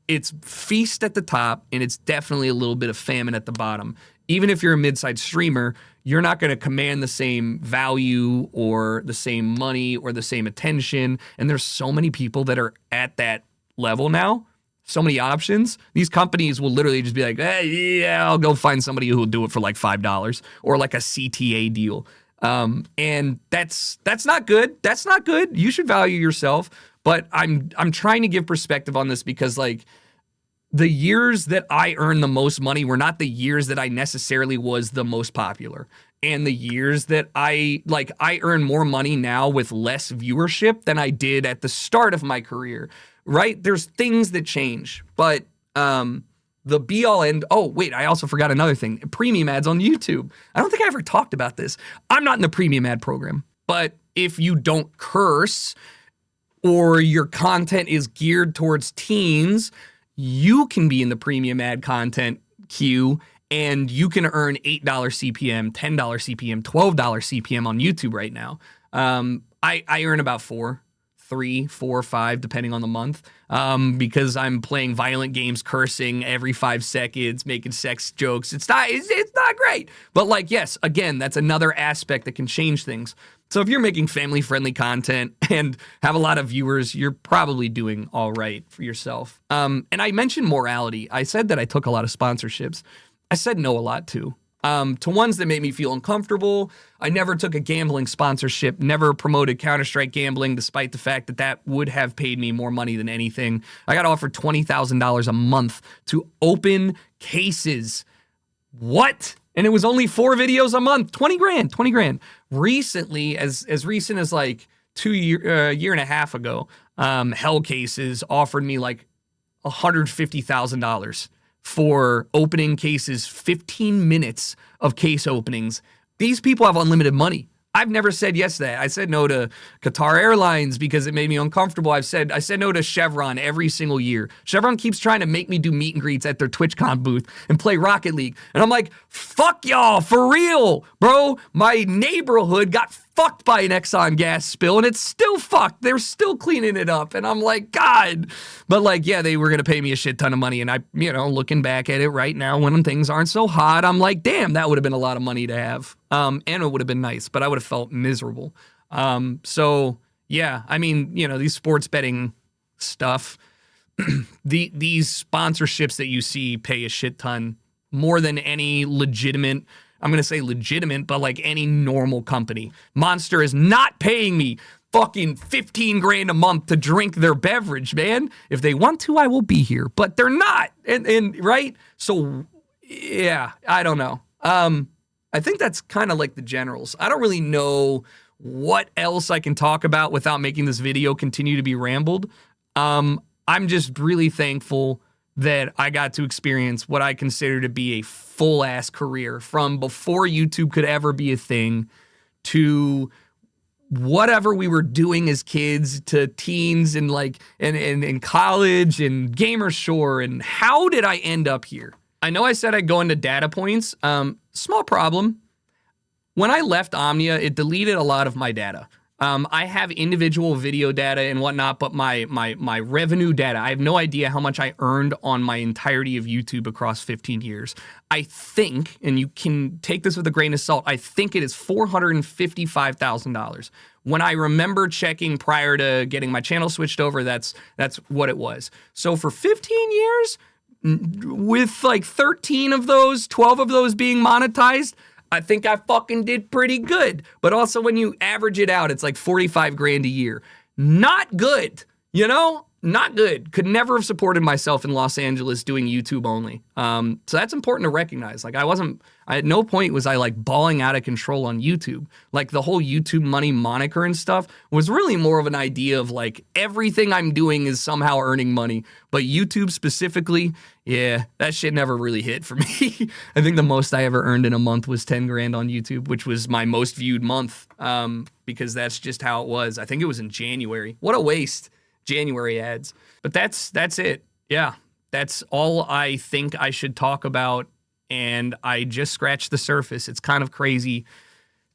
it's feast at the top, and it's definitely a little bit of famine at the bottom. Even if you're a mid-sized streamer, you're not going to command the same value or the same money or the same attention. And there's so many people that are at that level now. So many options. These companies will literally just be like, hey, yeah, I'll go find somebody who will do it for like $5 or like a CTA deal. And that's not good. That's not good. You should value yourself. But I'm trying to give perspective on this because like the years that I earned the most money were not the years that I necessarily was the most popular. and the years that I earn more money now with less viewership than I did at the start of my career, right? There's things that change, but the be all end. Oh, wait, I also forgot another thing. Premium ads on YouTube. I don't think I ever talked about this. I'm not in the premium ad program, but if you don't curse or your content is geared towards teens, you can be in the premium ad content queue and you can earn $8 CPM, $10 CPM, $12 CPM on YouTube right now. I earn about 3, 4, 5, depending on the month, because I'm playing violent games, cursing every 5 seconds, making sex jokes. It's not great. But like, yes, again, that's another aspect that can change things. So if you're making family-friendly content and have a lot of viewers, you're probably doing all right for yourself. And I mentioned morality. I said that I took a lot of sponsorships. I said no a lot too. To ones that made me feel uncomfortable. I never took a gambling sponsorship, never promoted Counter-Strike gambling, despite the fact that that would have paid me more money than anything. I got offered $20,000 a month to open cases. What? And it was only 4 videos a month, 20 grand. Recently, as recent as like year and a half ago, Hell Cases offered me like $150,000 for opening cases, 15 minutes of case openings. These people have unlimited money. I've never said yes to that. I said no to Qatar Airlines because it made me uncomfortable. I said no to Chevron every single year. Chevron keeps trying to make me do meet and greets at their TwitchCon booth and play Rocket League. And I'm like, fuck y'all, for real, bro. My neighborhood got fucked by an Exxon gas spill and it's still fucked. They're still cleaning it up. And I'm like, God. But like, yeah, they were going to pay me a shit ton of money. And I, looking back at it right now when things aren't so hot, I'm like, damn, that would have been a lot of money to have. And it would have been nice, but I would have felt miserable. So yeah, I mean, these sports betting stuff, these sponsorships that you see pay a shit ton more than any legitimate, I'm going to say legitimate, but like any normal company. Monster is not paying me fucking 15 grand a month to drink their beverage, man. If they want to, I will be here, but they're not. And right? So yeah, I don't know. I think that's kind of like the generals. I don't really know what else I can talk about without making this video continue to be rambled. I'm just really thankful that I got to experience what I consider to be a full-ass career from before YouTube could ever be a thing to whatever we were doing as kids to teens and like in college and GamerShore. And how did I end up here? I know I said I'd go into data points. Small problem. When I left Omnia, it deleted a lot of my data. I have individual video data and whatnot, but my revenue data, I have no idea how much I earned on my entirety of YouTube across 15 years. I think, and you can take this with a grain of salt, I think it is $455,000. When I remember checking prior to getting my channel switched over, that's what it was. So for 15 years, with like 13 of those, 12 of those being monetized, I think I fucking did pretty good. But also when you average it out, it's like 45 grand a year. Not good, Not good. Could never have supported myself in Los Angeles doing YouTube only. So that's important to recognize. Like at no point was I like balling out of control on YouTube. Like the whole YouTube money moniker and stuff was really more of an idea of like everything I'm doing is somehow earning money. But YouTube specifically, yeah, that shit never really hit for me. I think the most I ever earned in a month was 10 grand on YouTube, which was my most viewed month, because that's just how it was. I think it was in January. What a waste. January ads. But that's it. Yeah, that's all I think I should talk about, and I just scratched the surface. It's kind of crazy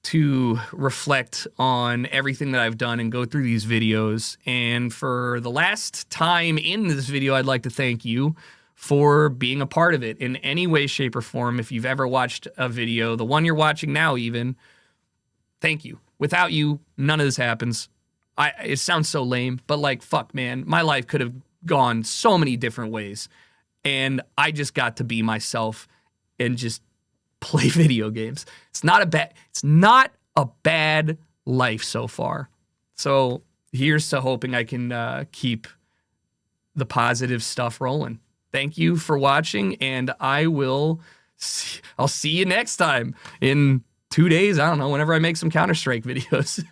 to reflect on everything that I've done and go through these videos. And for the last time in this video, I'd like to thank you for being a part of it in any way, shape, or form. If you've ever watched a video, the one you're watching now even, thank you. Without you, none of this happens. It sounds so lame, but like, fuck, man, my life could have gone so many different ways. And I just got to be myself and just play video games. It's not a bad life so far. So here's to hoping I can keep the positive stuff rolling. Thank you for watching, and I'll see you next time in 2 days. I don't know, whenever I make some Counter-Strike videos.